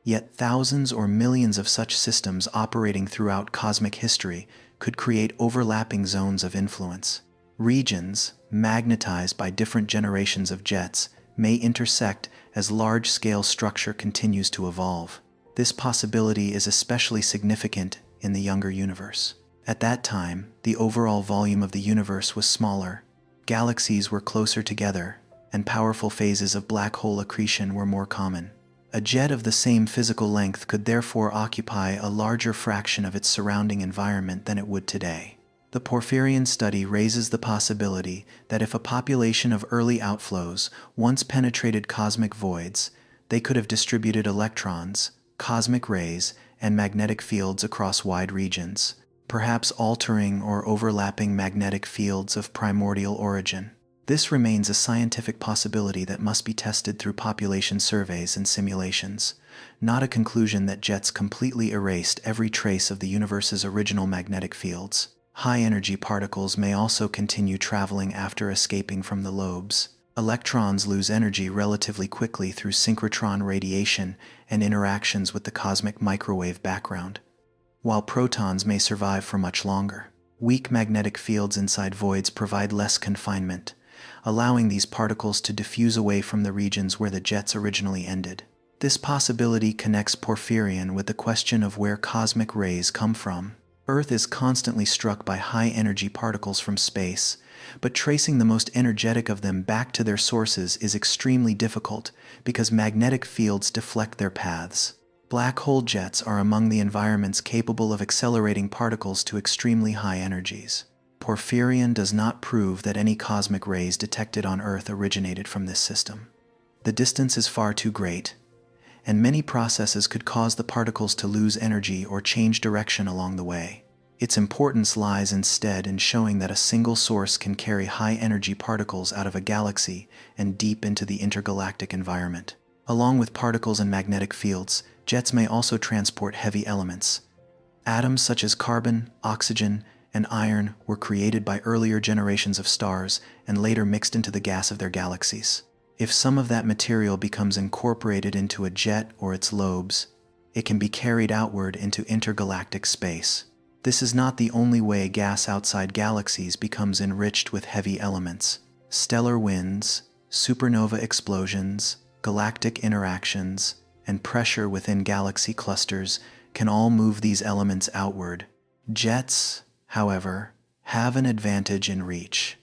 yet thousands or millions of such systems operating throughout cosmic history could create overlapping zones of influence. Regions, magnetized by different generations of jets, may intersect as large-scale structure continues to evolve. This possibility is especially significant in the younger universe. At that time, the overall volume of the universe was smaller, galaxies were closer together, and powerful phases of black hole accretion were more common. A jet of the same physical length could therefore occupy a larger fraction of its surrounding environment than it would today. The Porphyrion study raises the possibility that if a population of early outflows once penetrated cosmic voids, they could have distributed electrons, cosmic rays, and magnetic fields across wide regions, perhaps altering or overlapping magnetic fields of primordial origin. This remains a scientific possibility that must be tested through population surveys and simulations, not a conclusion that jets completely erased every trace of the universe's original magnetic fields. High-energy particles may also continue traveling after escaping from the lobes. Electrons lose energy relatively quickly through synchrotron radiation and interactions with the cosmic microwave background. while protons may survive for much longer. Weak magnetic fields inside voids provide less confinement, allowing these particles to diffuse away from the regions where the jets originally ended. This possibility connects Porphyrion with the question of where cosmic rays come from. Earth is constantly struck by high-energy particles from space, but tracing the most energetic of them back to their sources is extremely difficult because magnetic fields deflect their paths. Black hole jets are among the environments capable of accelerating particles to extremely high energies. Porphyrion does not prove that any cosmic rays detected on Earth originated from this system. The distance is far too great, and many processes could cause the particles to lose energy or change direction along the way. Its importance lies instead in showing that a single source can carry high-energy particles out of a galaxy and deep into the intergalactic environment. Along with particles and magnetic fields, jets may also transport heavy elements. Atoms such as carbon, oxygen, and iron were created by earlier generations of stars and later mixed into the gas of their galaxies. If some of that material becomes incorporated into a jet or its lobes, it can be carried outward into intergalactic space. This is not the only way gas outside galaxies becomes enriched with heavy elements. Stellar winds, supernova explosions, galactic interactions, and pressure within galaxy clusters can all move these elements outward. Jets, however, have an advantage in reach,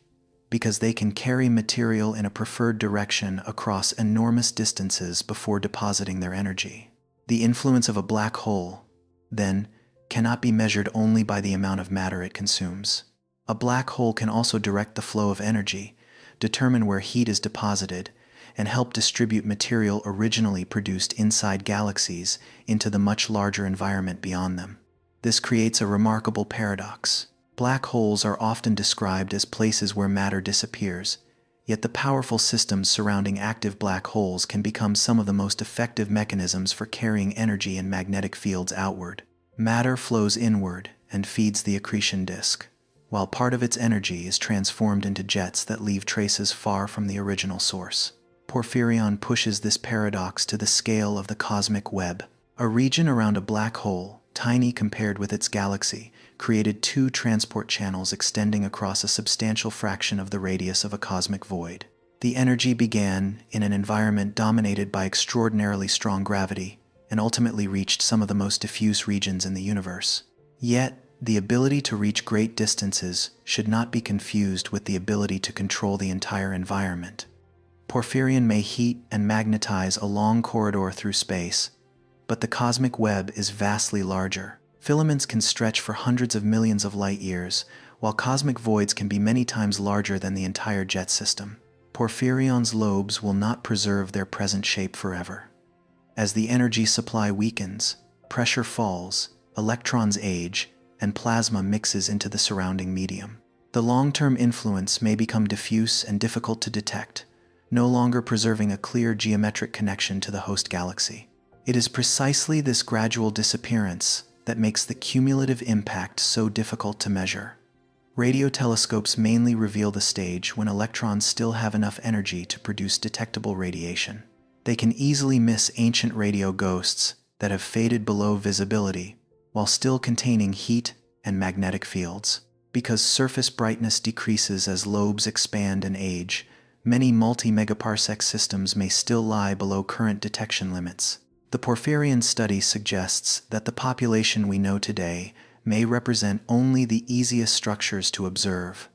because they can carry material in a preferred direction across enormous distances before depositing their energy. The influence of a black hole, then, cannot be measured only by the amount of matter it consumes. A black hole can also direct the flow of energy, determine where heat is deposited, and help distribute material originally produced inside galaxies into the much larger environment beyond them. This creates a remarkable paradox. Black holes are often described as places where matter disappears, yet the powerful systems surrounding active black holes can become some of the most effective mechanisms for carrying energy and magnetic fields outward. Matter flows inward and feeds the accretion disk, while part of its energy is transformed into jets that leave traces far from the original source. Porphyrion pushes this paradox to the scale of the cosmic web. A region around a black hole, tiny compared with its galaxy, created two transport channels extending across a substantial fraction of the radius of a cosmic void. The energy began in an environment dominated by extraordinarily strong gravity and ultimately reached some of the most diffuse regions in the universe. Yet, the ability to reach great distances should not be confused with the ability to control the entire environment. Porphyrion may heat and magnetize a long corridor through space, but the cosmic web is vastly larger. Filaments can stretch for hundreds of millions of light years, while cosmic voids can be many times larger than the entire jet system. Porphyrion's lobes will not preserve their present shape forever. As the energy supply weakens, pressure falls, electrons age, and plasma mixes into the surrounding medium. The long-term influence may become diffuse and difficult to detect, no longer preserving a clear geometric connection to the host galaxy. It is precisely this gradual disappearance that makes the cumulative impact so difficult to measure. Radio telescopes mainly reveal the stage when electrons still have enough energy to produce detectable radiation. They can easily miss ancient radio ghosts that have faded below visibility while still containing heat and magnetic fields. Because surface brightness decreases as lobes expand and age, many multi-megaparsec systems may still lie below current detection limits. The Porphyrion study suggests that the population we know today may represent only the easiest structures to observe,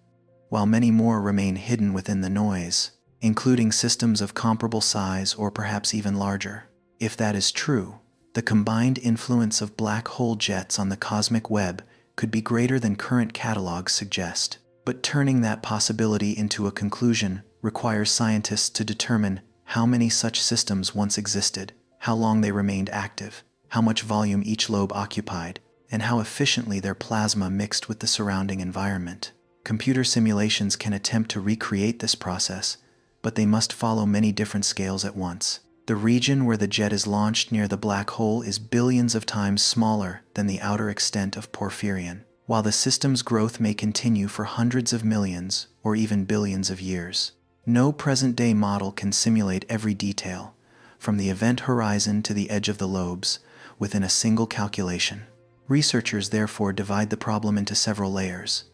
while many more remain hidden within the noise, including systems of comparable size or perhaps even larger. If that is true, the combined influence of black hole jets on the cosmic web could be greater than current catalogs suggest. But turning that possibility into a conclusion requires scientists to determine how many such systems once existed, how long they remained active, how much volume each lobe occupied, and how efficiently their plasma mixed with the surrounding environment. Computer simulations can attempt to recreate this process, but they must follow many different scales at once. The region where the jet is launched near the black hole is billions of times smaller than the outer extent of Porphyrion, while the system's growth may continue for hundreds of millions or even billions of years. No present-day model can simulate every detail, from the event horizon to the edge of the lobes, within a single calculation. Researchers therefore divide the problem into several layers.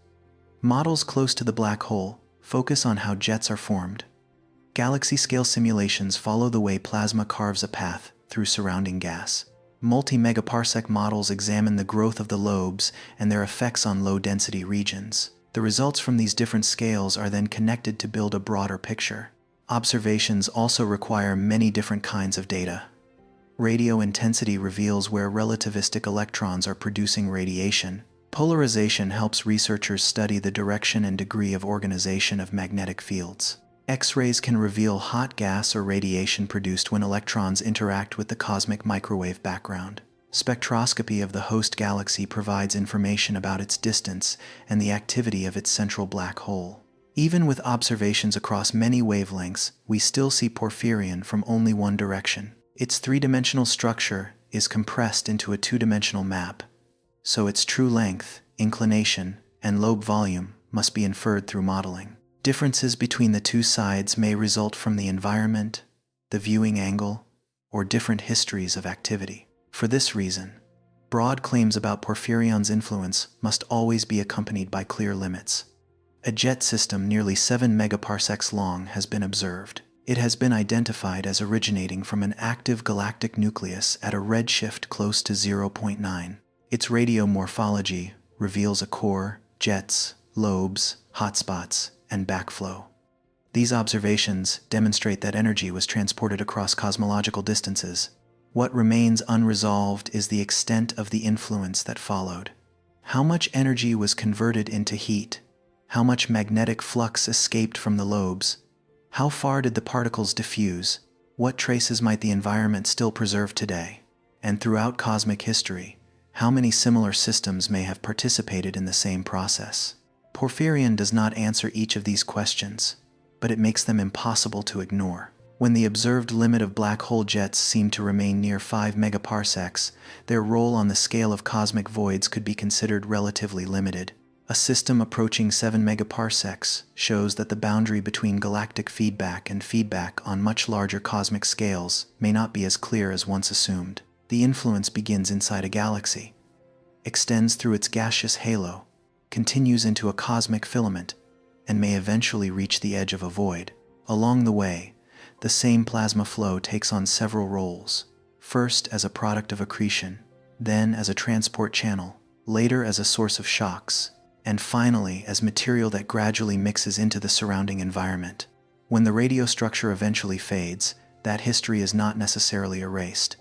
Models close to the black hole focus on how jets are formed. Galaxy-scale simulations follow the way plasma carves a path through surrounding gas. Multi-megaparsec models examine the growth of the lobes and their effects on low-density regions. The results from these different scales are then connected to build a broader picture. Observations also require many different kinds of data. Radio intensity reveals where relativistic electrons are producing radiation. Polarization helps researchers study the direction and degree of organization of magnetic fields. X-rays can reveal hot gas or radiation produced when electrons interact with the cosmic microwave background. Spectroscopy of the host galaxy provides information about its distance and the activity of its central black hole. Even with observations across many wavelengths, we still see Porphyrion from only one direction. Its three-dimensional structure is compressed into a two-dimensional map, so its true length, inclination, and lobe volume must be inferred through modeling. Differences between the two sides may result from the environment, the viewing angle, or different histories of activity. For this reason, broad claims about Porphyrion's influence must always be accompanied by clear limits. A jet system nearly 7 megaparsecs long has been observed. It has been identified as originating from an active galactic nucleus at a redshift close to 0.9. Its radiomorphology reveals a core, jets, lobes, hotspots, and backflow. These observations demonstrate that energy was transported across cosmological distances. What remains unresolved is the extent of the influence that followed. How much energy was converted into heat? How much magnetic flux escaped from the lobes? How far did the particles diffuse? What traces might the environment still preserve today? And throughout cosmic history, how many similar systems may have participated in the same process? Porphyrion does not answer each of these questions, but it makes them impossible to ignore. When the observed limit of black hole jets seem to remain near 5 megaparsecs, their role on the scale of cosmic voids could be considered relatively limited. A system approaching 7 megaparsecs shows that the boundary between galactic feedback and feedback on much larger cosmic scales may not be as clear as once assumed. The influence begins inside a galaxy, extends through its gaseous halo, continues into a cosmic filament, and may eventually reach the edge of a void. Along the way, the same plasma flow takes on several roles, first as a product of accretion, then as a transport channel, later as a source of shocks, and finally as material that gradually mixes into the surrounding environment. When the radio structure eventually fades, that history is not necessarily erased.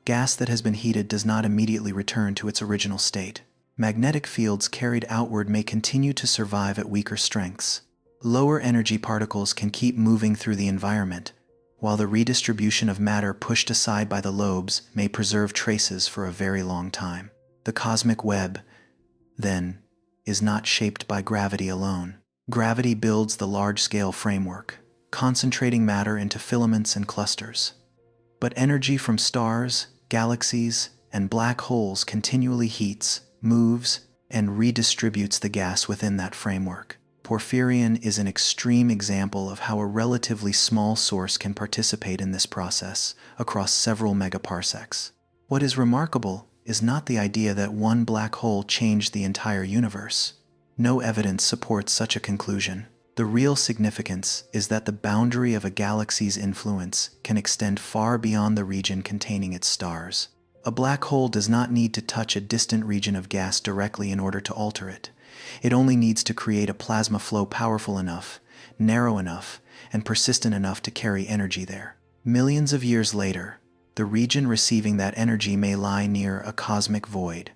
Gas that has been heated does not immediately return to its original state. Magnetic fields carried outward may continue to survive at weaker strengths. Lower energy particles can keep moving through the environment, while the redistribution of matter pushed aside by the lobes may preserve traces for a very long time. The cosmic web, then, is not shaped by gravity alone. Gravity builds the large-scale framework, concentrating matter into filaments and clusters. But energy from stars, galaxies, and black holes continually heats, moves, and redistributes the gas within that framework. Porphyrion is an extreme example of how a relatively small source can participate in this process across several megaparsecs. What is remarkable is not the idea that one black hole changed the entire universe. No evidence supports such a conclusion. The real significance is that the boundary of a galaxy's influence can extend far beyond the region containing its stars. A black hole does not need to touch a distant region of gas directly in order to alter it. It only needs to create a plasma flow powerful enough, narrow enough, and persistent enough to carry energy there. Millions of years later, the region receiving that energy may lie near a cosmic void,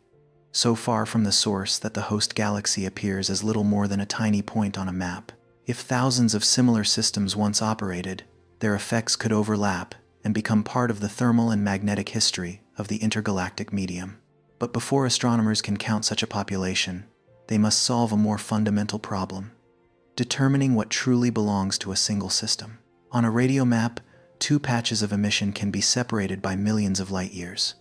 so far from the source that the host galaxy appears as little more than a tiny point on a map. If thousands of similar systems once operated, their effects could overlap and become part of the thermal and magnetic history of the intergalactic medium. But before astronomers can count such a population, they must solve a more fundamental problem: determining what truly belongs to a single system. On a radio map, two patches of emission can be separated by millions of light years.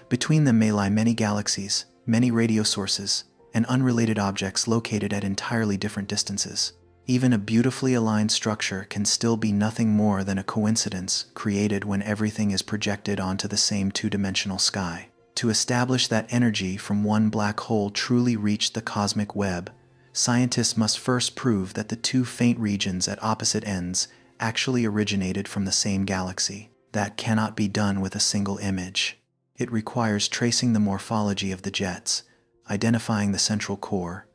Between them may lie many galaxies, many radio sources, and unrelated objects located at entirely different distances. Even a beautifully aligned structure can still be nothing more than a coincidence created when everything is projected onto the same two-dimensional sky. To establish that energy from one black hole truly reached the cosmic web, scientists must first prove that the two faint regions at opposite ends actually originated from the same galaxy. That cannot be done with a single image. It requires tracing the morphology of the jets, identifying the central core,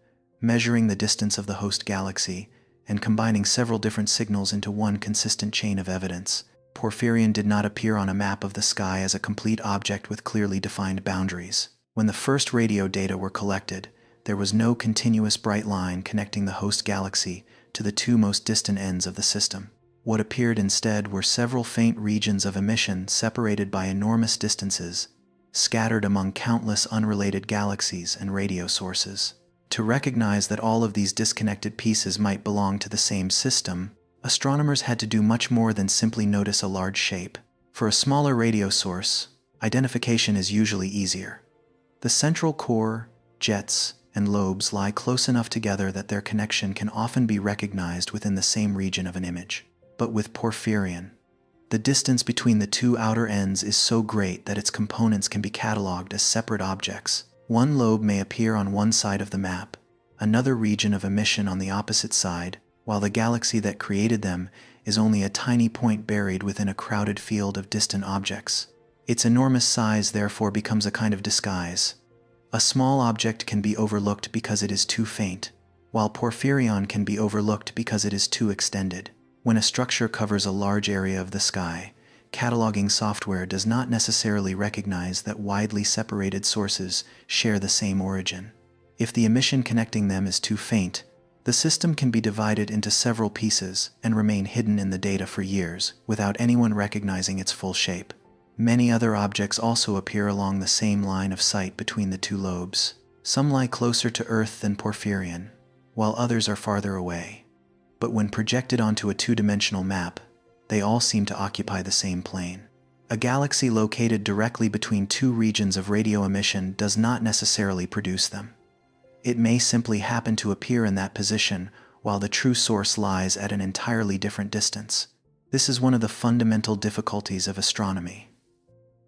measuring the distance of the host galaxy, and combining several different signals into one consistent chain of evidence. Porphyrion did not appear on a map of the sky as a complete object with clearly defined boundaries. When the first radio data were collected, there was no continuous bright line connecting the host galaxy to the two most distant ends of the system. What appeared instead were several faint regions of emission separated by enormous distances, scattered among countless unrelated galaxies and radio sources. To recognize that all of these disconnected pieces might belong to the same system, astronomers had to do much more than simply notice a large shape. For a smaller radio source, identification is usually easier. The central core, jets, and lobes lie close enough together that their connection can often be recognized within the same region of an image. But with Porphyrion, the distance between the two outer ends is so great that its components can be cataloged as separate objects. One lobe may appear on one side of the map, another region of emission on the opposite side, while the galaxy that created them is only a tiny point buried within a crowded field of distant objects. Its enormous size therefore becomes a kind of disguise. A small object can be overlooked because it is too faint, while Porphyrion can be overlooked because it is too extended. When a structure covers a large area of the sky, cataloging software does not necessarily recognize that widely separated sources share the same origin. If the emission connecting them is too faint, the system can be divided into several pieces and remain hidden in the data for years without anyone recognizing its full shape. Many other objects also appear along the same line of sight between the two lobes. Some lie closer to Earth than Porphyrion, while others are farther away. But when projected onto a two-dimensional map, they all seem to occupy the same plane. A galaxy located directly between two regions of radio emission does not necessarily produce them. It may simply happen to appear in that position while the true source lies at an entirely different distance. This is one of the fundamental difficulties of astronomy.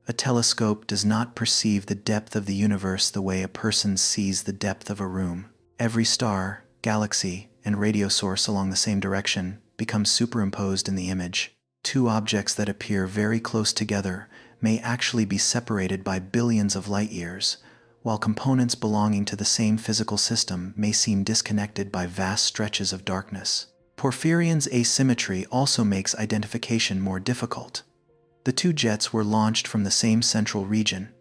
A telescope does not perceive the depth of the universe the way a person sees the depth of a room. Every star, galaxy, and radio source along the same direction becomes superimposed in the image. Two objects that appear very close together may actually be separated by billions of light years, while components belonging to the same physical system may seem disconnected by vast stretches of darkness. Porphyrion's asymmetry also makes identification more difficult. The two jets were launched from the same central region,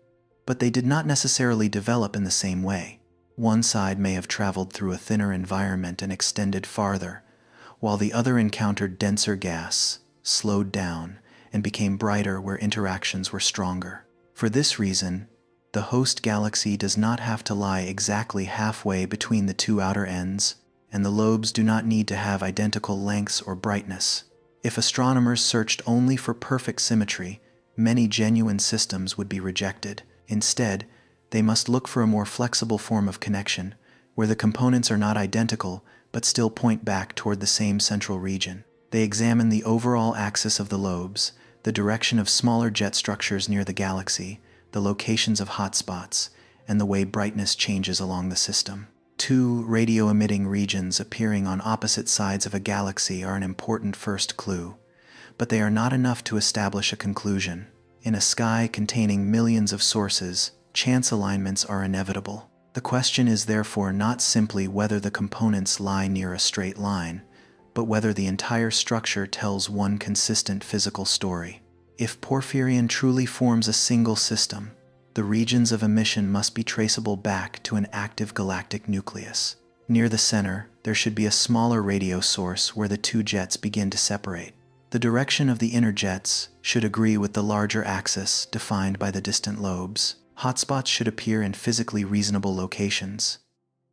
but they did not necessarily develop in the same way. One side may have traveled through a thinner environment and extended farther, while the other encountered denser gas, slowed down, and became brighter where interactions were stronger. For this reason, the host galaxy does not have to lie exactly halfway between the two outer ends, and the lobes do not need to have identical lengths or brightness. If astronomers searched only for perfect symmetry, many genuine systems would be rejected. Instead, they must look for a more flexible form of connection, where the components are not identical but still point back toward the same central region. They examine the overall axis of the lobes, the direction of smaller jet structures near the galaxy, the locations of hotspots, and the way brightness changes along the system. Two radio-emitting regions appearing on opposite sides of a galaxy are an important first clue, but they are not enough to establish a conclusion. In a sky containing millions of sources, chance alignments are inevitable. The question is therefore not simply whether the components lie near a straight line, but whether the entire structure tells one consistent physical story. If Porphyrion truly forms a single system, the regions of emission must be traceable back to an active galactic nucleus. Near the center, there should be a smaller radio source where the two jets begin to separate. The direction of the inner jets should agree with the larger axis defined by the distant lobes. Hotspots should appear in physically reasonable locations,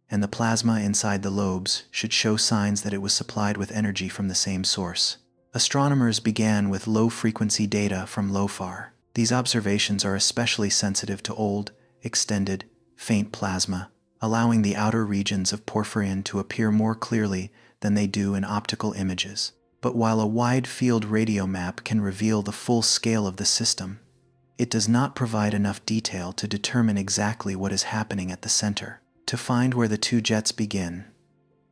and the plasma inside the lobes should show signs that it was supplied with energy from the same source. Astronomers began with low-frequency data from LOFAR. These observations are especially sensitive to old, extended, faint plasma, allowing the outer regions of Porphyrion to appear more clearly than they do in optical images. But while a wide-field radio map can reveal the full scale of the system, it does not provide enough detail to determine exactly what is happening at the center. To find where the two jets begin,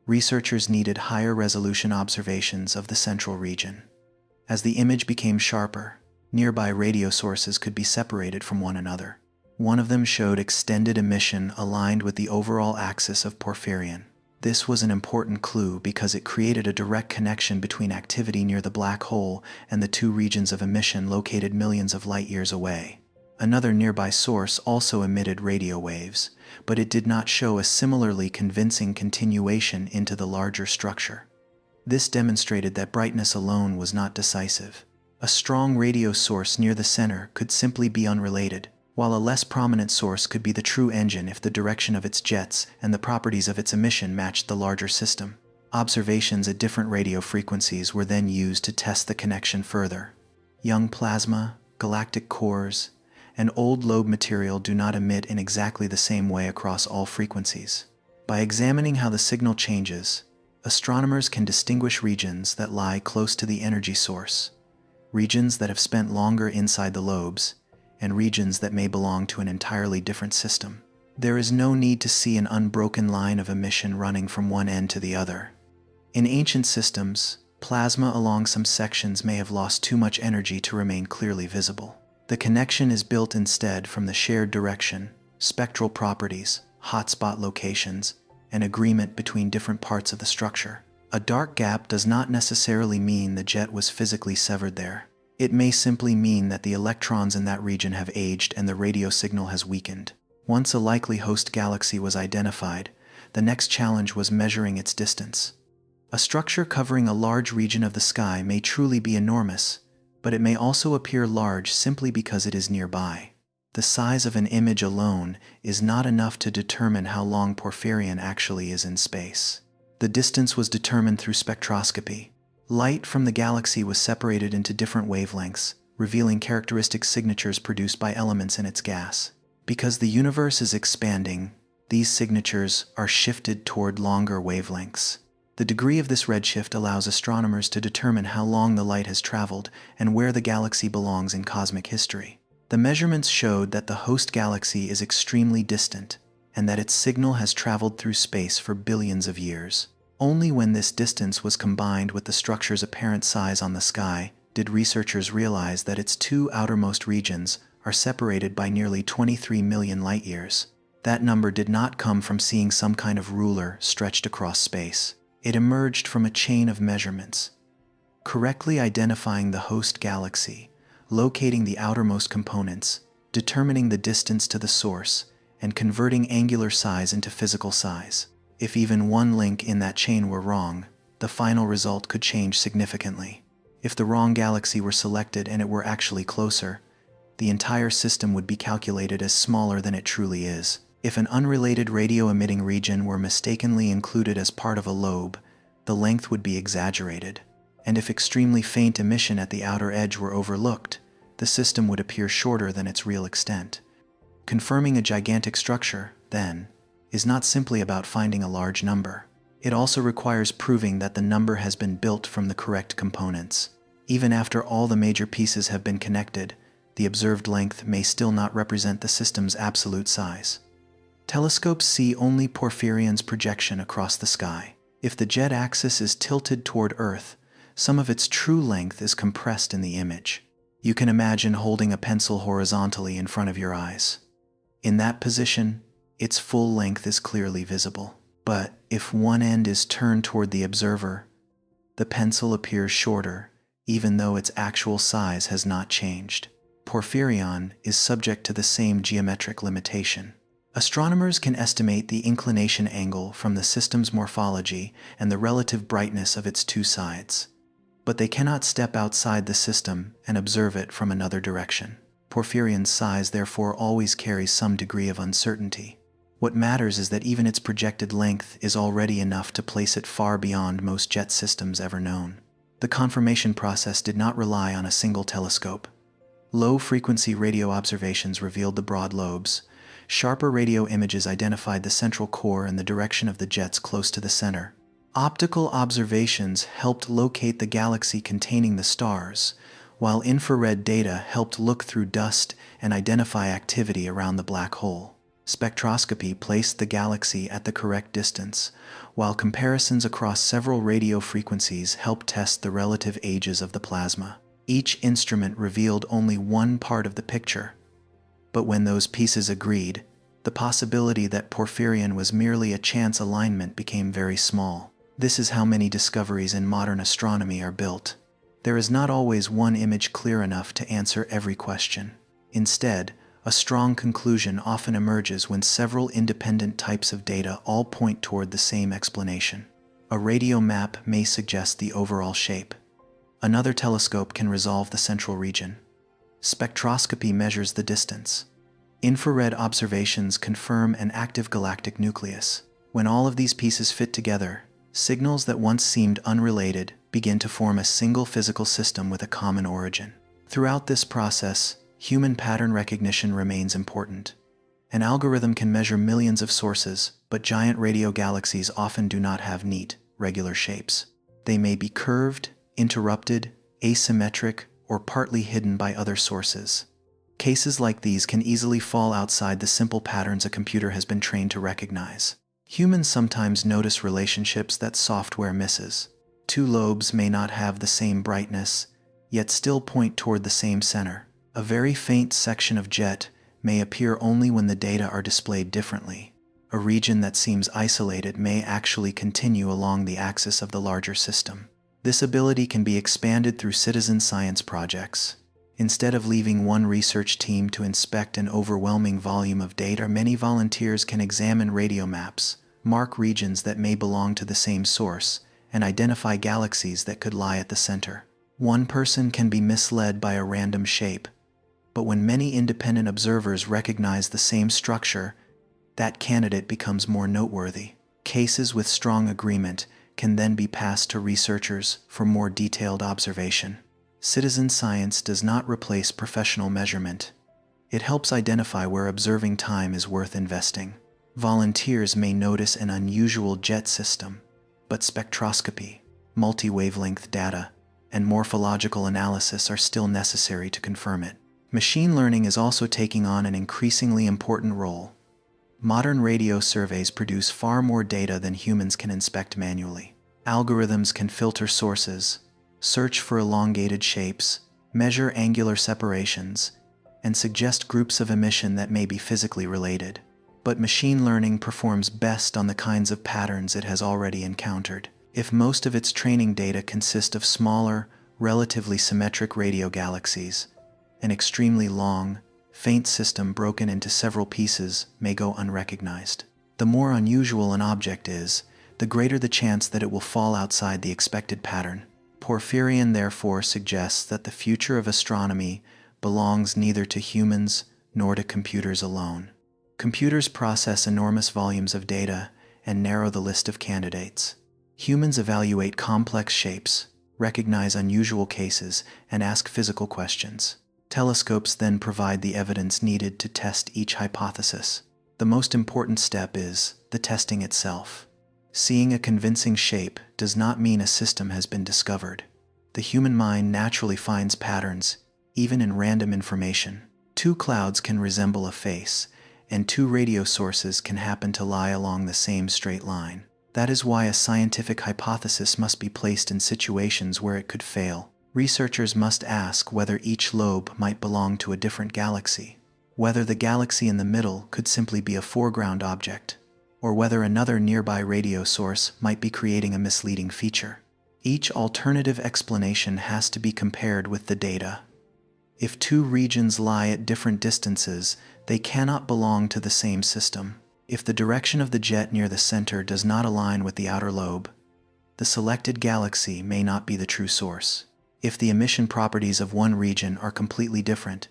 researchers needed higher resolution observations of the central region. As the image became sharper, nearby radio sources could be separated from one another. One of them showed extended emission aligned with the overall axis of Porphyrion. This was an important clue because it created a direct connection between activity near the black hole and the two regions of emission located millions of light-years away. Another nearby source also emitted radio waves, but it did not show a similarly convincing continuation into the larger structure. This demonstrated that brightness alone was not decisive. A strong radio source near the center could simply be unrelated, while a less prominent source could be the true engine if the direction of its jets and the properties of its emission matched the larger system. Observations at different radio frequencies were then used to test the connection further. Young plasma, galactic cores, and old lobe material do not emit in exactly the same way across all frequencies. By examining how the signal changes, astronomers can distinguish regions that lie close to the energy source, regions that have spent longer inside the lobes, and regions that may belong to an entirely different system. There is no need to see an unbroken line of emission running from one end to the other. In ancient systems, plasma along some sections may have lost too much energy to remain clearly visible. The connection is built instead from the shared direction, spectral properties, hotspot locations, and agreement between different parts of the structure. A dark gap does not necessarily mean the jet was physically severed there. It may simply mean that the electrons in that region have aged and the radio signal has weakened. Once a likely host galaxy was identified, the next challenge was measuring its distance. A structure covering a large region of the sky may truly be enormous, but it may also appear large simply because it is nearby. The size of an image alone is not enough to determine how long Porphyrion actually is in space. The distance was determined through spectroscopy. Light from the galaxy was separated into different wavelengths, revealing characteristic signatures produced by elements in its gas. Because the universe is expanding, these signatures are shifted toward longer wavelengths. The degree of this redshift allows astronomers to determine how long the light has traveled and where the galaxy belongs in cosmic history. The measurements showed that the host galaxy is extremely distant, and that its signal has traveled through space for billions of years. Only when this distance was combined with the structure's apparent size on the sky did researchers realize that its two outermost regions are separated by nearly 23 million light-years. That number did not come from seeing some kind of ruler stretched across space. It emerged from a chain of measurements. Correctly identifying the host galaxy, locating the outermost components, determining the distance to the source, and converting angular size into physical size. If even one link in that chain were wrong, the final result could change significantly. If the wrong galaxy were selected and it were actually closer, the entire system would be calculated as smaller than it truly is. If an unrelated radio-emitting region were mistakenly included as part of a lobe, the length would be exaggerated. And if extremely faint emission at the outer edge were overlooked, the system would appear shorter than its real extent. Confirming a gigantic structure, then, is not simply about finding a large number. It also requires proving that the number has been built from the correct components. Even after all the major pieces have been connected, the observed length may still not represent the system's absolute size. Telescopes see only Porphyrion's projection across the sky. If the jet axis is tilted toward Earth, some of its true length is compressed in the image. You can imagine holding a pencil horizontally in front of your eyes. In that position, its full length is clearly visible. But if one end is turned toward the observer, the pencil appears shorter, even though its actual size has not changed. Porphyrion is subject to the same geometric limitation. Astronomers can estimate the inclination angle from the system's morphology and the relative brightness of its two sides, but they cannot step outside the system and observe it from another direction. Porphyrion's size therefore always carries some degree of uncertainty. What matters is that even its projected length is already enough to place it far beyond most jet systems ever known. The confirmation process did not rely on a single telescope. Low-frequency radio observations revealed the broad lobes. Sharper radio images identified the central core and the direction of the jets close to the center. Optical observations helped locate the galaxy containing the stars, while infrared data helped look through dust and identify activity around the black hole. Spectroscopy placed the galaxy at the correct distance, while comparisons across several radio frequencies helped test the relative ages of the plasma. Each instrument revealed only one part of the picture, but when those pieces agreed, the possibility that Porphyrion was merely a chance alignment became very small. This is how many discoveries in modern astronomy are built. There is not always one image clear enough to answer every question. Instead, a strong conclusion often emerges when several independent types of data all point toward the same explanation. A radio map may suggest the overall shape. Another telescope can resolve the central region. Spectroscopy measures the distance. Infrared observations confirm an active galactic nucleus. When all of these pieces fit together, signals that once seemed unrelated begin to form a single physical system with a common origin. Throughout this process, human pattern recognition remains important. An algorithm can measure millions of sources, but giant radio galaxies often do not have neat, regular shapes. They may be curved, interrupted, asymmetric, or partly hidden by other sources. Cases like these can easily fall outside the simple patterns a computer has been trained to recognize. Humans sometimes notice relationships that software misses. Two lobes may not have the same brightness, yet still point toward the same center. A very faint section of jet may appear only when the data are displayed differently. A region that seems isolated may actually continue along the axis of the larger system. This ability can be expanded through citizen science projects. Instead of leaving one research team to inspect an overwhelming volume of data, many volunteers can examine radio maps, mark regions that may belong to the same source, and identify galaxies that could lie at the center. One person can be misled by a random shape, but when many independent observers recognize the same structure, that candidate becomes more noteworthy. Cases with strong agreement can then be passed to researchers for more detailed observation. Citizen science does not replace professional measurement. It helps identify where observing time is worth investing. Volunteers may notice an unusual jet system, but spectroscopy, multi-wavelength data, and morphological analysis are still necessary to confirm it. Machine learning is also taking on an increasingly important role. Modern radio surveys produce far more data than humans can inspect manually. Algorithms can filter sources, search for elongated shapes, measure angular separations, and suggest groups of emission that may be physically related. But machine learning performs best on the kinds of patterns it has already encountered. If most of its training data consist of smaller, relatively symmetric radio galaxies, an extremely long, faint system broken into several pieces may go unrecognized. The more unusual an object is, the greater the chance that it will fall outside the expected pattern. Porphyrion therefore suggests that the future of astronomy belongs neither to humans nor to computers alone. Computers process enormous volumes of data and narrow the list of candidates. Humans evaluate complex shapes, recognize unusual cases, and ask physical questions. Telescopes then provide the evidence needed to test each hypothesis. The most important step is the testing itself. Seeing a convincing shape does not mean a system has been discovered. The human mind naturally finds patterns, even in random information. Two clouds can resemble a face, and two radio sources can happen to lie along the same straight line. That is why a scientific hypothesis must be placed in situations where it could fail. Researchers must ask whether each lobe might belong to a different galaxy, whether the galaxy in the middle could simply be a foreground object, or whether another nearby radio source might be creating a misleading feature. Each alternative explanation has to be compared with the data. If two regions lie at different distances, they cannot belong to the same system. If the direction of the jet near the center does not align with the outer lobe, the selected galaxy may not be the true source. If the emission properties of one region are completely different,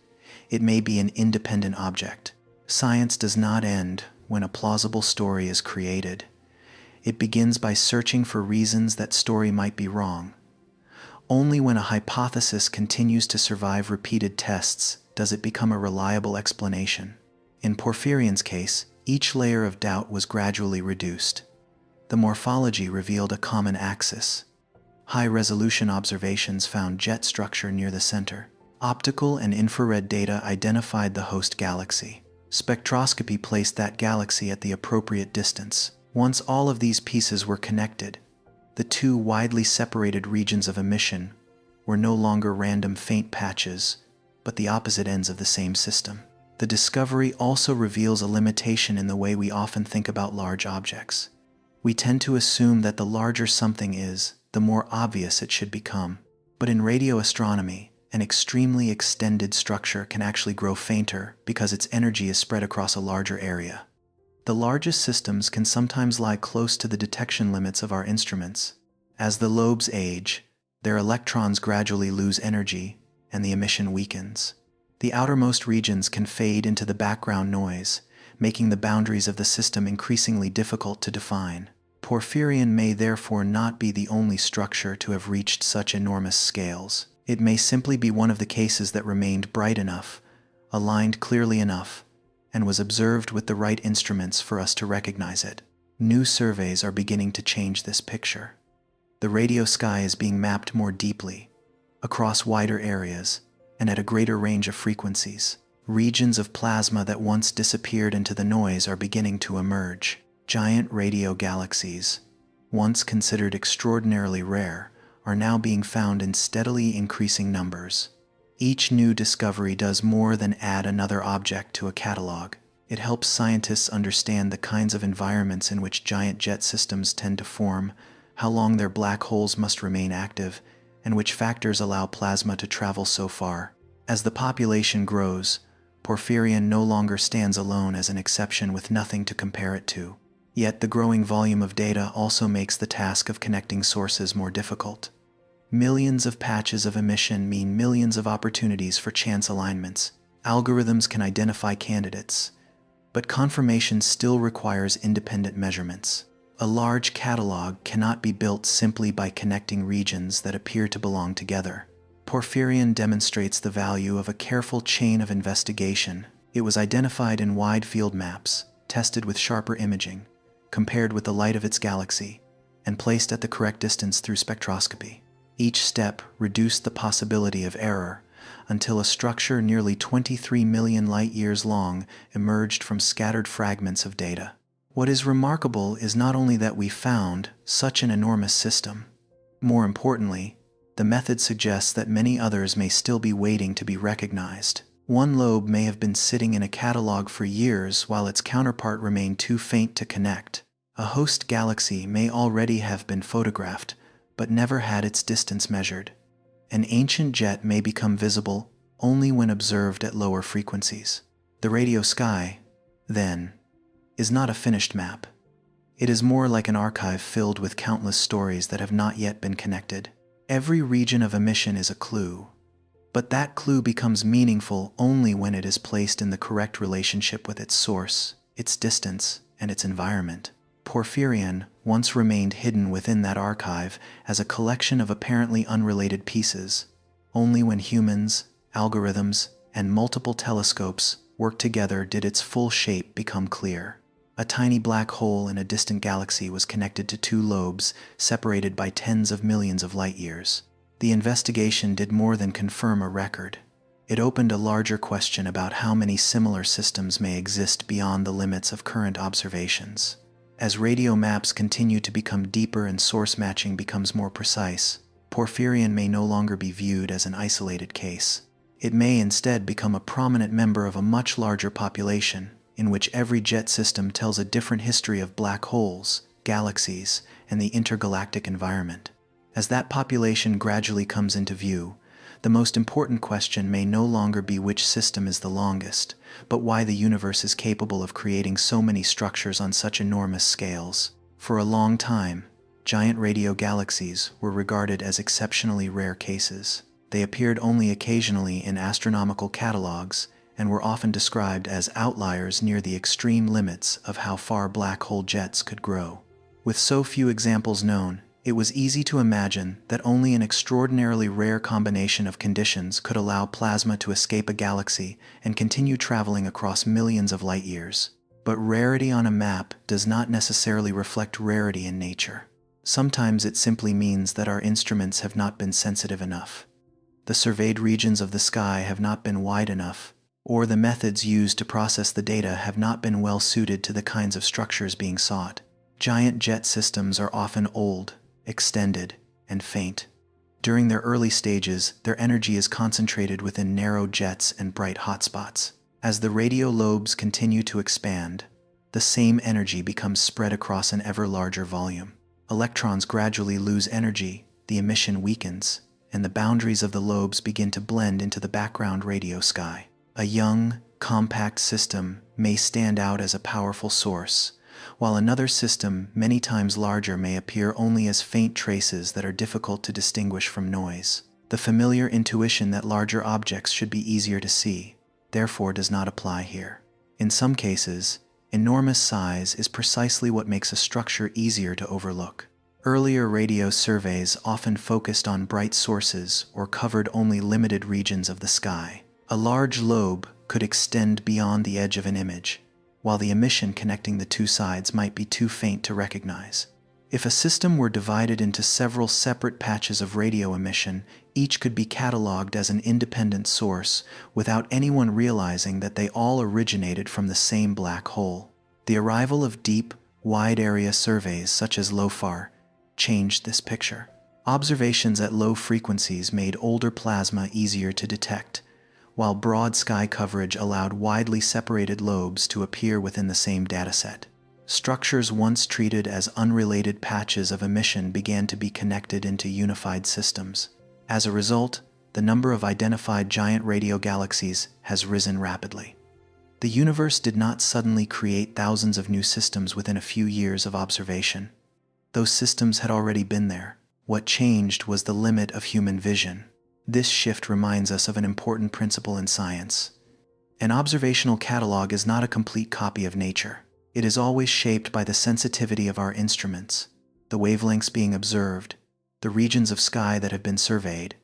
it may be an independent object. Science does not end when a plausible story is created. It begins by searching for reasons that story might be wrong. Only when a hypothesis continues to survive repeated tests does it become a reliable explanation. In Porphyrion's case, each layer of doubt was gradually reduced. The morphology revealed a common axis. High-resolution observations found jet structure near the center. Optical and infrared data identified the host galaxy. Spectroscopy placed that galaxy at the appropriate distance. Once all of these pieces were connected, the two widely separated regions of emission were no longer random faint patches, but the opposite ends of the same system. The discovery also reveals a limitation in the way we often think about large objects. We tend to assume that the larger something is, the more obvious it should become. But in radio astronomy, an extremely extended structure can actually grow fainter because its energy is spread across a larger area. The largest systems can sometimes lie close to the detection limits of our instruments. As the lobes age, their electrons gradually lose energy, and the emission weakens. The outermost regions can fade into the background noise, making the boundaries of the system increasingly difficult to define. Porphyrion may therefore not be the only structure to have reached such enormous scales. It may simply be one of the cases that remained bright enough, aligned clearly enough, and was observed with the right instruments for us to recognize it. New surveys are beginning to change this picture. The radio sky is being mapped more deeply, across wider areas, and at a greater range of frequencies. Regions of plasma that once disappeared into the noise are beginning to emerge. Giant radio galaxies, once considered extraordinarily rare, are now being found in steadily increasing numbers. Each new discovery does more than add another object to a catalog. It helps scientists understand the kinds of environments in which giant jet systems tend to form, how long their black holes must remain active, and which factors allow plasma to travel so far. As the population grows, Porphyrion no longer stands alone as an exception with nothing to compare it to. Yet the growing volume of data also makes the task of connecting sources more difficult. Millions of patches of emission mean millions of opportunities for chance alignments. Algorithms can identify candidates, but confirmation still requires independent measurements. A large catalog cannot be built simply by connecting regions that appear to belong together. Porphyrion demonstrates the value of a careful chain of investigation. It was identified in wide field maps, tested with sharper imaging, compared with the light of its galaxy, and placed at the correct distance through spectroscopy. Each step reduced the possibility of error until a structure nearly 23 million light-years long emerged from scattered fragments of data. What is remarkable is not only that we found such an enormous system. More importantly, the method suggests that many others may still be waiting to be recognized. One lobe may have been sitting in a catalog for years while its counterpart remained too faint to connect. A host galaxy may already have been photographed, but never had its distance measured. An ancient jet may become visible only when observed at lower frequencies. The radio sky, then, is not a finished map. It is more like an archive filled with countless stories that have not yet been connected. Every region of emission is a clue, but that clue becomes meaningful only when it is placed in the correct relationship with its source, its distance, and its environment. Porphyrion once remained hidden within that archive as a collection of apparently unrelated pieces. Only when humans, algorithms, and multiple telescopes worked together did its full shape become clear. A tiny black hole in a distant galaxy was connected to two lobes, separated by tens of millions of light-years. The investigation did more than confirm a record. It opened a larger question about how many similar systems may exist beyond the limits of current observations. As radio maps continue to become deeper and source matching becomes more precise, Porphyrion may no longer be viewed as an isolated case. It may instead become a prominent member of a much larger population, in which every jet system tells a different history of black holes, galaxies, and the intergalactic environment. As that population gradually comes into view, the most important question may no longer be which system is the longest, but why the universe is capable of creating so many structures on such enormous scales. For a long time, giant radio galaxies were regarded as exceptionally rare cases. They appeared only occasionally in astronomical catalogs, and were often described as outliers near the extreme limits of how far black hole jets could grow. With so few examples known, it was easy to imagine that only an extraordinarily rare combination of conditions could allow plasma to escape a galaxy and continue traveling across millions of light-years. But rarity on a map does not necessarily reflect rarity in nature. Sometimes it simply means that our instruments have not been sensitive enough. The surveyed regions of the sky have not been wide enough, or the methods used to process the data have not been well suited to the kinds of structures being sought. Giant jet systems are often old, extended, and faint. During their early stages, their energy is concentrated within narrow jets and bright hotspots. As the radio lobes continue to expand, the same energy becomes spread across an ever larger volume. Electrons gradually lose energy, the emission weakens, and the boundaries of the lobes begin to blend into the background radio sky. A young, compact system may stand out as a powerful source, while another system, many times larger, may appear only as faint traces that are difficult to distinguish from noise. The familiar intuition that larger objects should be easier to see, therefore, does not apply here. In some cases, enormous size is precisely what makes a structure easier to overlook. Earlier radio surveys often focused on bright sources or covered only limited regions of the sky. A large lobe could extend beyond the edge of an image, while the emission connecting the two sides might be too faint to recognize. If a system were divided into several separate patches of radio emission, each could be cataloged as an independent source without anyone realizing that they all originated from the same black hole. The arrival of deep, wide-area surveys such as LOFAR changed this picture. Observations at low frequencies made older plasma easier to detect, while broad sky coverage allowed widely separated lobes to appear within the same dataset. Structures once treated as unrelated patches of emission began to be connected into unified systems. As a result, the number of identified giant radio galaxies has risen rapidly. The universe did not suddenly create thousands of new systems within a few years of observation. Those systems had already been there. What changed was the limit of human vision. This shift reminds us of an important principle in science. An observational catalog is not a complete copy of nature. It is always shaped by the sensitivity of our instruments, the wavelengths being observed, the regions of sky that have been surveyed,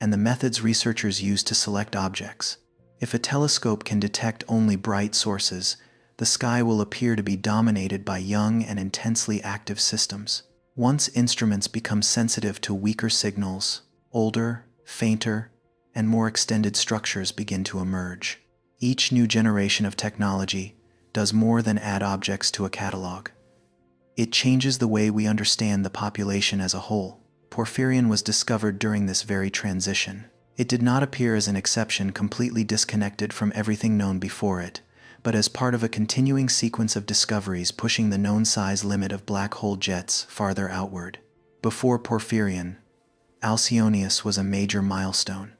and the methods researchers use to select objects. If a telescope can detect only bright sources, the sky will appear to be dominated by young and intensely active systems. Once instruments become sensitive to weaker signals, older, fainter, and more extended structures begin to emerge. Each new generation of technology does more than add objects to a catalog. It changes the way we understand the population as a whole. Porphyrion was discovered during this very transition. It did not appear as an exception completely disconnected from everything known before it, but as part of a continuing sequence of discoveries pushing the known size limit of black hole jets farther outward. Before Porphyrion, Alcyonius was a major milestone.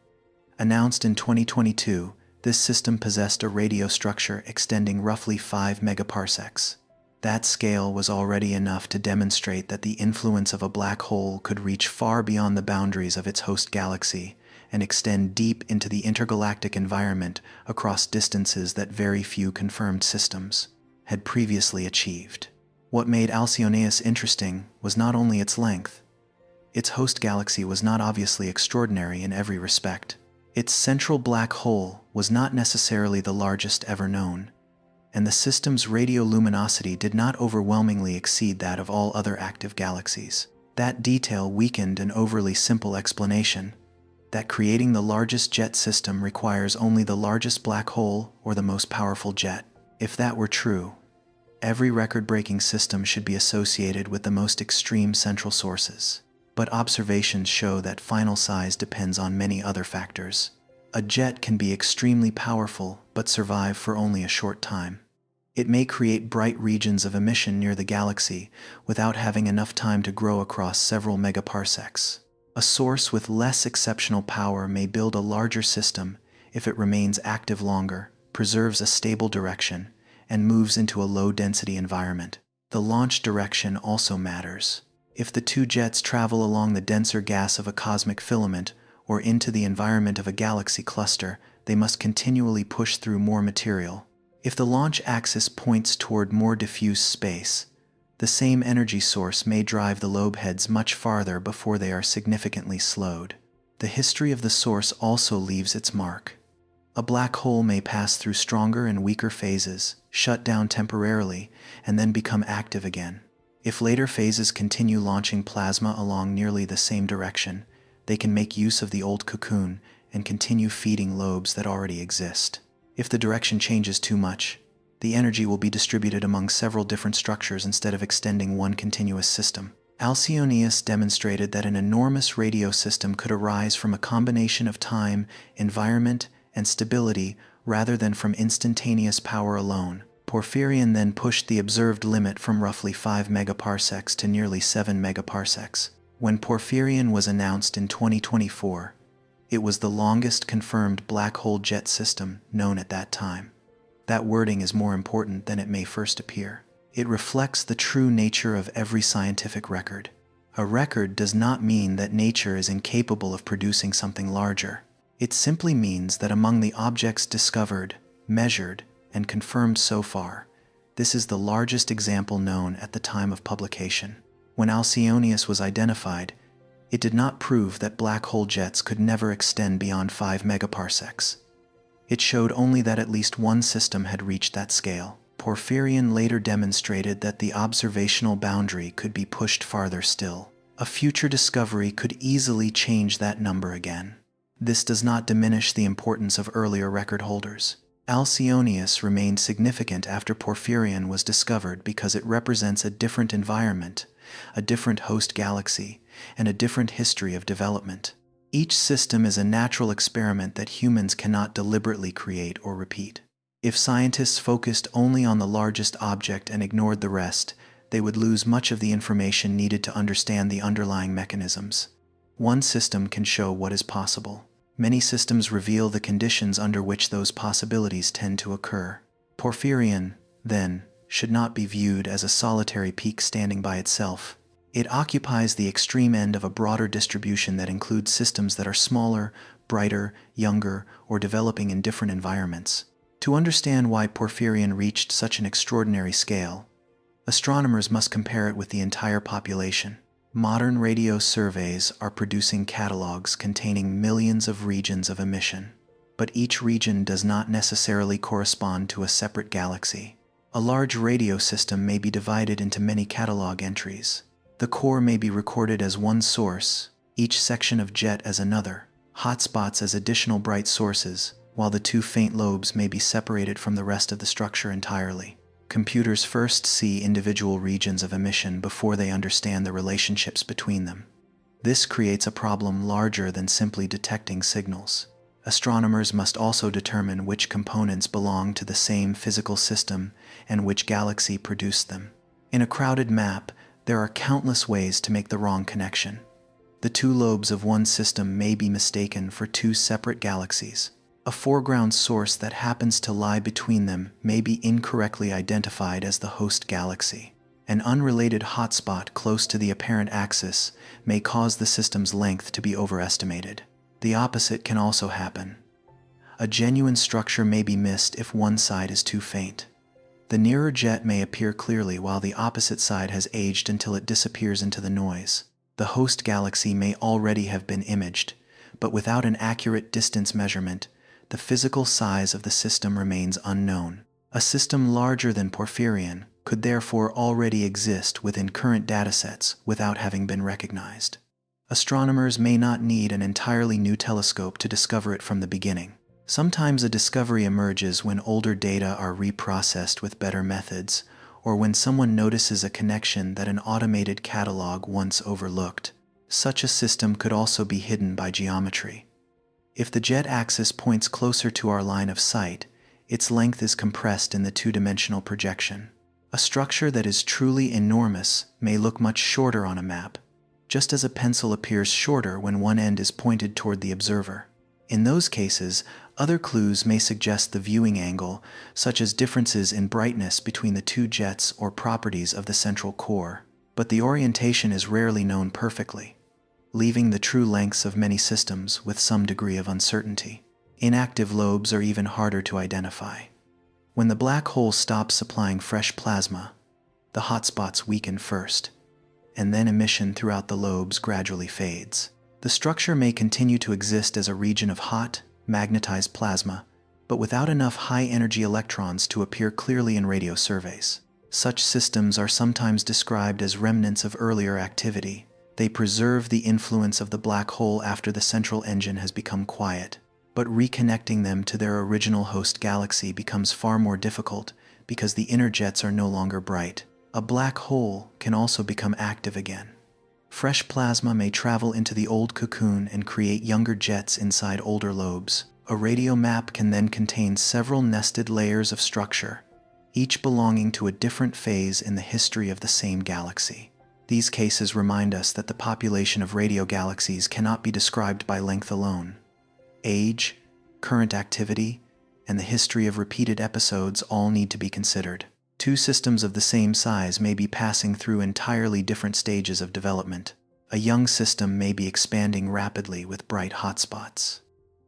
Announced in 2022, this system possessed a radio structure extending roughly 5 megaparsecs. That scale was already enough to demonstrate that the influence of a black hole could reach far beyond the boundaries of its host galaxy and extend deep into the intergalactic environment across distances that very few confirmed systems had previously achieved. What made Alcyonius interesting was not only its length. Its host galaxy was not obviously extraordinary in every respect. Its central black hole was not necessarily the largest ever known, and the system's radioluminosity did not overwhelmingly exceed that of all other active galaxies. That detail weakened an overly simple explanation that creating the largest jet system requires only the largest black hole or the most powerful jet. If that were true, every record-breaking system should be associated with the most extreme central sources. But observations show that final size depends on many other factors. A jet can be extremely powerful but survive for only a short time. It may create bright regions of emission near the galaxy without having enough time to grow across several megaparsecs. A source with less exceptional power may build a larger system if it remains active longer, preserves a stable direction, and moves into a low-density environment. The launch direction also matters. If the two jets travel along the denser gas of a cosmic filament or into the environment of a galaxy cluster, they must continually push through more material. If the launch axis points toward more diffuse space, the same energy source may drive the lobe heads much farther before they are significantly slowed. The history of the source also leaves its mark. A black hole may pass through stronger and weaker phases, shut down temporarily, and then become active again. If later phases continue launching plasma along nearly the same direction, they can make use of the old cocoon and continue feeding lobes that already exist. If the direction changes too much, the energy will be distributed among several different structures instead of extending one continuous system. Alcyoneus demonstrated that an enormous radio system could arise from a combination of time, environment, and stability rather than from instantaneous power alone. Porphyrion then pushed the observed limit from roughly 5 megaparsecs to nearly 7 megaparsecs. When Porphyrion was announced in 2024, it was the longest confirmed black hole jet system known at that time. That wording is more important than it may first appear. It reflects the true nature of every scientific record. A record does not mean that nature is incapable of producing something larger. It simply means that among the objects discovered, measured, and confirmed so far, this is the largest example known at the time of publication. When Alcyoneus was identified, it did not prove that black hole jets could never extend beyond 5 megaparsecs. It showed only that at least one system had reached that scale. Porphyrion later demonstrated that the observational boundary could be pushed farther still. A future discovery could easily change that number again. This does not diminish the importance of earlier record holders. Alcyoneus remained significant after Porphyrion was discovered because it represents a different environment, a different host galaxy, and a different history of development. Each system is a natural experiment that humans cannot deliberately create or repeat. If scientists focused only on the largest object and ignored the rest, they would lose much of the information needed to understand the underlying mechanisms. One system can show what is possible. Many systems reveal the conditions under which those possibilities tend to occur. Porphyrion, then, should not be viewed as a solitary peak standing by itself. It occupies the extreme end of a broader distribution that includes systems that are smaller, brighter, younger, or developing in different environments. To understand why Porphyrion reached such an extraordinary scale, astronomers must compare it with the entire population. Modern radio surveys are producing catalogs containing millions of regions of emission, but each region does not necessarily correspond to a separate galaxy. A large radio system may be divided into many catalog entries. The core may be recorded as one source, each section of jet as another, hotspots as additional bright sources, while the two faint lobes may be separated from the rest of the structure entirely. Computers first see individual regions of emission before they understand the relationships between them. This creates a problem larger than simply detecting signals. Astronomers must also determine which components belong to the same physical system and which galaxy produced them. In a crowded map, there are countless ways to make the wrong connection. The two lobes of one system may be mistaken for two separate galaxies. A foreground source that happens to lie between them may be incorrectly identified as the host galaxy. An unrelated hotspot close to the apparent axis may cause the system's length to be overestimated. The opposite can also happen. A genuine structure may be missed if one side is too faint. The nearer jet may appear clearly while the opposite side has aged until it disappears into the noise. The host galaxy may already have been imaged, but without an accurate distance measurement, the physical size of the system remains unknown. A system larger than Porphyrion could therefore already exist within current datasets without having been recognized. Astronomers may not need an entirely new telescope to discover it from the beginning. Sometimes a discovery emerges when older data are reprocessed with better methods, or when someone notices a connection that an automated catalog once overlooked. Such a system could also be hidden by geometry. If the jet axis points closer to our line of sight, its length is compressed in the two-dimensional projection. A structure that is truly enormous may look much shorter on a map, just as a pencil appears shorter when one end is pointed toward the observer. In those cases, other clues may suggest the viewing angle, such as differences in brightness between the two jets or properties of the central core, but the orientation is rarely known perfectly, leaving the true lengths of many systems with some degree of uncertainty. Inactive lobes are even harder to identify. When the black hole stops supplying fresh plasma, the hotspots weaken first, and then emission throughout the lobes gradually fades. The structure may continue to exist as a region of hot, magnetized plasma, but without enough high-energy electrons to appear clearly in radio surveys. Such systems are sometimes described as remnants of earlier activity. They preserve the influence of the black hole after the central engine has become quiet, but reconnecting them to their original host galaxy becomes far more difficult because the inner jets are no longer bright. A black hole can also become active again. Fresh plasma may travel into the old cocoon and create younger jets inside older lobes. A radio map can then contain several nested layers of structure, each belonging to a different phase in the history of the same galaxy. These cases remind us that the population of radio galaxies cannot be described by length alone. Age, current activity, and the history of repeated episodes all need to be considered. Two systems of the same size may be passing through entirely different stages of development. A young system may be expanding rapidly with bright hotspots.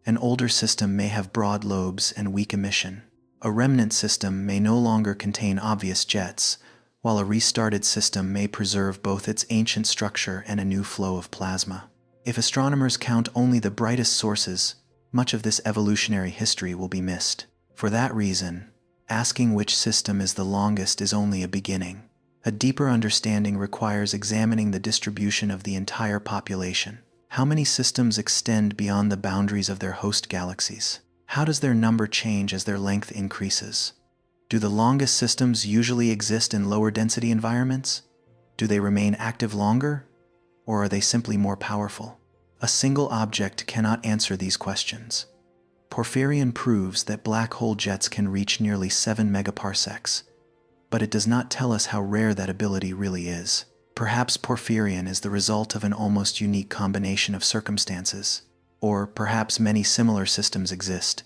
An older system may have broad lobes and weak emission. A remnant system may no longer contain obvious jets, while a restarted system may preserve both its ancient structure and a new flow of plasma. If astronomers count only the brightest sources, much of this evolutionary history will be missed. For that reason, asking which system is the longest is only a beginning. A deeper understanding requires examining the distribution of the entire population. How many systems extend beyond the boundaries of their host galaxies? How does their number change as their length increases? Do the longest systems usually exist in lower density environments? Do they remain active longer? Or are they simply more powerful? A single object cannot answer these questions. Porphyrion proves that black hole jets can reach nearly 7 megaparsecs, but it does not tell us how rare that ability really is. Perhaps Porphyrion is the result of an almost unique combination of circumstances, or perhaps many similar systems exist,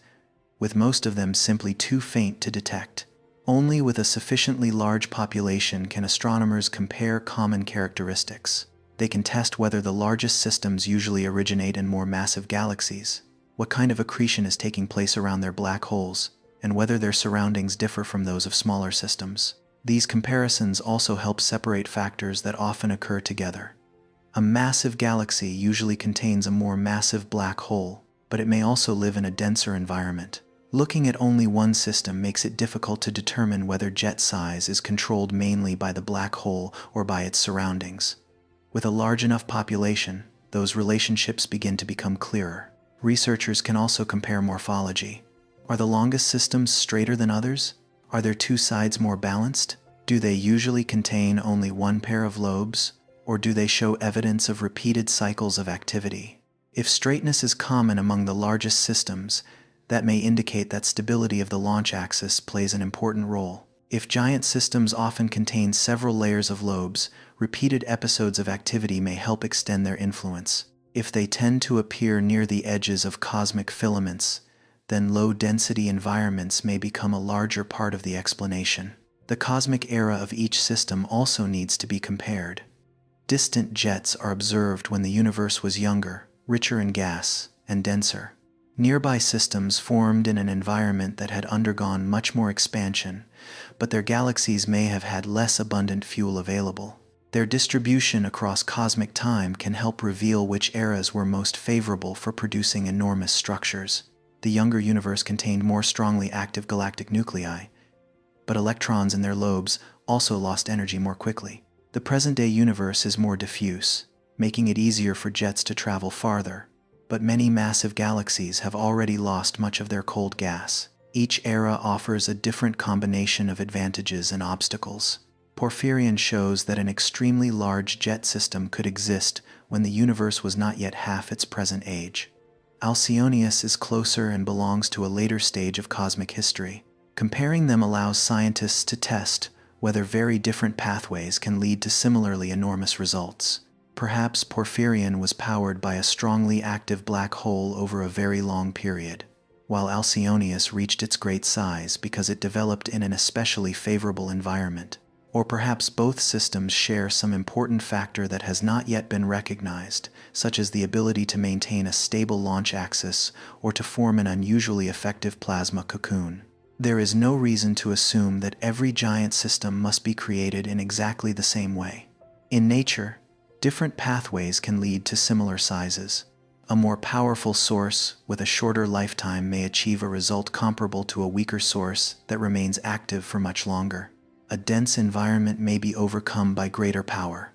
with most of them simply too faint to detect. Only with a sufficiently large population can astronomers compare common characteristics. They can test whether the largest systems usually originate in more massive galaxies, what kind of accretion is taking place around their black holes, and whether their surroundings differ from those of smaller systems. These comparisons also help separate factors that often occur together. A massive galaxy usually contains a more massive black hole, but it may also live in a denser environment. Looking at only one system makes it difficult to determine whether jet size is controlled mainly by the black hole or by its surroundings. With a large enough population, those relationships begin to become clearer. Researchers can also compare morphology. Are the longest systems straighter than others? Are their two sides more balanced? Do they usually contain only one pair of lobes, or do they show evidence of repeated cycles of activity? If straightness is common among the largest systems, that may indicate that stability of the launch axis plays an important role. If giant systems often contain several layers of lobes, repeated episodes of activity may help extend their influence. If they tend to appear near the edges of cosmic filaments, then low-density environments may become a larger part of the explanation. The cosmic era of each system also needs to be compared. Distant jets are observed when the universe was younger, richer in gas, and denser. Nearby systems formed in an environment that had undergone much more expansion, but their galaxies may have had less abundant fuel available. Their distribution across cosmic time can help reveal which eras were most favorable for producing enormous structures. The younger universe contained more strongly active galactic nuclei, but electrons in their lobes also lost energy more quickly. The present-day universe is more diffuse, making it easier for jets to travel farther, but many massive galaxies have already lost much of their cold gas. Each era offers a different combination of advantages and obstacles. Porphyrion shows that an extremely large jet system could exist when the universe was not yet half its present age. Alcyonius is closer and belongs to a later stage of cosmic history. Comparing them allows scientists to test whether very different pathways can lead to similarly enormous results. Perhaps Porphyrion was powered by a strongly active black hole over a very long period, while Alcyonius reached its great size because it developed in an especially favorable environment. Or perhaps both systems share some important factor that has not yet been recognized, such as the ability to maintain a stable launch axis or to form an unusually effective plasma cocoon. There is no reason to assume that every giant system must be created in exactly the same way. In nature, different pathways can lead to similar sizes. A more powerful source with a shorter lifetime may achieve a result comparable to a weaker source that remains active for much longer. A dense environment may be overcome by greater power,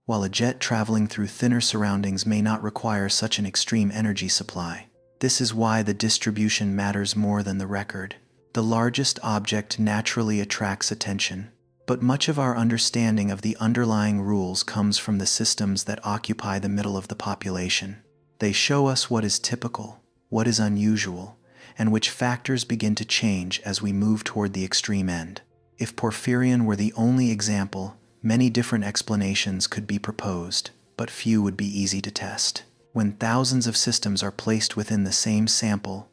while a jet traveling through thinner surroundings may not require such an extreme energy supply. This is why the distribution matters more than the record. The largest object naturally attracts attention, but much of our understanding of the underlying rules comes from the systems that occupy the middle of the population. They show us what is typical, what is unusual, and which factors begin to change as we move toward the extreme end. If Porphyrion were the only example, many different explanations could be proposed, but few would be easy to test. When thousands of systems are placed within the same sample,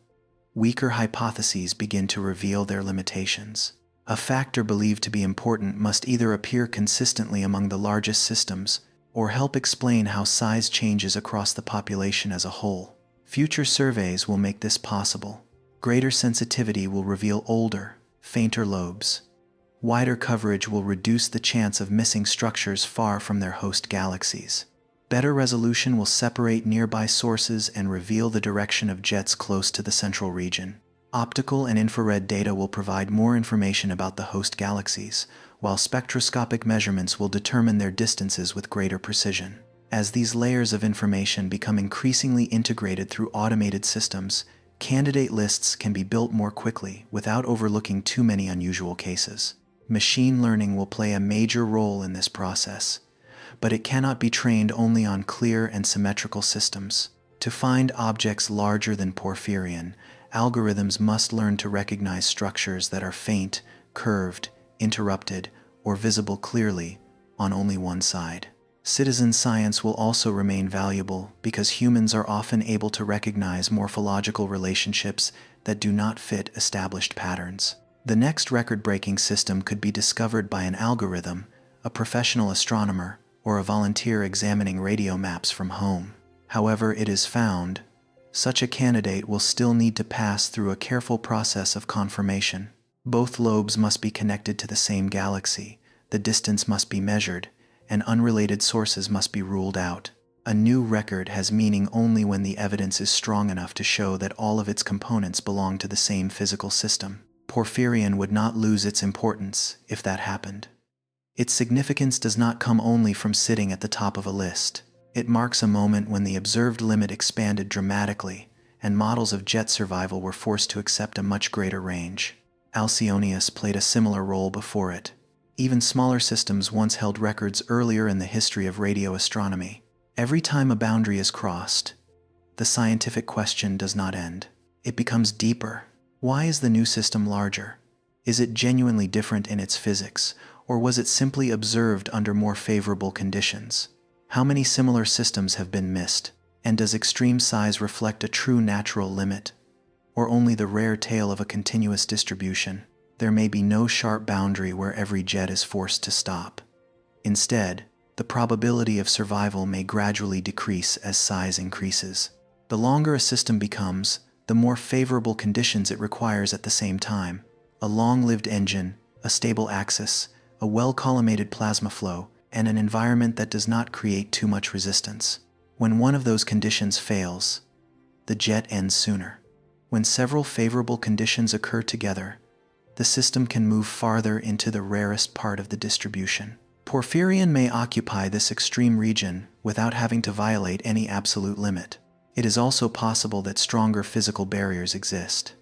weaker hypotheses begin to reveal their limitations. A factor believed to be important must either appear consistently among the largest systems or help explain how size changes across the population as a whole. Future surveys will make this possible. Greater sensitivity will reveal older, fainter lobes. Wider coverage will reduce the chance of missing structures far from their host galaxies. Better resolution will separate nearby sources and reveal the direction of jets close to the central region. Optical and infrared data will provide more information about the host galaxies, while spectroscopic measurements will determine their distances with greater precision. As these layers of information become increasingly integrated through automated systems, candidate lists can be built more quickly without overlooking too many unusual cases. Machine learning will play a major role in this process, but it cannot be trained only on clear and symmetrical systems. To find objects larger than Porphyrion, algorithms must learn to recognize structures that are faint, curved, interrupted, or visible clearly on only one side. Citizen science will also remain valuable because humans are often able to recognize morphological relationships that do not fit established patterns. The next record-breaking system could be discovered by an algorithm, a professional astronomer, or a volunteer examining radio maps from home. However it is found, such a candidate will still need to pass through a careful process of confirmation. Both lobes must be connected to the same galaxy, the distance must be measured, and unrelated sources must be ruled out. A new record has meaning only when the evidence is strong enough to show that all of its components belong to the same physical system. Porphyrion would not lose its importance if that happened. Its significance does not come only from sitting at the top of a list. It marks a moment when the observed limit expanded dramatically, and models of jet survival were forced to accept a much greater range. Alcyonius played a similar role before it. Even smaller systems once held records earlier in the history of radio astronomy. Every time a boundary is crossed, the scientific question does not end. It becomes deeper. Why is the new system larger? Is it genuinely different in its physics, or was it simply observed under more favorable conditions? How many similar systems have been missed? And does extreme size reflect a true natural limit, or only the rare tale of a continuous distribution? There may be no sharp boundary where every jet is forced to stop. Instead, the probability of survival may gradually decrease as size increases. The longer a system becomes, the more favorable conditions it requires at the same time. A long-lived engine, a stable axis, a well-collimated plasma flow, and an environment that does not create too much resistance. When one of those conditions fails, the jet ends sooner. When several favorable conditions occur together, the system can move farther into the rarest part of the distribution. Porphyrion may occupy this extreme region without having to violate any absolute limit. It is also possible that stronger physical barriers exist.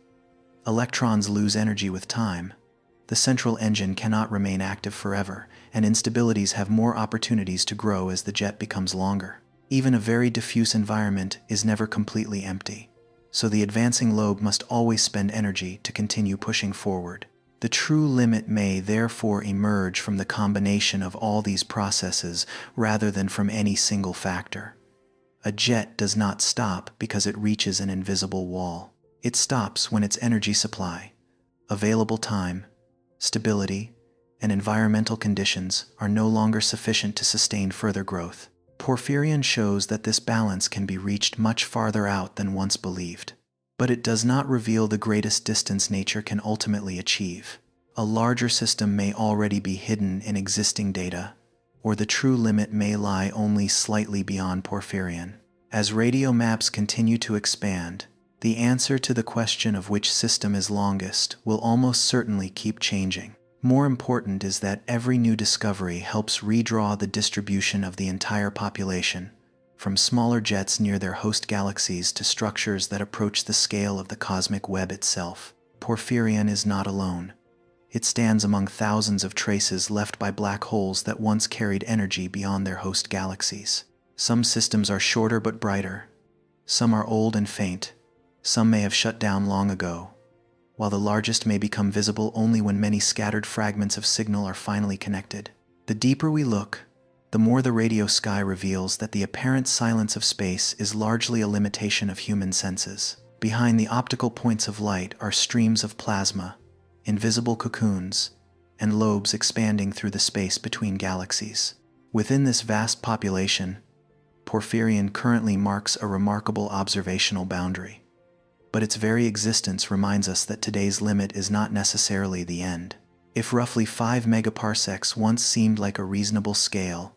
Electrons lose energy with time. The central engine cannot remain active forever, and instabilities have more opportunities to grow as the jet becomes longer. Even a very diffuse environment is never completely empty, so the advancing lobe must always spend energy to continue pushing forward. The true limit may therefore emerge from the combination of all these processes rather than from any single factor. A jet does not stop because it reaches an invisible wall. It stops when its energy supply, available time, stability, and environmental conditions are no longer sufficient to sustain further growth. Porphyrion shows that this balance can be reached much farther out than once believed. But it does not reveal the greatest distance nature can ultimately achieve. A larger system may already be hidden in existing data, or the true limit may lie only slightly beyond Porphyrion. As radio maps continue to expand, the answer to the question of which system is longest will almost certainly keep changing. More important is that every new discovery helps redraw the distribution of the entire population, from smaller jets near their host galaxies to structures that approach the scale of the cosmic web itself. Porphyrion is not alone. It stands among thousands of traces left by black holes that once carried energy beyond their host galaxies. Some systems are shorter but brighter. Some are old and faint. Some may have shut down long ago, while the largest may become visible only when many scattered fragments of signal are finally connected. The deeper we look, the more the radio sky reveals that the apparent silence of space is largely a limitation of human senses. Behind the optical points of light are streams of plasma, invisible cocoons, and lobes expanding through the space between galaxies. Within this vast population, Porphyrion currently marks a remarkable observational boundary. But its very existence reminds us that today's limit is not necessarily the end. If roughly 5 megaparsecs once seemed like a reasonable scale,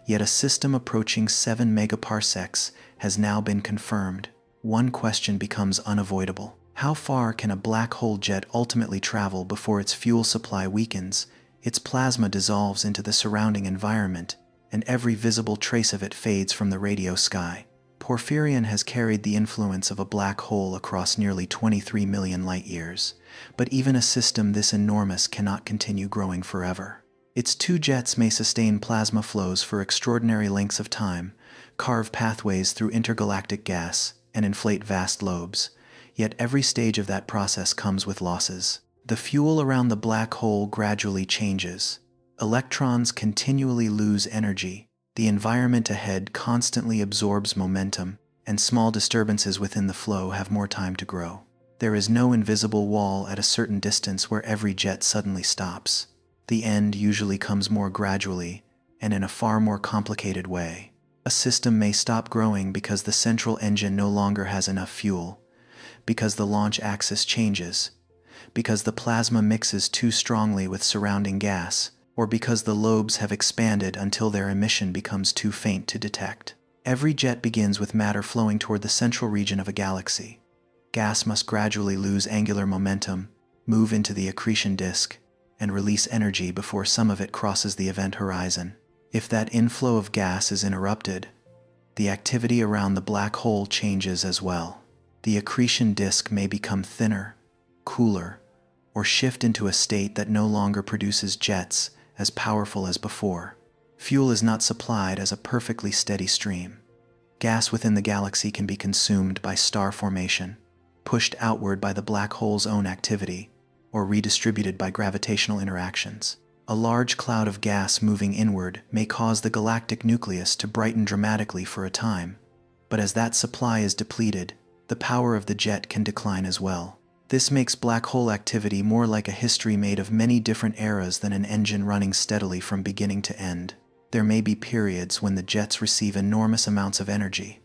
yet a system approaching 7 megaparsecs has now been confirmed, one question becomes unavoidable. How far can a black hole jet ultimately travel before its fuel supply weakens, its plasma dissolves into the surrounding environment, and every visible trace of it fades from the radio sky? Porphyrion has carried the influence of a black hole across nearly 23 million light-years, but even a system this enormous cannot continue growing forever. Its two jets may sustain plasma flows for extraordinary lengths of time, carve pathways through intergalactic gas, and inflate vast lobes, yet every stage of that process comes with losses. The fuel around the black hole gradually changes. Electrons continually lose energy. The environment ahead constantly absorbs momentum, and small disturbances within the flow have more time to grow. There is no invisible wall at a certain distance where every jet suddenly stops. The end usually comes more gradually, and in a far more complicated way. A system may stop growing because the central engine no longer has enough fuel, because the launch axis changes, because the plasma mixes too strongly with surrounding gas, or because the lobes have expanded until their emission becomes too faint to detect. Every jet begins with matter flowing toward the central region of a galaxy. Gas must gradually lose angular momentum, move into the accretion disk, and release energy before some of it crosses the event horizon. If that inflow of gas is interrupted, the activity around the black hole changes as well. The accretion disk may become thinner, cooler, or shift into a state that no longer produces jets as powerful as before. Fuel is not supplied as a perfectly steady stream. Gas within the galaxy can be consumed by star formation, pushed outward by the black hole's own activity, or redistributed by gravitational interactions. A large cloud of gas moving inward may cause the galactic nucleus to brighten dramatically for a time, but as that supply is depleted, the power of the jet can decline as well. This makes black hole activity more like a history made of many different eras than an engine running steadily from beginning to end. There may be periods when the jets receive enormous amounts of energy,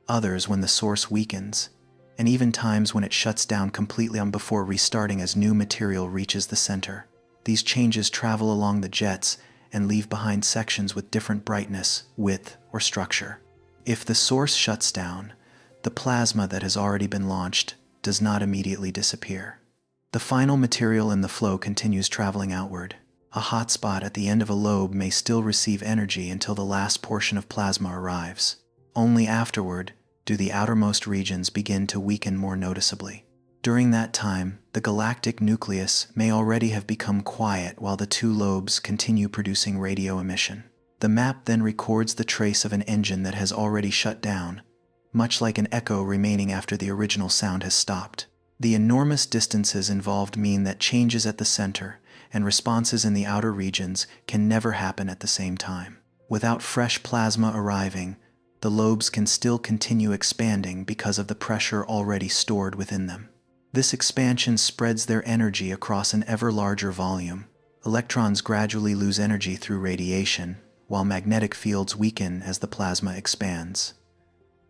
others when the source weakens, and even times when it shuts down completely before restarting as new material reaches the center. These changes travel along the jets and leave behind sections with different brightness, width, or structure. If the source shuts down, the plasma that has already been launched does not immediately disappear. The final material in the flow continues traveling outward. A hot spot at the end of a lobe may still receive energy until the last portion of plasma arrives. Only afterward do the outermost regions begin to weaken more noticeably. During that time, the galactic nucleus may already have become quiet while the two lobes continue producing radio emission. The map then records the trace of an engine that has already shut down, much like an echo remaining after the original sound has stopped. The enormous distances involved mean that changes at the center and responses in the outer regions can never happen at the same time. Without fresh plasma arriving, the lobes can still continue expanding because of the pressure already stored within them. This expansion spreads their energy across an ever larger volume. Electrons gradually lose energy through radiation, while magnetic fields weaken as the plasma expands.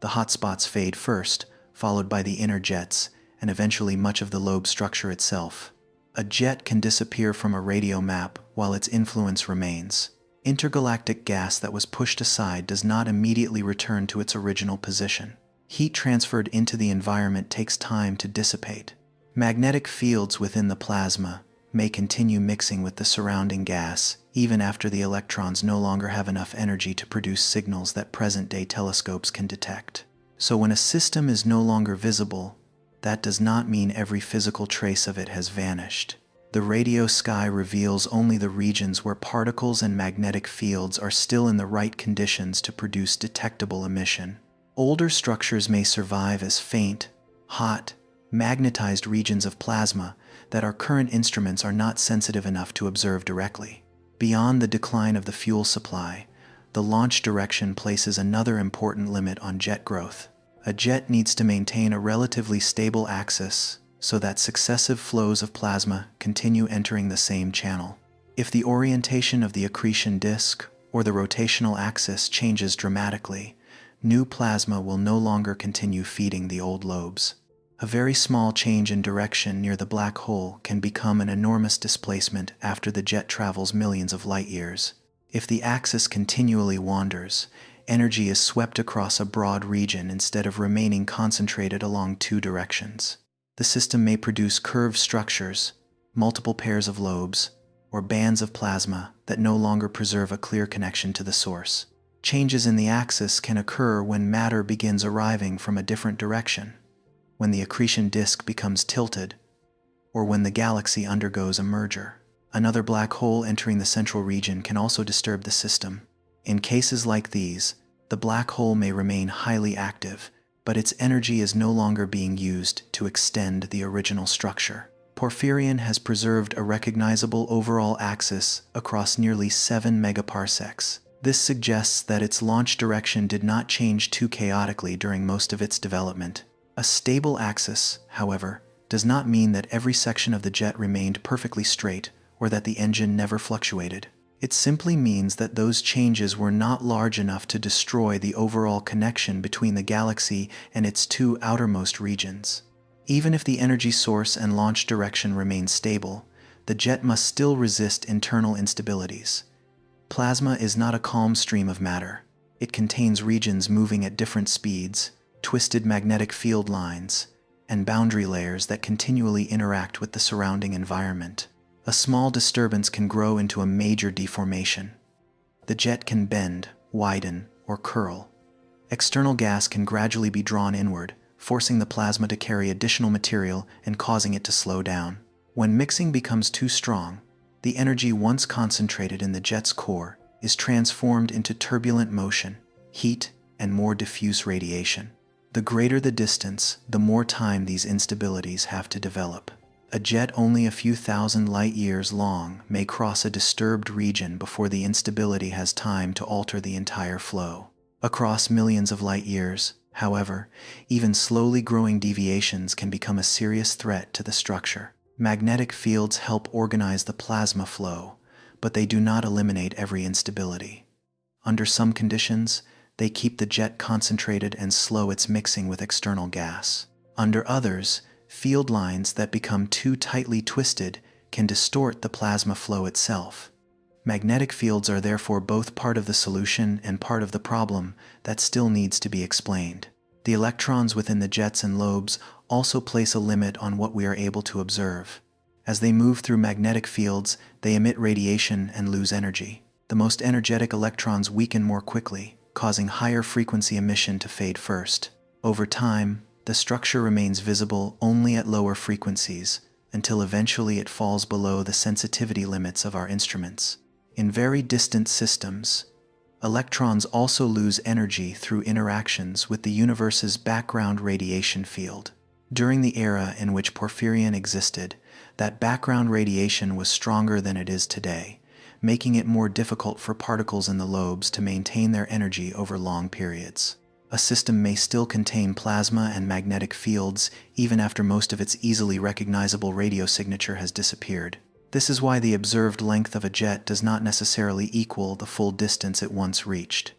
The hotspots fade first, followed by the inner jets, and eventually much of the lobe structure itself. A jet can disappear from a radio map while its influence remains. Intergalactic gas that was pushed aside does not immediately return to its original position. Heat transferred into the environment takes time to dissipate. Magnetic fields within the plasma may continue mixing with the surrounding gas, even after the electrons no longer have enough energy to produce signals that present-day telescopes can detect. So when a system is no longer visible, that does not mean every physical trace of it has vanished. The radio sky reveals only the regions where particles and magnetic fields are still in the right conditions to produce detectable emission. Older structures may survive as faint, hot, magnetized regions of plasma that our current instruments are not sensitive enough to observe directly. Beyond the decline of the fuel supply, the launch direction places another important limit on jet growth. A jet needs to maintain a relatively stable axis so that successive flows of plasma continue entering the same channel. If the orientation of the accretion disk or the rotational axis changes dramatically, new plasma will no longer continue feeding the old lobes. A very small change in direction near the black hole can become an enormous displacement after the jet travels millions of light years. If the axis continually wanders, energy is swept across a broad region instead of remaining concentrated along two directions. The system may produce curved structures, multiple pairs of lobes, or bands of plasma that no longer preserve a clear connection to the source. Changes in the axis can occur when matter begins arriving from a different direction, when the accretion disk becomes tilted, or when the galaxy undergoes a merger. Another black hole entering the central region can also disturb the system. In cases like these, the black hole may remain highly active, but its energy is no longer being used to extend the original structure. Porphyrion has preserved a recognizable overall axis across nearly 7 megaparsecs. This suggests that its launch direction did not change too chaotically during most of its development. A stable axis, however, does not mean that every section of the jet remained perfectly straight or that the engine never fluctuated. It simply means that those changes were not large enough to destroy the overall connection between the galaxy and its two outermost regions. Even if the energy source and launch direction remain stable, the jet must still resist internal instabilities. Plasma is not a calm stream of matter. It contains regions moving at different speeds, twisted magnetic field lines, and boundary layers that continually interact with the surrounding environment. A small disturbance can grow into a major deformation. The jet can bend, widen, or curl. External gas can gradually be drawn inward, forcing the plasma to carry additional material and causing it to slow down. When mixing becomes too strong, the energy once concentrated in the jet's core is transformed into turbulent motion, heat, and more diffuse radiation. The greater the distance, the more time these instabilities have to develop. A jet only a few thousand light years long may cross a disturbed region before the instability has time to alter the entire flow. Across millions of light years, however, even slowly growing deviations can become a serious threat to the structure. Magnetic fields help organize the plasma flow, but they do not eliminate every instability. Under some conditions, they keep the jet concentrated and slow its mixing with external gas. Under others, field lines that become too tightly twisted can distort the plasma flow itself. Magnetic fields are therefore both part of the solution and part of the problem that still needs to be explained. The electrons within the jets and lobes also place a limit on what we are able to observe. As they move through magnetic fields, they emit radiation and lose energy. The most energetic electrons weaken more quickly, causing higher frequency emission to fade first. Over time, the structure remains visible only at lower frequencies, until eventually it falls below the sensitivity limits of our instruments. In very distant systems, electrons also lose energy through interactions with the universe's background radiation field. During the era in which Porphyrion existed, that background radiation was stronger than it is today, making it more difficult for particles in the lobes to maintain their energy over long periods. A system may still contain plasma and magnetic fields even after most of its easily recognizable radio signature has disappeared. This is why the observed length of a jet does not necessarily equal the full distance it once reached.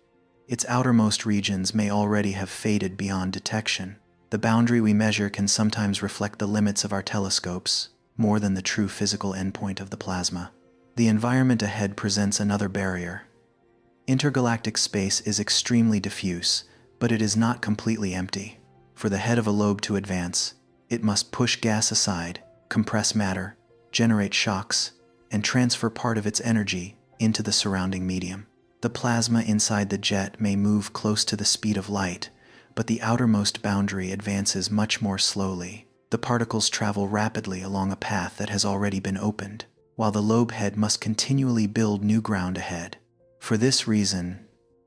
Its outermost regions may already have faded beyond detection. The boundary we measure can sometimes reflect the limits of our telescopes, more than the true physical endpoint of the plasma. The environment ahead presents another barrier. Intergalactic space is extremely diffuse, but it is not completely empty. For the head of a lobe to advance, it must push gas aside, compress matter, generate shocks, and transfer part of its energy into the surrounding medium. The plasma inside the jet may move close to the speed of light, but the outermost boundary advances much more slowly. The particles travel rapidly along a path that has already been opened, while the lobe head must continually build new ground ahead. For this reason,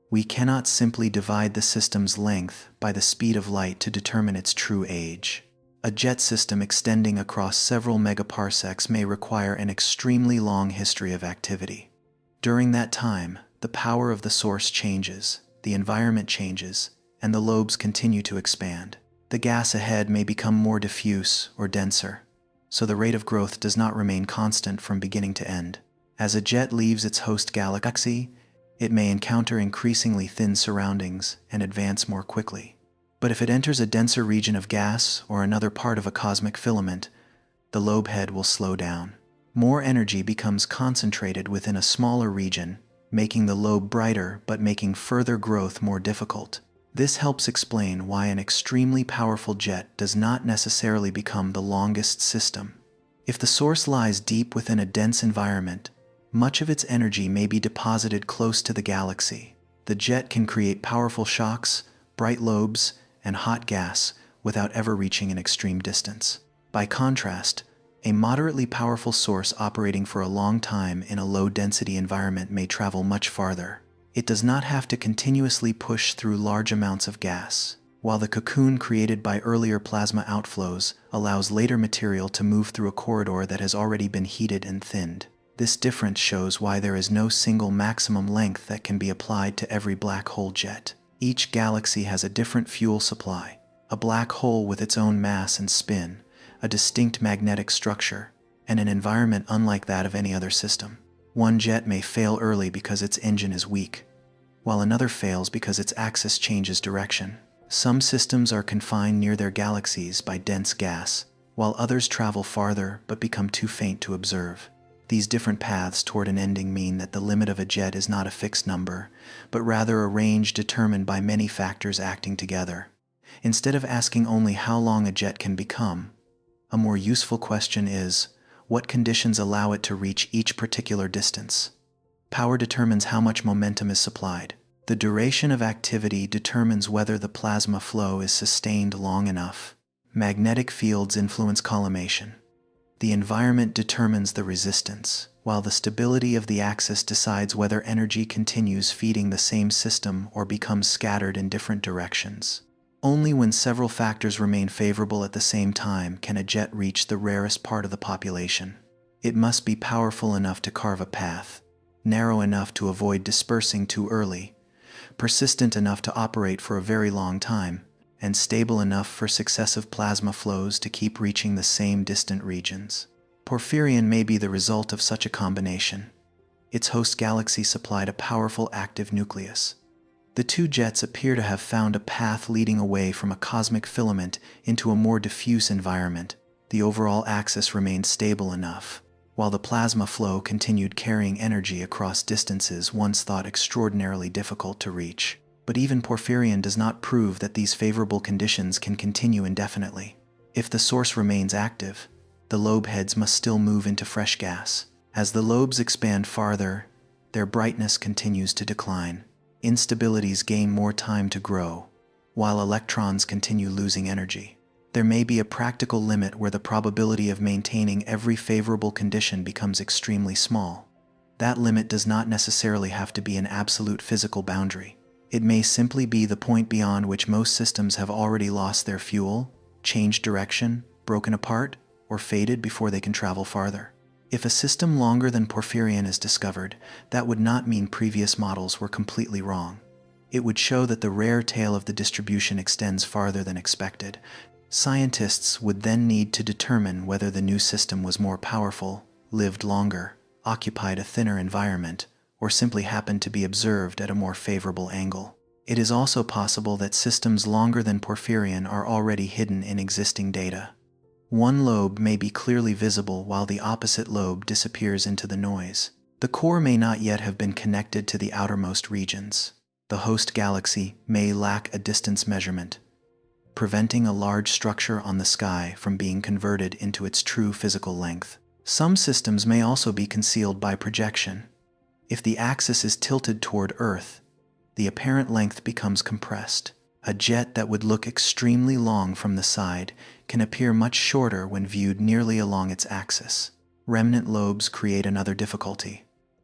we cannot simply divide the system's length by the speed of light to determine its true age. A jet system extending across several megaparsecs may require an extremely long history of activity. During that time, the power of the source changes, the environment changes, and the lobes continue to expand. The gas ahead may become more diffuse or denser, so the rate of growth does not remain constant from beginning to end. As a jet leaves its host galaxy, it may encounter increasingly thin surroundings and advance more quickly. But if it enters a denser region of gas or another part of a cosmic filament, the lobe head will slow down. More energy becomes concentrated within a smaller region, making the lobe brighter but making further growth more difficult. This helps explain why an extremely powerful jet does not necessarily become the longest system. If the source lies deep within a dense environment, much of its energy may be deposited close to the galaxy. The jet can create powerful shocks, bright lobes, and hot gas without ever reaching an extreme distance. By contrast, a moderately powerful source operating for a long time in a low-density environment may travel much farther. It does not have to continuously push through large amounts of gas, while the cocoon created by earlier plasma outflows allows later material to move through a corridor that has already been heated and thinned. This difference shows why there is no single maximum length that can be applied to every black hole jet. Each galaxy has a different fuel supply, a black hole with its own mass and spin, a distinct magnetic structure, and an environment unlike that of any other system. One jet may fail early because its engine is weak, while another fails because its axis changes direction. Some systems are confined near their galaxies by dense gas, while others travel farther but become too faint to observe. These different paths toward an ending mean that the limit of a jet is not a fixed number, but rather a range determined by many factors acting together. Instead of asking only how long a jet can become, a more useful question is, what conditions allow it to reach each particular distance? Power determines how much momentum is supplied. The duration of activity determines whether the plasma flow is sustained long enough. Magnetic fields influence collimation. The environment determines the resistance, while the stability of the axis decides whether energy continues feeding the same system or becomes scattered in different directions. Only when several factors remain favorable at the same time can a jet reach the rarest part of the population. It must be powerful enough to carve a path, narrow enough to avoid dispersing too early, persistent enough to operate for a very long time, and stable enough for successive plasma flows to keep reaching the same distant regions. Porphyrion may be the result of such a combination. Its host galaxy supplied a powerful active nucleus. The two jets appear to have found a path leading away from a cosmic filament into a more diffuse environment. The overall axis remained stable enough, while the plasma flow continued carrying energy across distances once thought extraordinarily difficult to reach. But even Porphyrion does not prove that these favorable conditions can continue indefinitely. If the source remains active, the lobe heads must still move into fresh gas. As the lobes expand farther, their brightness continues to decline. Instabilities gain more time to grow, while electrons continue losing energy. There may be a practical limit where the probability of maintaining every favorable condition becomes extremely small. That limit does not necessarily have to be an absolute physical boundary. It may simply be the point beyond which most systems have already lost their fuel, changed direction, broken apart, or faded before they can travel farther. If a system longer than Porphyrion is discovered, that would not mean previous models were completely wrong. It would show that the rare tail of the distribution extends farther than expected. Scientists would then need to determine whether the new system was more powerful, lived longer, occupied a thinner environment, or simply happened to be observed at a more favorable angle. It is also possible that systems longer than Porphyrion are already hidden in existing data. One lobe may be clearly visible while the opposite lobe disappears into the noise. The core may not yet have been connected to the outermost regions. The host galaxy may lack a distance measurement, preventing a large structure on the sky from being converted into its true physical length. Some systems may also be concealed by projection. If the axis is tilted toward Earth, the apparent length becomes compressed. A jet that would look extremely long from the side can appear much shorter when viewed nearly along its axis. Remnant lobes create another difficulty.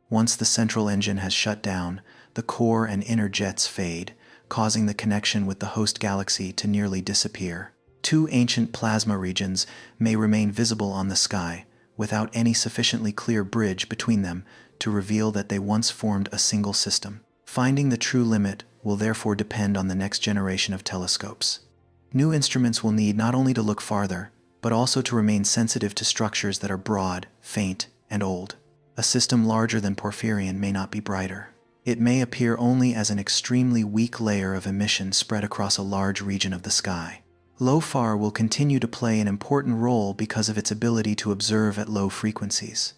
Once the central engine has shut down, the core and inner jets fade, causing the connection with the host galaxy to nearly disappear. Two ancient plasma regions may remain visible on the sky, without any sufficiently clear bridge between them to reveal that they once formed a single system. Finding the true limit will therefore depend on the next generation of telescopes. New instruments will need not only to look farther, but also to remain sensitive to structures that are broad, faint, and old. A system larger than Porphyrion may not be brighter. It may appear only as an extremely weak layer of emission spread across a large region of the sky. LOFAR will continue to play an important role because of its ability to observe at low frequencies.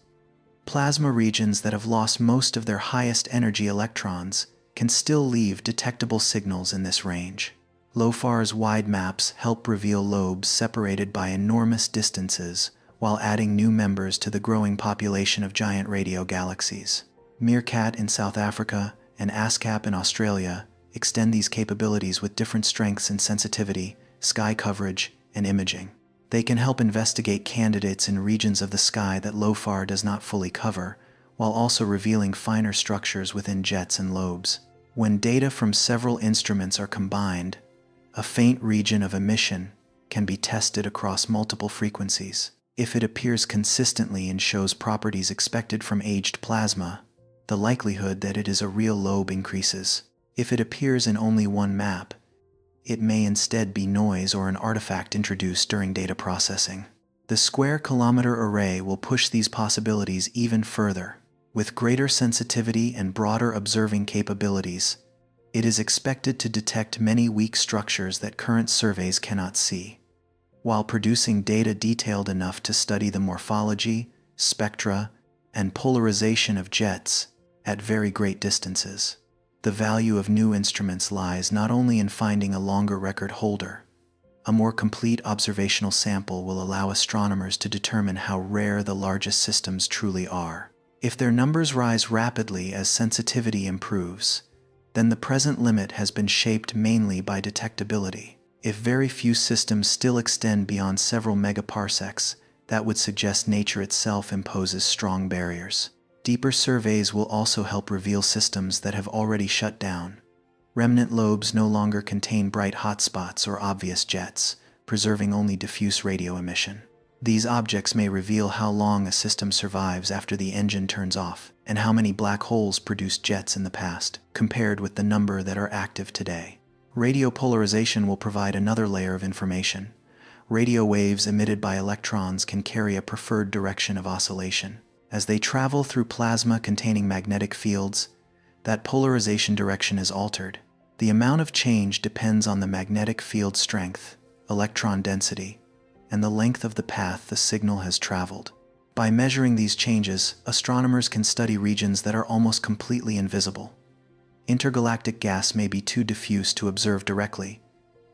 Plasma regions that have lost most of their highest energy electrons can still leave detectable signals in this range. LOFAR's wide maps help reveal lobes separated by enormous distances while adding new members to the growing population of giant radio galaxies. Meerkat in South Africa and ASCAP in Australia extend these capabilities with different strengths in sensitivity, sky coverage, and imaging. They can help investigate candidates in regions of the sky that LOFAR does not fully cover, while also revealing finer structures within jets and lobes. When data from several instruments are combined, a faint region of emission can be tested across multiple frequencies. If it appears consistently and shows properties expected from aged plasma, the likelihood that it is a real lobe increases. If it appears in only one map, it may instead be noise or an artifact introduced during data processing. The square kilometer array will push these possibilities even further. With greater sensitivity and broader observing capabilities, it is expected to detect many weak structures that current surveys cannot see, while producing data detailed enough to study the morphology, spectra, and polarization of jets at very great distances. The value of new instruments lies not only in finding a longer record holder. A more complete observational sample will allow astronomers to determine how rare the largest systems truly are. If their numbers rise rapidly as sensitivity improves, then the present limit has been shaped mainly by detectability. If very few systems still extend beyond several megaparsecs, that would suggest nature itself imposes strong barriers. Deeper surveys will also help reveal systems that have already shut down. Remnant lobes no longer contain bright hotspots or obvious jets, preserving only diffuse radio emission. These objects may reveal how long a system survives after the engine turns off, and how many black holes produced jets in the past, compared with the number that are active today. Radio polarization will provide another layer of information. Radio waves emitted by electrons can carry a preferred direction of oscillation. As they travel through plasma containing magnetic fields, that polarization direction is altered. The amount of change depends on the magnetic field strength, electron density, and the length of the path the signal has traveled. By measuring these changes, astronomers can study regions that are almost completely invisible. Intergalactic gas may be too diffuse to observe directly,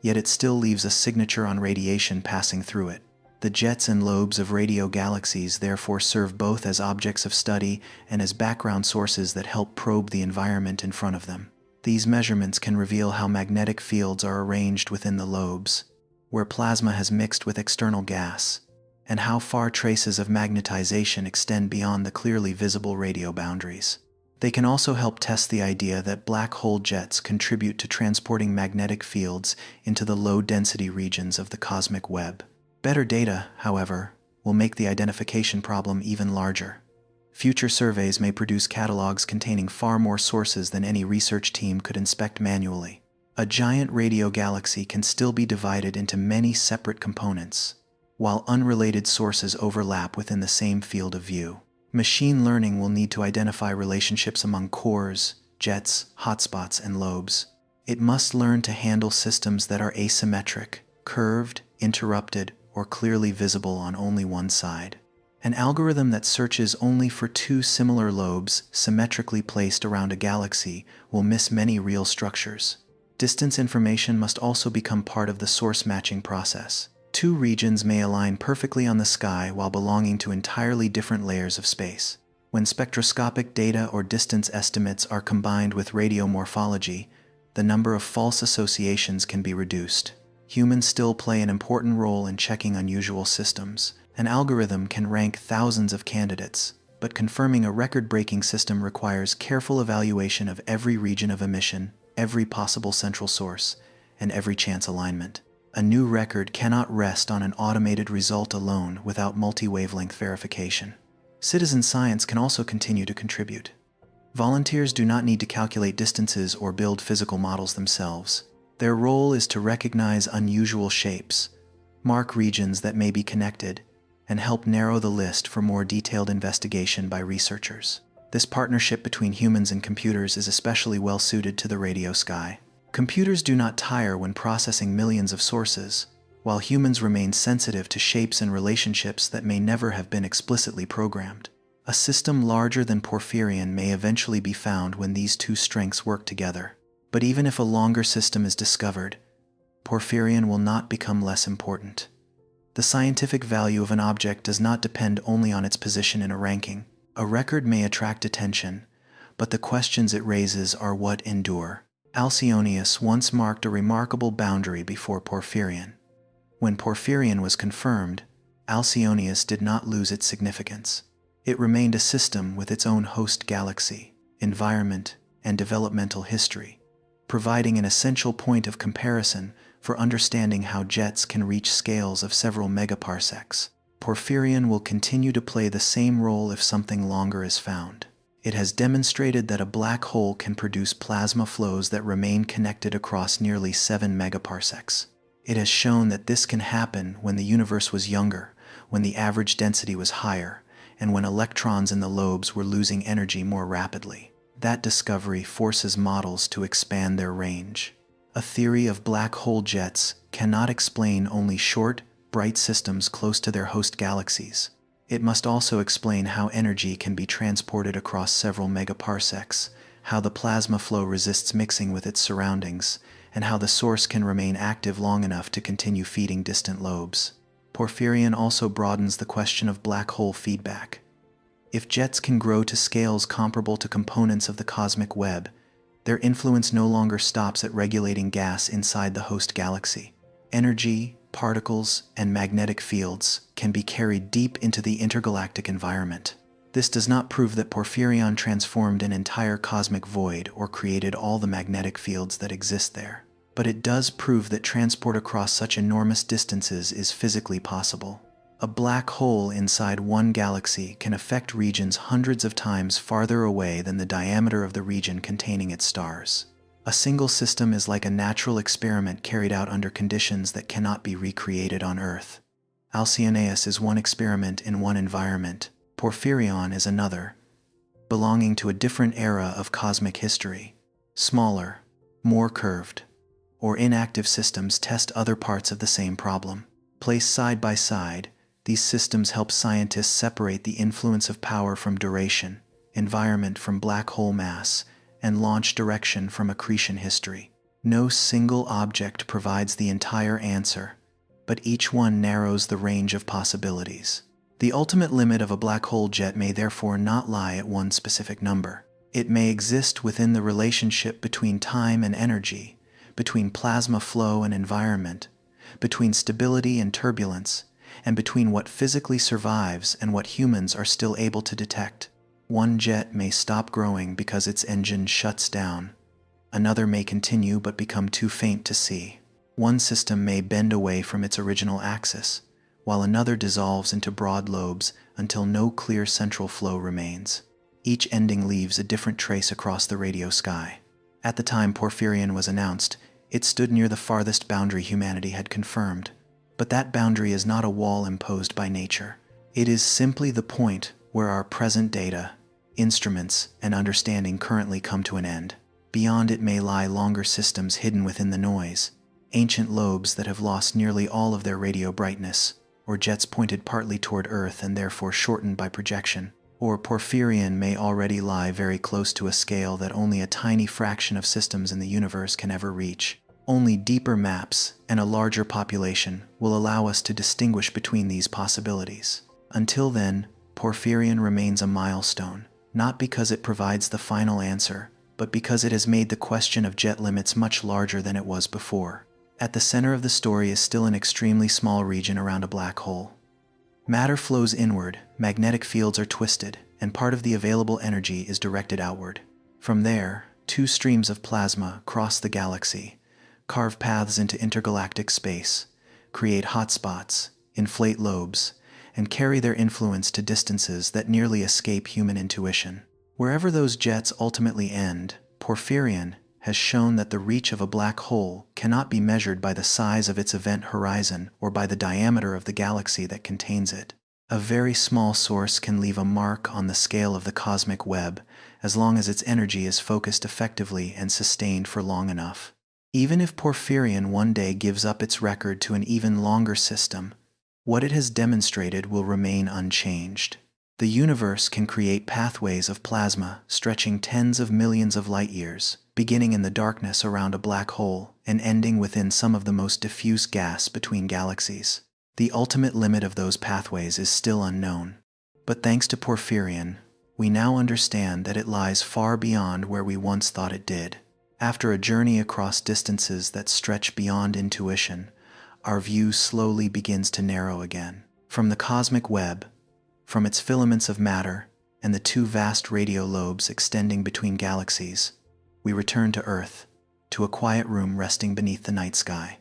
yet it still leaves a signature on radiation passing through it. The jets and lobes of radio galaxies therefore serve both as objects of study and as background sources that help probe the environment in front of them. These measurements can reveal how magnetic fields are arranged within the lobes, where plasma has mixed with external gas, and how far traces of magnetization extend beyond the clearly visible radio boundaries. They can also help test the idea that black hole jets contribute to transporting magnetic fields into the low-density regions of the cosmic web. Better data, however, will make the identification problem even larger. Future surveys may produce catalogs containing far more sources than any research team could inspect manually. A giant radio galaxy can still be divided into many separate components, while unrelated sources overlap within the same field of view. Machine learning will need to identify relationships among cores, jets, hotspots, and lobes. It must learn to handle systems that are asymmetric, curved, interrupted, or clearly visible on only one side. An algorithm that searches only for two similar lobes symmetrically placed around a galaxy will miss many real structures. Distance information must also become part of the source matching process. Two regions may align perfectly on the sky while belonging to entirely different layers of space. When spectroscopic data or distance estimates are combined with radiomorphology, the number of false associations can be reduced. Humans still play an important role in checking unusual systems. An algorithm can rank thousands of candidates, but confirming a record-breaking system requires careful evaluation of every region of emission, every possible central source, and every chance alignment. A new record cannot rest on an automated result alone without multi-wavelength verification. Citizen science can also continue to contribute. Volunteers do not need to calculate distances or build physical models themselves. Their role is to recognize unusual shapes, mark regions that may be connected, and help narrow the list for more detailed investigation by researchers. This partnership between humans and computers is especially well suited to the radio sky. Computers do not tire when processing millions of sources, while humans remain sensitive to shapes and relationships that may never have been explicitly programmed. A system larger than Porphyrion may eventually be found when these two strengths work together. But even if a longer system is discovered, Porphyrion will not become less important. The scientific value of an object does not depend only on its position in a ranking. A record may attract attention, but the questions it raises are what endure. Alcyonius once marked a remarkable boundary before Porphyrion. When Porphyrion was confirmed, Alcyonius did not lose its significance. It remained a system with its own host galaxy, environment, and developmental history, providing an essential point of comparison for understanding how jets can reach scales of several megaparsecs. Porphyrion will continue to play the same role if something longer is found. It has demonstrated that a black hole can produce plasma flows that remain connected across nearly 7 megaparsecs. It has shown that this can happen when the universe was younger, when the average density was higher, and when electrons in the lobes were losing energy more rapidly. That discovery forces models to expand their range. A theory of black hole jets cannot explain only short, bright systems close to their host galaxies. It must also explain how energy can be transported across several megaparsecs, how the plasma flow resists mixing with its surroundings, and how the source can remain active long enough to continue feeding distant lobes. Porphyrion also broadens the question of black hole feedback. If jets can grow to scales comparable to components of the cosmic web, their influence no longer stops at regulating gas inside the host galaxy. Energy, particles, and magnetic fields can be carried deep into the intergalactic environment. This does not prove that Porphyrion transformed an entire cosmic void or created all the magnetic fields that exist there. But it does prove that transport across such enormous distances is physically possible. A black hole inside one galaxy can affect regions hundreds of times farther away than the diameter of the region containing its stars. A single system is like a natural experiment carried out under conditions that cannot be recreated on Earth. Alcyonius is one experiment in one environment. Porphyrion is another, belonging to a different era of cosmic history. Smaller, more curved, or inactive systems test other parts of the same problem. Placed side by side, these systems help scientists separate the influence of power from duration, environment from black hole mass, and launch direction from accretion history. No single object provides the entire answer, but each one narrows the range of possibilities. The ultimate limit of a black hole jet may therefore not lie at one specific number. It may exist within the relationship between time and energy, between plasma flow and environment, between stability and turbulence, and between what physically survives and what humans are still able to detect. One jet may stop growing because its engine shuts down. Another may continue but become too faint to see. One system may bend away from its original axis, while another dissolves into broad lobes until no clear central flow remains. Each ending leaves a different trace across the radio sky. At the time Porphyrion was announced, it stood near the farthest boundary humanity had confirmed. But that boundary is not a wall imposed by nature. It is simply the point where our present data, instruments, and understanding currently come to an end. Beyond it may lie longer systems hidden within the noise, ancient lobes that have lost nearly all of their radio brightness, or jets pointed partly toward Earth and therefore shortened by projection. Or Porphyrion may already lie very close to a scale that only a tiny fraction of systems in the universe can ever reach. Only deeper maps and a larger population will allow us to distinguish between these possibilities. Until then, Porphyrion remains a milestone, not because it provides the final answer, but because it has made the question of jet limits much larger than it was before. At the center of the story is still an extremely small region around a black hole. Matter flows inward, magnetic fields are twisted, and part of the available energy is directed outward. From there, two streams of plasma cross the galaxy, carve paths into intergalactic space, create hotspots, inflate lobes, and carry their influence to distances that nearly escape human intuition. Wherever those jets ultimately end, Porphyrion has shown that the reach of a black hole cannot be measured by the size of its event horizon or by the diameter of the galaxy that contains it. A very small source can leave a mark on the scale of the cosmic web as long as its energy is focused effectively and sustained for long enough. Even if Porphyrion one day gives up its record to an even longer system, what it has demonstrated will remain unchanged. The universe can create pathways of plasma stretching tens of millions of light-years, beginning in the darkness around a black hole and ending within some of the most diffuse gas between galaxies. The ultimate limit of those pathways is still unknown. But thanks to Porphyrion, we now understand that it lies far beyond where we once thought it did. After a journey across distances that stretch beyond intuition, our view slowly begins to narrow again. From the cosmic web, from its filaments of matter, and the two vast radio lobes extending between galaxies, we return to Earth, to a quiet room resting beneath the night sky.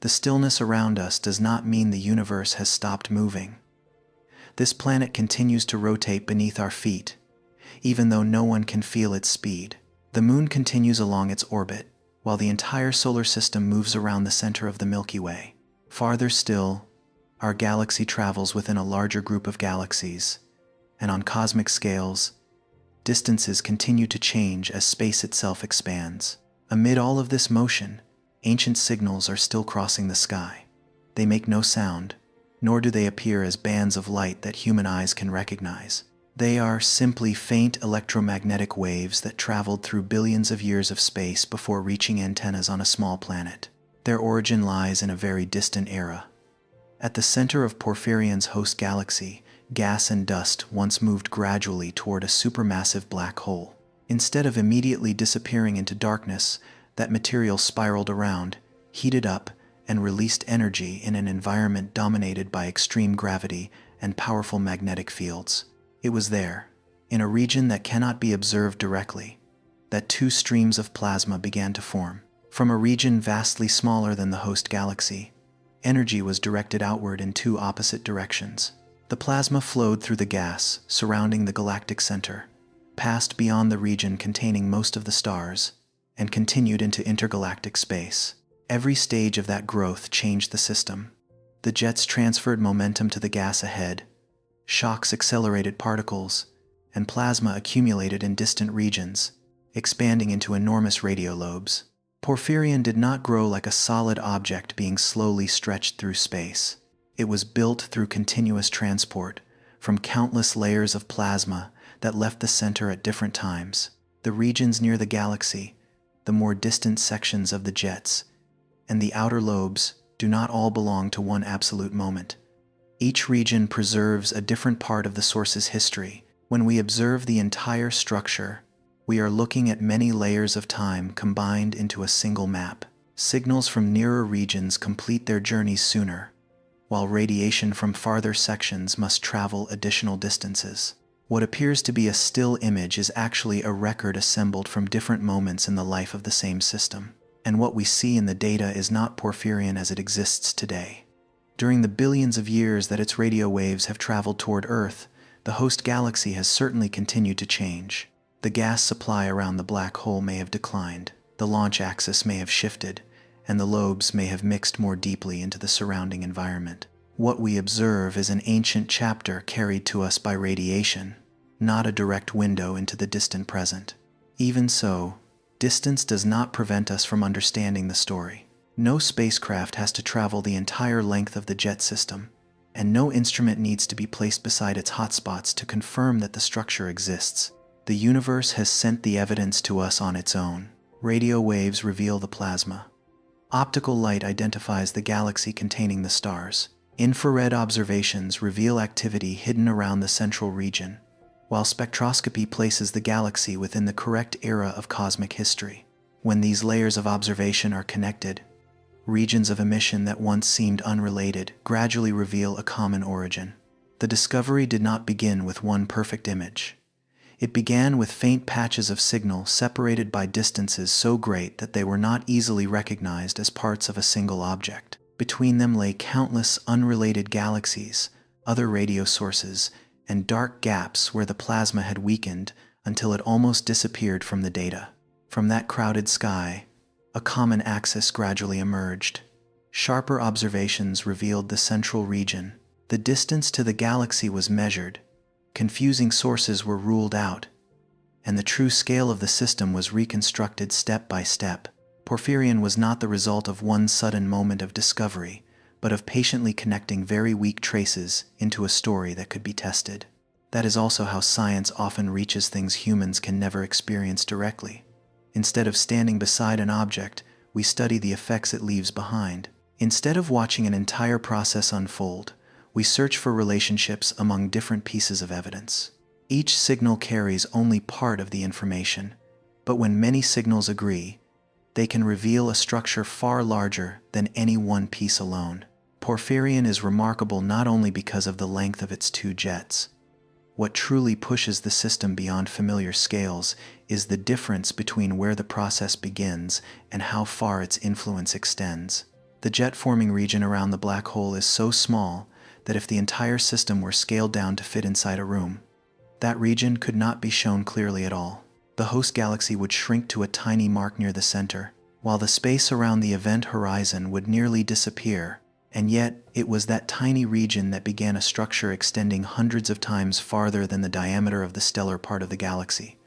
The stillness around us does not mean the universe has stopped moving. This planet continues to rotate beneath our feet, even though no one can feel its speed. The moon continues along its orbit, while the entire solar system moves around the center of the Milky Way. Farther still, our galaxy travels within a larger group of galaxies, and on cosmic scales, distances continue to change as space itself expands. Amid all of this motion, ancient signals are still crossing the sky. They make no sound, nor do they appear as bands of light that human eyes can recognize. They are simply faint electromagnetic waves that traveled through billions of years of space before reaching antennas on a small planet. Their origin lies in a very distant era. At the center of Porphyrion's host galaxy, gas and dust once moved gradually toward a supermassive black hole. Instead of immediately disappearing into darkness, that material spiraled around, heated up, and released energy in an environment dominated by extreme gravity and powerful magnetic fields. It was there, in a region that cannot be observed directly, that two streams of plasma began to form. From a region vastly smaller than the host galaxy, energy was directed outward in two opposite directions. The plasma flowed through the gas surrounding the galactic center, passed beyond the region containing most of the stars, and continued into intergalactic space. Every stage of that growth changed the system. The jets transferred momentum to the gas ahead, shocks accelerated particles, and plasma accumulated in distant regions, expanding into enormous radio lobes. Porphyrion did not grow like a solid object being slowly stretched through space. It was built through continuous transport, from countless layers of plasma that left the center at different times. The regions near the galaxy, the more distant sections of the jets, and the outer lobes do not all belong to one absolute moment. Each region preserves a different part of the source's history. When we observe the entire structure, we are looking at many layers of time combined into a single map. Signals from nearer regions complete their journeys sooner, while radiation from farther sections must travel additional distances. What appears to be a still image is actually a record assembled from different moments in the life of the same system. And what we see in the data is not Porphyrion as it exists today. During the billions of years that its radio waves have traveled toward Earth, the host galaxy has certainly continued to change. The gas supply around the black hole may have declined, the launch axis may have shifted, and the lobes may have mixed more deeply into the surrounding environment. What we observe is an ancient chapter carried to us by radiation, not a direct window into the distant present. Even so, distance does not prevent us from understanding the story. No spacecraft has to travel the entire length of the jet system, and no instrument needs to be placed beside its hotspots to confirm that the structure exists. The universe has sent the evidence to us on its own. Radio waves reveal the plasma. Optical light identifies the galaxy containing the stars. Infrared observations reveal activity hidden around the central region, while spectroscopy places the galaxy within the correct era of cosmic history. When these layers of observation are connected, regions of emission that once seemed unrelated gradually reveal a common origin. The discovery did not begin with one perfect image. It began with faint patches of signal separated by distances so great that they were not easily recognized as parts of a single object. Between them lay countless unrelated galaxies, other radio sources, and dark gaps where the plasma had weakened until it almost disappeared from the data. From that crowded sky, a common axis gradually emerged. Sharper observations revealed the central region. The distance to the galaxy was measured, confusing sources were ruled out, and the true scale of the system was reconstructed step by step. Porphyrion was not the result of one sudden moment of discovery, but of patiently connecting very weak traces into a story that could be tested. That is also how science often reaches things humans can never experience directly. Instead of standing beside an object, we study the effects it leaves behind. Instead of watching an entire process unfold, we search for relationships among different pieces of evidence. Each signal carries only part of the information, but when many signals agree, they can reveal a structure far larger than any one piece alone. Porphyrion is remarkable not only because of the length of its two jets. What truly pushes the system beyond familiar scales is the difference between where the process begins and how far its influence extends. The jet-forming region around the black hole is so small that if the entire system were scaled down to fit inside a room, that region could not be shown clearly at all. The host galaxy would shrink to a tiny mark near the center, while the space around the event horizon would nearly disappear, and yet it was that tiny region that began a structure extending hundreds of times farther than the diameter of the stellar part of the galaxy.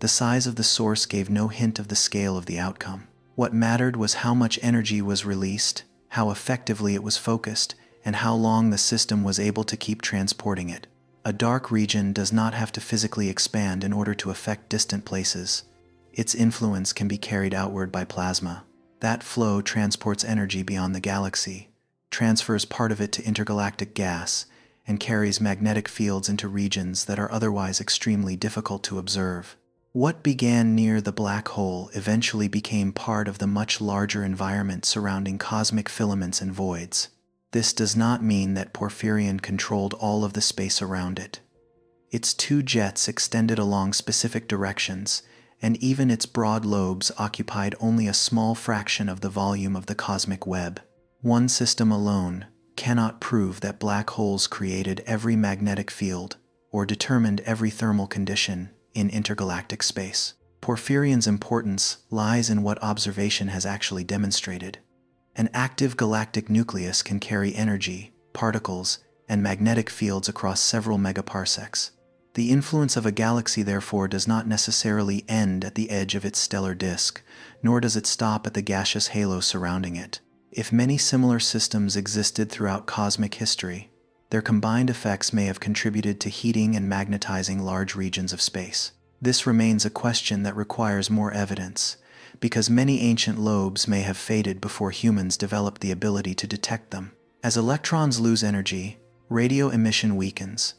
The size of the source gave no hint of the scale of the outcome. What mattered was how much energy was released, how effectively it was focused, and how long the system was able to keep transporting it. A dark region does not have to physically expand in order to affect distant places. Its influence can be carried outward by plasma. That flow transports energy beyond the galaxy, transfers part of it to intergalactic gas, and carries magnetic fields into regions that are otherwise extremely difficult to observe. What began near the black hole eventually became part of the much larger environment surrounding cosmic filaments and voids. This does not mean that Porphyrion controlled all of the space around it. Its two jets extended along specific directions, and even its broad lobes occupied only a small fraction of the volume of the cosmic web. One system alone cannot prove that black holes created every magnetic field or determined every thermal condition in intergalactic space. Porphyrion's importance lies in what observation has actually demonstrated. An active galactic nucleus can carry energy, particles, and magnetic fields across several megaparsecs. The influence of a galaxy, therefore, does not necessarily end at the edge of its stellar disk, nor does it stop at the gaseous halo surrounding it. If many similar systems existed throughout cosmic history, their combined effects may have contributed to heating and magnetizing large regions of space. This remains a question that requires more evidence, because many ancient lobes may have faded before humans developed the ability to detect them. As electrons lose energy, radio emission weakens,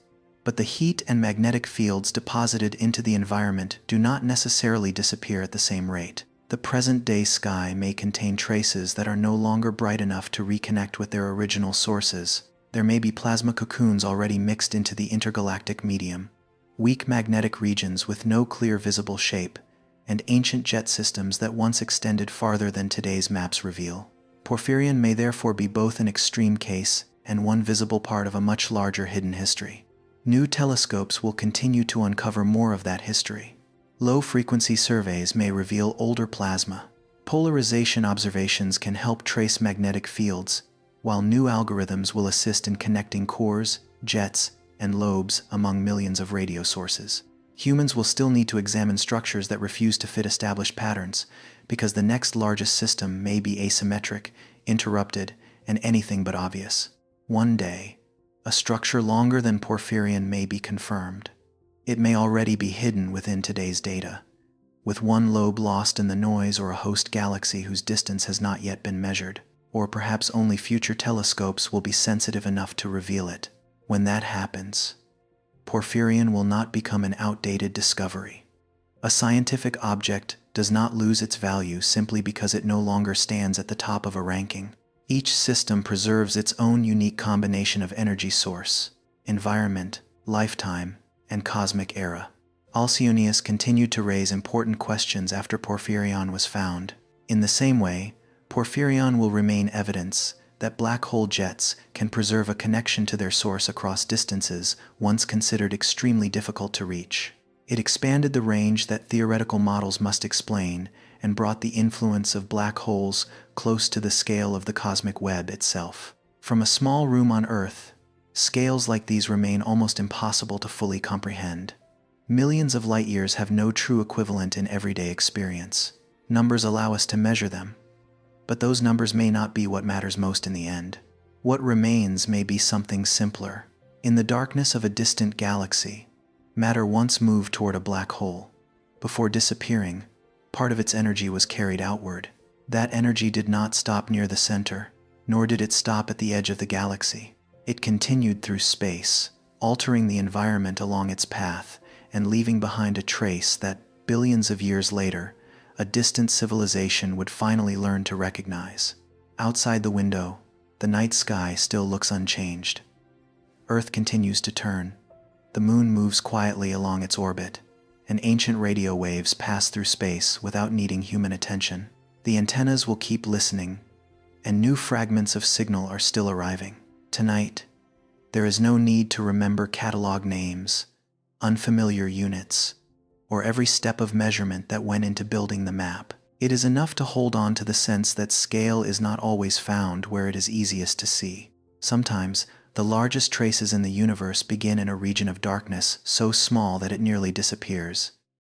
but the heat and magnetic fields deposited into the environment do not necessarily disappear at the same rate. The present-day sky may contain traces that are no longer bright enough to reconnect with their original sources. There may be plasma cocoons already mixed into the intergalactic medium, weak magnetic regions with no clear visible shape, and ancient jet systems that once extended farther than today's maps reveal. Porphyrion may therefore be both an extreme case and one visible part of a much larger hidden history. New telescopes will continue to uncover more of that history. Low-frequency surveys may reveal older plasma. Polarization observations can help trace magnetic fields, while new algorithms will assist in connecting cores, jets, and lobes among millions of radio sources. Humans will still need to examine structures that refuse to fit established patterns, because the next largest system may be asymmetric, interrupted, and anything but obvious. One day, a structure longer than Porphyrion may be confirmed. It may already be hidden within today's data, with one lobe lost in the noise, or a host galaxy whose distance has not yet been measured, or perhaps only future telescopes will be sensitive enough to reveal it. When that happens, Porphyrion will not become an outdated discovery. A scientific object does not lose its value simply because it no longer stands at the top of a ranking. Each system preserves its own unique combination of energy source, environment, lifetime, and cosmic era. Alcyonius continued to raise important questions after Porphyrion was found. In the same way, Porphyrion will remain evidence that black hole jets can preserve a connection to their source across distances once considered extremely difficult to reach. It expanded the range that theoretical models must explain and brought the influence of black holes close to the scale of the cosmic web itself. From a small room on Earth, scales like these remain almost impossible to fully comprehend. Millions of light years have no true equivalent in everyday experience. Numbers allow us to measure them, but those numbers may not be what matters most in the end. What remains may be something simpler. In the darkness of a distant galaxy, matter once moved toward a black hole. Before disappearing, part of its energy was carried outward. That energy did not stop near the center, nor did it stop at the edge of the galaxy. It continued through space, altering the environment along its path and leaving behind a trace that, billions of years later, a distant civilization would finally learn to recognize. Outside the window, the night sky still looks unchanged. Earth continues to turn. The moon moves quietly along its orbit, and ancient radio waves pass through space without needing human attention. The antennas will keep listening, and new fragments of signal are still arriving. Tonight, there is no need to remember catalog names, unfamiliar units, or every step of measurement that went into building the map. It is enough to hold on to the sense that scale is not always found where it is easiest to see. Sometimes, the largest traces in the universe begin in a region of darkness so small that it nearly disappears.